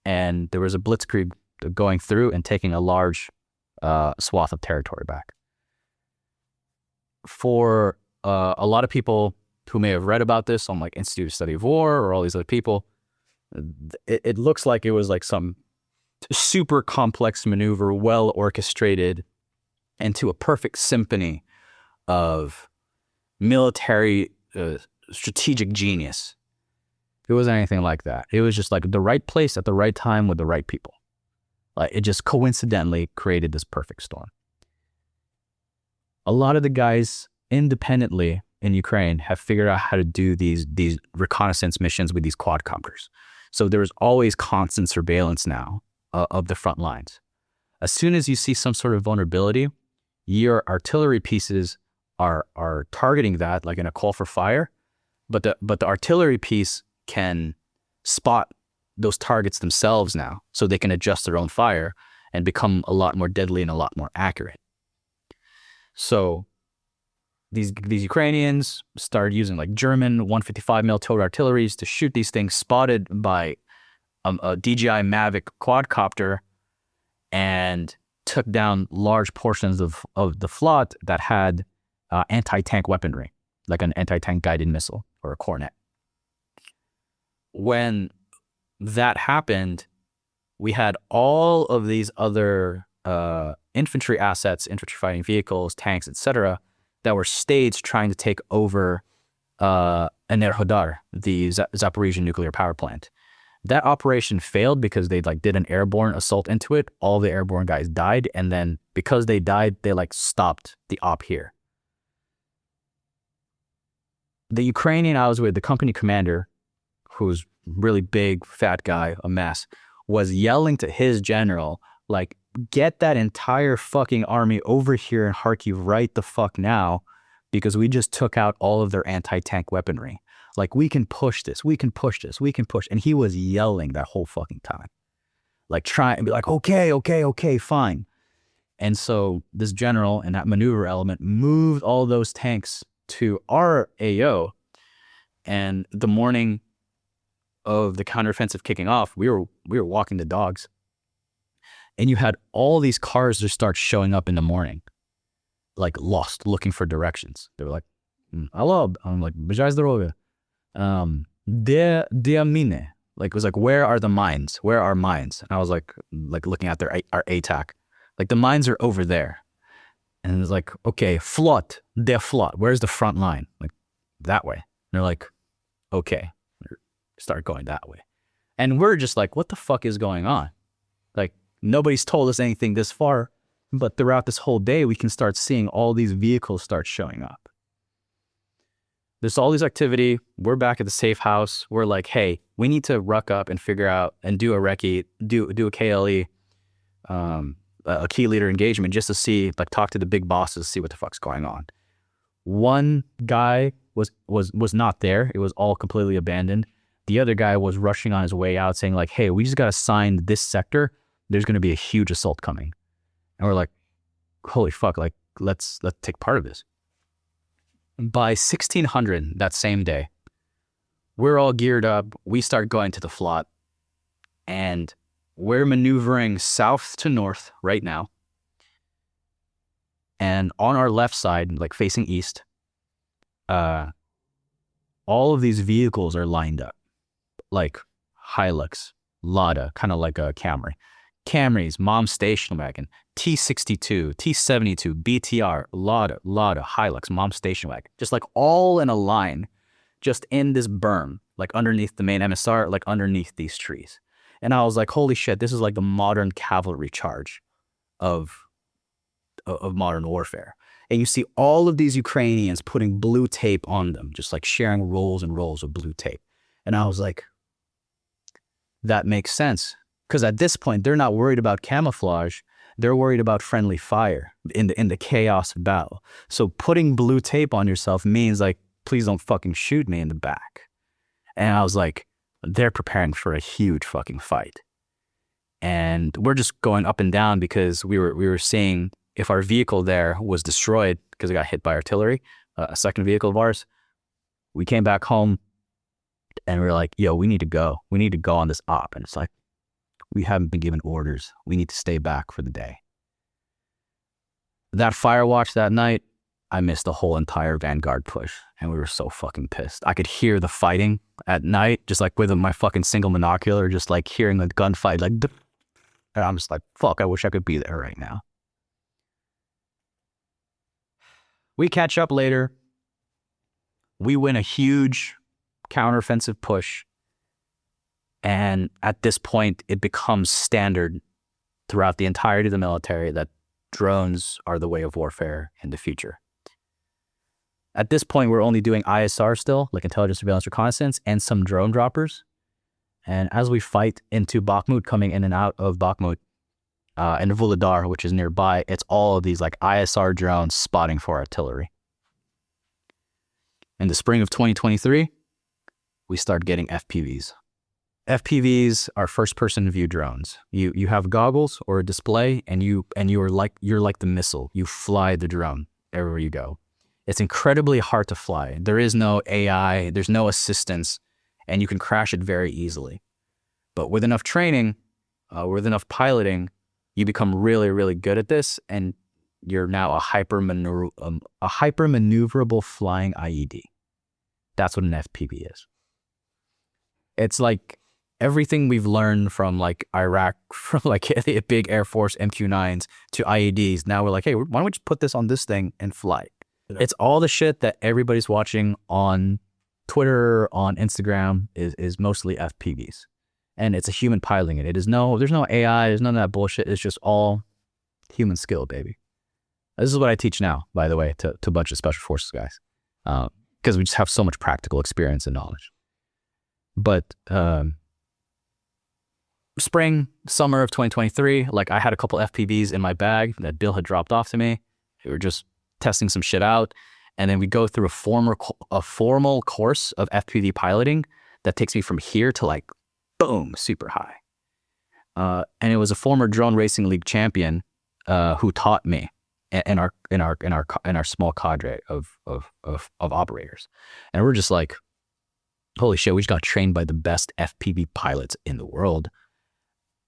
and there was a blitzkrieg going through and taking a large swath of territory back. For a lot of people who may have read about this on like Institute of Study of War or all these other people, it looks like it was like some super complex maneuver, well orchestrated into a perfect symphony of military strategic genius. It wasn't anything like that. It was just like the right place at the right time with the right people. Like it just coincidentally created this perfect storm. A lot of the guys independently in Ukraine have figured out how to do these reconnaissance missions with these quadcopters. So there's always constant surveillance now of the front lines. As soon as you see some sort of vulnerability, your artillery pieces are targeting that like in a call for fire, but the artillery piece can spot those targets themselves now, so they can adjust their own fire and become a lot more deadly and a lot more accurate. So these Ukrainians started using like German 155 mm towed artilleries to shoot these things, spotted by a DJI Mavic quadcopter, and took down large portions of the flot that had anti-tank weaponry, like an anti-tank guided missile or a cornet. When that happened, we had all of these other infantry assets, infantry fighting vehicles, tanks, etc., that were staged trying to take over Enerhodar, the Zaporizhzhia nuclear power plant. That operation failed because they like did an airborne assault into it. All the airborne guys died, and then because they died, they like stopped the op here. The Ukrainian I was with, the company commander, who's really big, fat guy, a mess, was yelling to his general, like, get that entire fucking army over here in Kharkiv right the fuck now, because we just took out all of their anti-tank weaponry. Like, we can push this, we can push this, we can push. And he was yelling that whole fucking time. Like, try and be like, okay, fine. And so this general and that maneuver element moved all those tanks to our AO. And the morning of the counteroffensive kicking off, we were walking the dogs. And you had all these cars just start showing up in the morning, like lost, looking for directions. They were like, hello. I'm like, b'zhay zdоровья. De mine. Like, it was like, where are the mines? Where are mines? And I was like looking at our ATAC. Like, the mines are over there. And it was like, okay, flot, der flot. Where's the front line? Like, that way. And they're like, okay, start going that way. And we're just like, what the fuck is going on? Like, nobody's told us anything this far, but throughout this whole day, we can start seeing all these vehicles start showing up. There's all this activity. We're back at the safe house. We're like, hey, we need to ruck up and figure out and do a recce, do a KLE, a key leader engagement, just to see, like, talk to the big bosses, see what the fuck's going on. One guy was not there. It was all completely abandoned. The other guy was rushing on his way out, saying like, hey, we just got to sign this sector. There's going to be a huge assault coming. And we're like, holy fuck, like, let's take part of this. By 1600, that same day, we're all geared up. We start going to the flot, and we're maneuvering south to north right now. And on our left side, like facing east, all of these vehicles are lined up, like Hilux, Lada, kind of like a Camry. Camrys, Mom Station Wagon, T62, T72, BTR, Lada, Hilux, Mom Station Wagon. Just like all in a line, just in this berm, like underneath the main MSR, like underneath these trees. And I was like, holy shit, this is like the modern cavalry charge of modern warfare. And you see all of these Ukrainians putting blue tape on them, just like sharing rolls and rolls of blue tape. And I was like, that makes sense. Because at this point, they're not worried about camouflage. They're worried about friendly fire in the chaos of battle. So putting blue tape on yourself means like, please don't fucking shoot me in the back. And I was like, they're preparing for a huge fucking fight. And we're just going up and down because we were seeing if our vehicle there was destroyed because it got hit by artillery, a second vehicle of ours. We came back home and we were like, yo, we need to go. We need to go on this op. And it's like, we haven't been given orders. We need to stay back for the day. That fire watch that night, I missed the whole entire Vanguard push. And we were so fucking pissed. I could hear the fighting at night, just like with my fucking single monocular, just like hearing the gunfight, like, and I'm just like, fuck, I wish I could be there right now. We catch up later. We win a huge counteroffensive push. And at this point, it becomes standard throughout the entirety of the military that drones are the way of warfare in the future. At this point, we're only doing ISR still, like intelligence, surveillance, reconnaissance, and some drone droppers. And as we fight into Bakhmut, coming in and out of Bakhmut, and Vuhledar, which is nearby, it's all of these like ISR drones spotting for artillery. In the spring of 2023, we start getting FPVs. FPVs are first-person view drones. You have goggles or a display, and you're like the missile. You fly the drone everywhere you go. It's incredibly hard to fly. There is no AI, there's no assistance, and you can crash it very easily. But with enough training, with enough piloting, you become really, really good at this, and you're now a hyper-maneuverable flying IED. That's what an FPV is. It's like everything we've learned from like Iraq, from like the big Air Force MQ-9s to IEDs. Now we're like, hey, why don't we just put this on this thing and fly? Yeah. It's all the shit that everybody's watching on Twitter, on Instagram is mostly FPVs. And it's a human piloting it. There's no AI, there's none of that bullshit. It's just all human skill, baby. This is what I teach now, by the way, to a bunch of special forces guys. Because we just have so much practical experience and knowledge. But summer of 2023, like I had a couple FPVs in my bag that Bill had dropped off to me. We were just testing some shit out. And then we go through a formal course of FPV piloting that takes me from here to like, boom, super high. And it was a former drone racing league champion who taught me in our small cadre of operators. And we're just like, holy shit, we just got trained by the best FPV pilots in the world.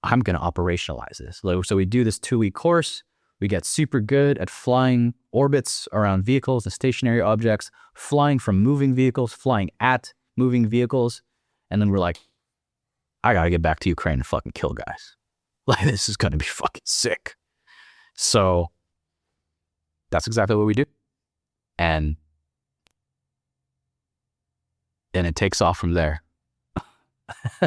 I'm going to operationalize this. So we do this 2-week course. We get super good at flying orbits around vehicles and stationary objects, flying from moving vehicles, flying at moving vehicles. And then we're like, I got to get back to Ukraine and fucking kill guys. Like, this is going to be fucking sick. So that's exactly what we do. And it takes off from there.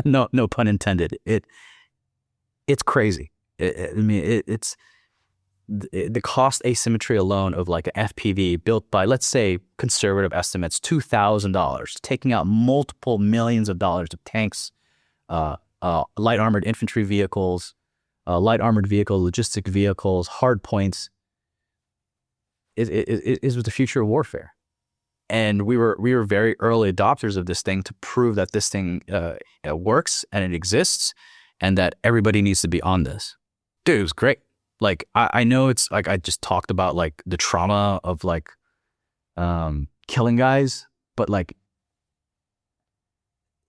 No pun intended. It's crazy. It's the cost asymmetry alone of like an FPV built by, let's say, conservative estimates, $2,000, taking out multiple millions of dollars of tanks, light armored infantry vehicles, light armored vehicle, logistic vehicles, hard points, is the future of warfare. And we were very early adopters of this thing to prove that this thing works and it exists and that everybody needs to be on this. Dude, it was great. Like, I know it's like, I just talked about like the trauma of like killing guys, but like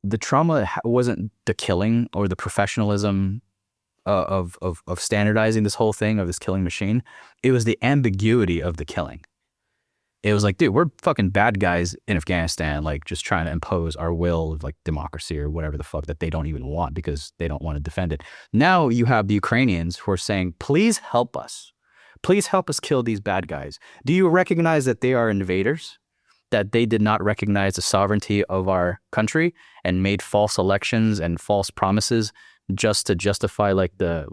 the trauma wasn't the killing or the professionalism of standardizing this whole thing, of this killing machine. It was the ambiguity of the killing. It was like, dude, we're fucking bad guys in Afghanistan, like just trying to impose our will of like democracy or whatever the fuck that they don't even want because they don't want to defend it. Now you have the Ukrainians who are saying, please help us. Please help us kill these bad guys. Do you recognize that they are invaders? That they did not recognize the sovereignty of our country and made false elections and false promises just to justify like the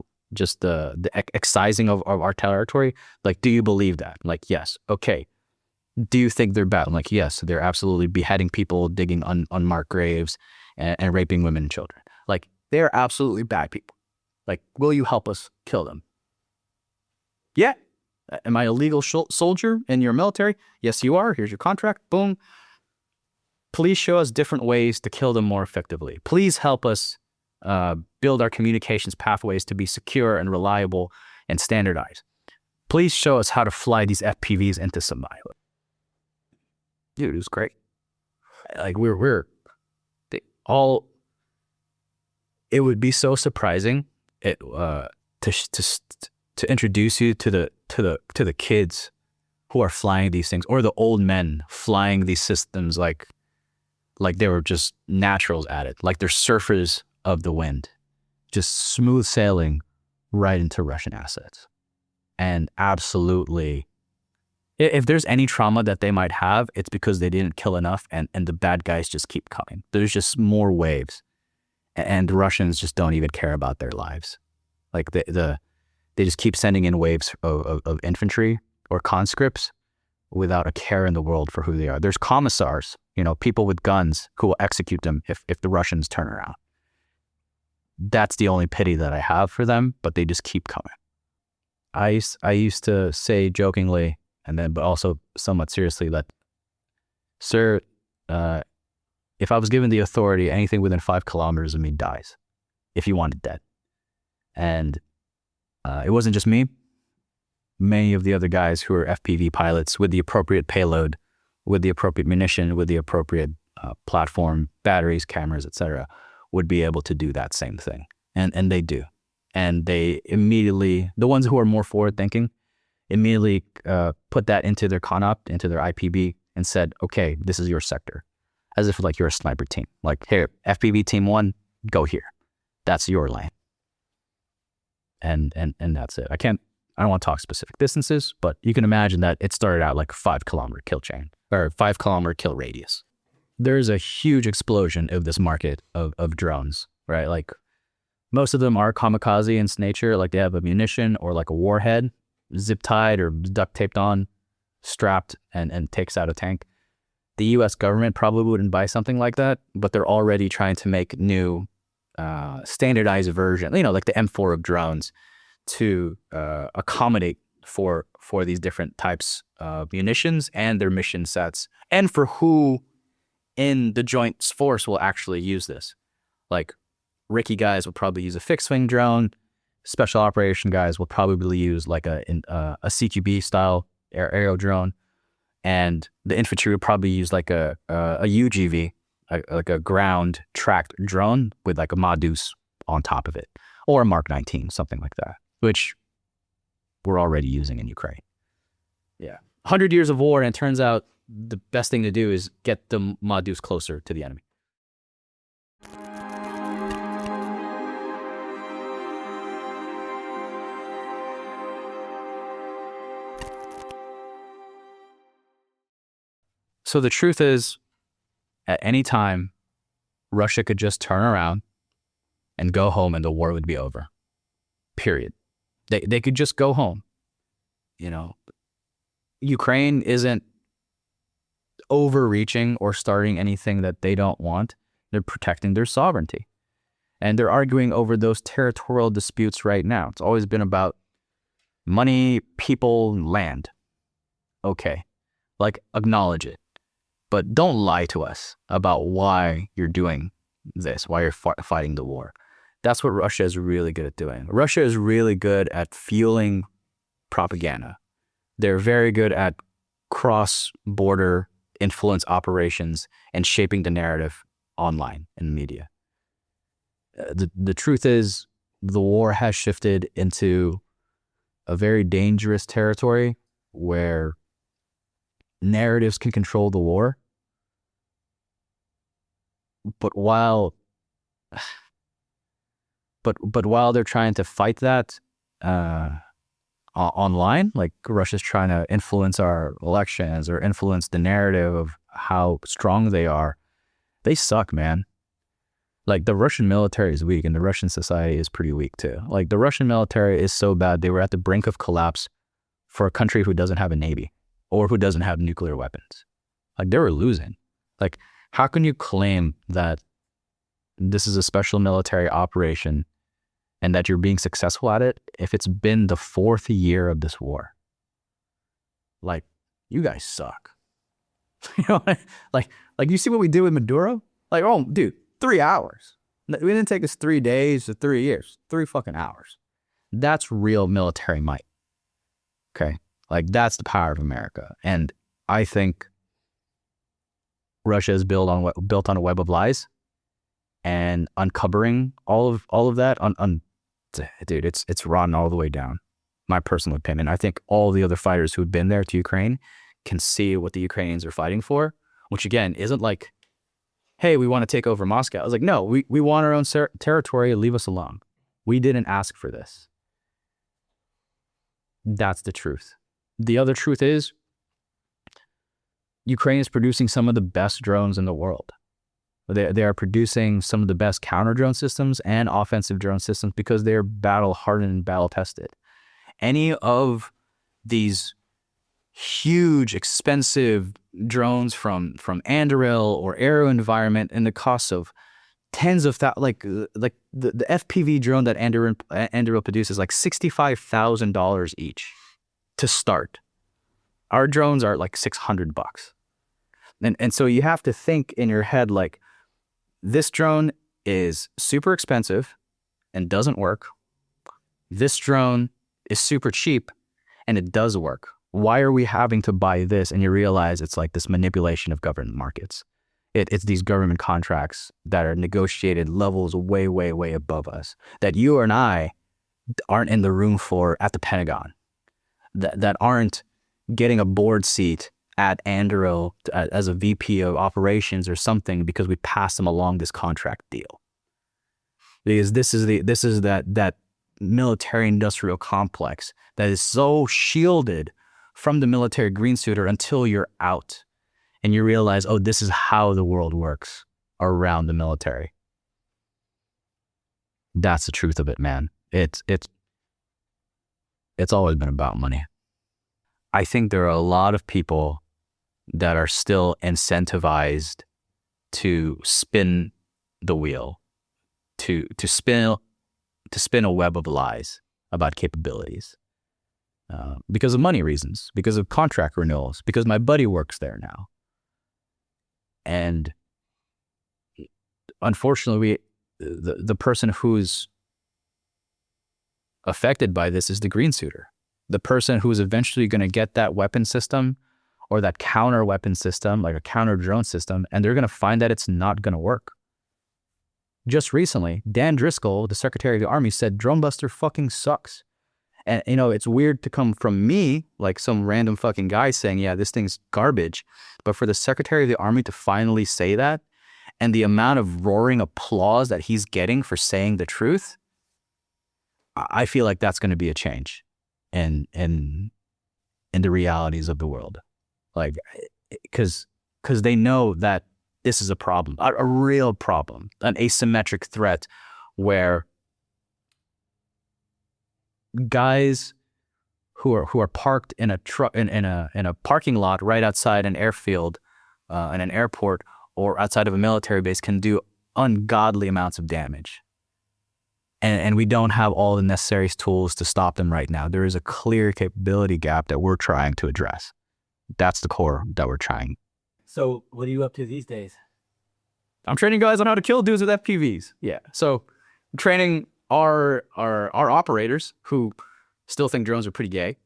excising of our territory? Like, do you believe that? Like, yes. Okay. Do you think they're bad? I'm like, yes, they're absolutely beheading people, digging unmarked graves, and raping women and children. Like, they're absolutely bad people. Like, will you help us kill them? Yeah. Am I a legal soldier in your military? Yes, you are. Here's your contract. Boom. Please show us different ways to kill them more effectively. Please help us build our communications pathways to be secure and reliable and standardized. Please show us how to fly these FPVs into Somalia. Dude, it was great. Like, it would be so surprising to introduce you to the kids who are flying these things, or the old men flying these systems like they were just naturals at it, like they're surfers of the wind, just smooth sailing right into Russian assets. And absolutely If there's any trauma that they might have, it's because they didn't kill enough and the bad guys just keep coming. There's just more waves. And the Russians just don't even care about their lives. Like they just keep sending in waves of infantry or conscripts without a care in the world for who they are. There's commissars, people with guns who will execute them if the Russians turn around. That's the only pity that I have for them, but they just keep coming. I used to say jokingly, but also somewhat seriously, that, sir, if I was given the authority, anything within 5 kilometers of me dies, if you want it dead. And it wasn't just me. Many of the other guys who are FPV pilots with the appropriate payload, with the appropriate munition, with the appropriate platform, batteries, cameras, etc., would be able to do that same thing. And they do. And they immediately, the ones who are more forward thinking, immediately put that into their CONOP, into their IPB, and said, okay, this is your sector. As if like you're a sniper team. Like, here, FPV team 1, go here. That's your lane. And that's it. I don't want to talk specific distances, but you can imagine that it started out like a 5-kilometer kill chain, or 5-kilometer kill radius. There's a huge explosion of this market of drones, right? Like, most of them are kamikaze in nature. Like, they have a munition or like a warhead zip tied or duct taped on, strapped, and takes out a tank. The US government probably wouldn't buy something like that, but they're already trying to make new standardized version, like the M4 of drones, to accommodate for these different types of munitions and their mission sets, and for who in the joint force will actually use this. Like, Ricky guys will probably use a fixed wing drone. Special operation guys will probably use like a CQB style aerial drone, and the infantry would probably use like a UGV, like a ground tracked drone with like a Modus on top of it, or a Mark 19, something like that, which we're already using in Ukraine. Yeah, 100 years of war, and it turns out the best thing to do is get the Modus closer to the enemy. So the truth is, at any time, Russia could just turn around and go home and the war would be over. Period. They could just go home. Ukraine isn't overreaching or starting anything that they don't want. They're protecting their sovereignty. And they're arguing over those territorial disputes right now. It's always been about money, people, land. Okay. Like, acknowledge it. But don't lie to us about why you're doing this, why you're fighting the war. That's what Russia is really good at doing. Russia is really good at fueling propaganda. They're very good at cross-border influence operations and shaping the narrative online in the media. The truth is, the war has shifted into a very dangerous territory where narratives can control the war. But while they're trying to fight that online, like Russia's trying to influence our elections or influence the narrative of how strong they are, they suck, man. Like, the Russian military is weak, and the Russian society is pretty weak too. Like, the Russian military is so bad, they were at the brink of collapse for a country who doesn't have a navy or who doesn't have nuclear weapons. Like, they were losing. Like, how can you claim that this is a special military operation and that you're being successful at it if it's been the 4th year of this war? Like, you guys suck. Like you see what we did with Maduro? Like, oh, dude, 3 hours. We didn't take us 3 days or 3 years, 3 fucking hours. That's real military might. Okay? Like, that's the power of America. And I think Russia is built on a web of lies, and uncovering all of that, dude, it's rotten all the way down. My personal opinion. I think all the other fighters who've been there to Ukraine can see what the Ukrainians are fighting for, which again isn't like, hey, we want to take over Moscow. I was like, no, we want our own territory. Leave us alone. We didn't ask for this. That's the truth. The other truth is, Ukraine is producing some of the best drones in the world. They are producing some of the best counter drone systems and offensive drone systems because they're battle hardened and battle tested. Any of these huge, expensive drones from Anduril or Aero Environment and the cost of tens of thousands, like the FPV drone that Anduril produces, like $65,000 each to start. Our drones are like $600. And so you have to think in your head, like, this drone is super expensive and doesn't work. This drone is super cheap and it does work. Why are we having to buy this? And you realize it's like this manipulation of government markets. It's these government contracts that are negotiated levels way, way, way above us, that you and I aren't in the room for at the Pentagon, that aren't getting a board seat at Anduril as a VP of operations or something because we passed them along this contract deal. Because this is that military industrial complex that is so shielded from the military green suiter until you're out and you realize, oh, this is how the world works around the military. That's the truth of it, man. It's always been about money. I think there are a lot of people that are still incentivized to spin the wheel, to spin a web of lies about capabilities. Because of money reasons, because of contract renewals, because my buddy works there now. And unfortunately, the person who's affected by this is the green suiter. The person who's eventually going to get that weapon system or that counter weapon system, like a counter drone system, and they're going to find that it's not going to work. Just recently, Dan Driscoll, the Secretary of the Army, said Drone Buster fucking sucks. And, you know, it's weird to come from me, like some random fucking guy saying, yeah, this thing's garbage. But for the Secretary of the Army to finally say that, and the amount of roaring applause that he's getting for saying the truth, I feel like that's going to be a change in the realities of the world. Like, because they know that this is a problem, a real problem, an asymmetric threat where guys who are parked in a truck in a parking lot right outside an airfield, in an airport, or outside of a military base can do ungodly amounts of damage. And we don't have all the necessary tools to stop them right now. There is a clear capability gap that we're trying to address. That's the core that we're trying. So what are you up to these days? I'm training guys on how to kill dudes with FPVs. Yeah. So I'm training our operators who still think drones are pretty gay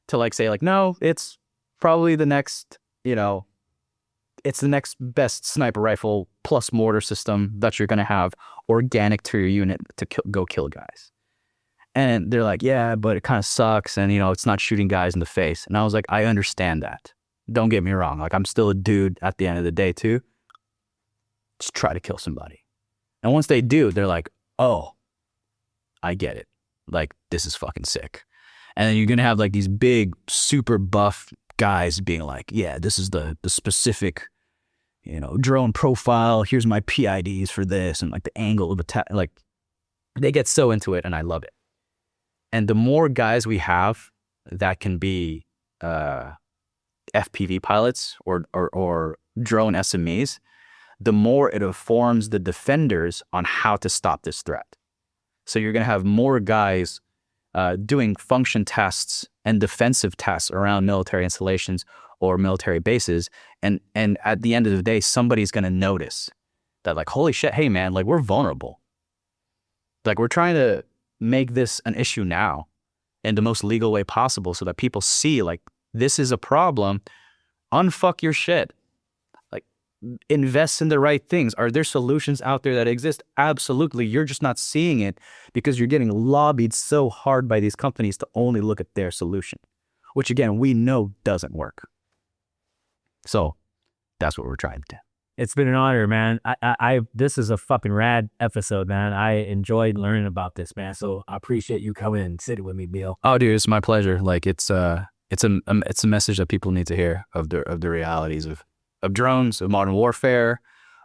to like say like, no, it's probably the next, it's the next best sniper rifle plus mortar system that you're going to have organic to your unit to go kill guys. And they're like, yeah, but it kind of sucks. And, it's not shooting guys in the face. And I was like, I understand that. Don't get me wrong. Like, I'm still a dude at the end of the day too. Just try to kill somebody. And once they do, they're like, oh, I get it. Like, this is fucking sick. And then you're going to have like these big, super buff guys being like, yeah, this is the specific, drone profile. Here's my PIDs for this. And like the angle of attack, like they get so into it and I love it. And the more guys we have that can be FPV pilots or drone SMEs, the more it informs the defenders on how to stop this threat. So you're going to have more guys doing function tests and defensive tests around military installations or military bases. And at the end of the day, somebody's going to notice that like, holy shit, hey man, like we're vulnerable. Like we're trying to make this an issue now in the most legal way possible so that people see like this is a problem. Unfuck your shit. Like invest in the right things. Are there solutions out there that exist? Absolutely. You're just not seeing it because you're getting lobbied so hard by these companies to only look at their solution, which again, we know doesn't work. So that's what we're trying to do. It's been an honor, man. I this is a fucking rad episode, man. I enjoyed learning about this, man. So I appreciate you coming and sitting with me, Bill. Oh, dude, it's my pleasure. Like it's a message that people need to hear of the realities of of drones, of modern warfare,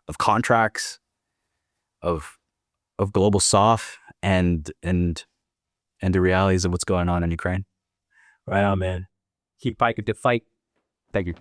of contracts, of global soft, and the realities of what's going on in Ukraine. Right on, man. Keep fighting the fight. Thank you.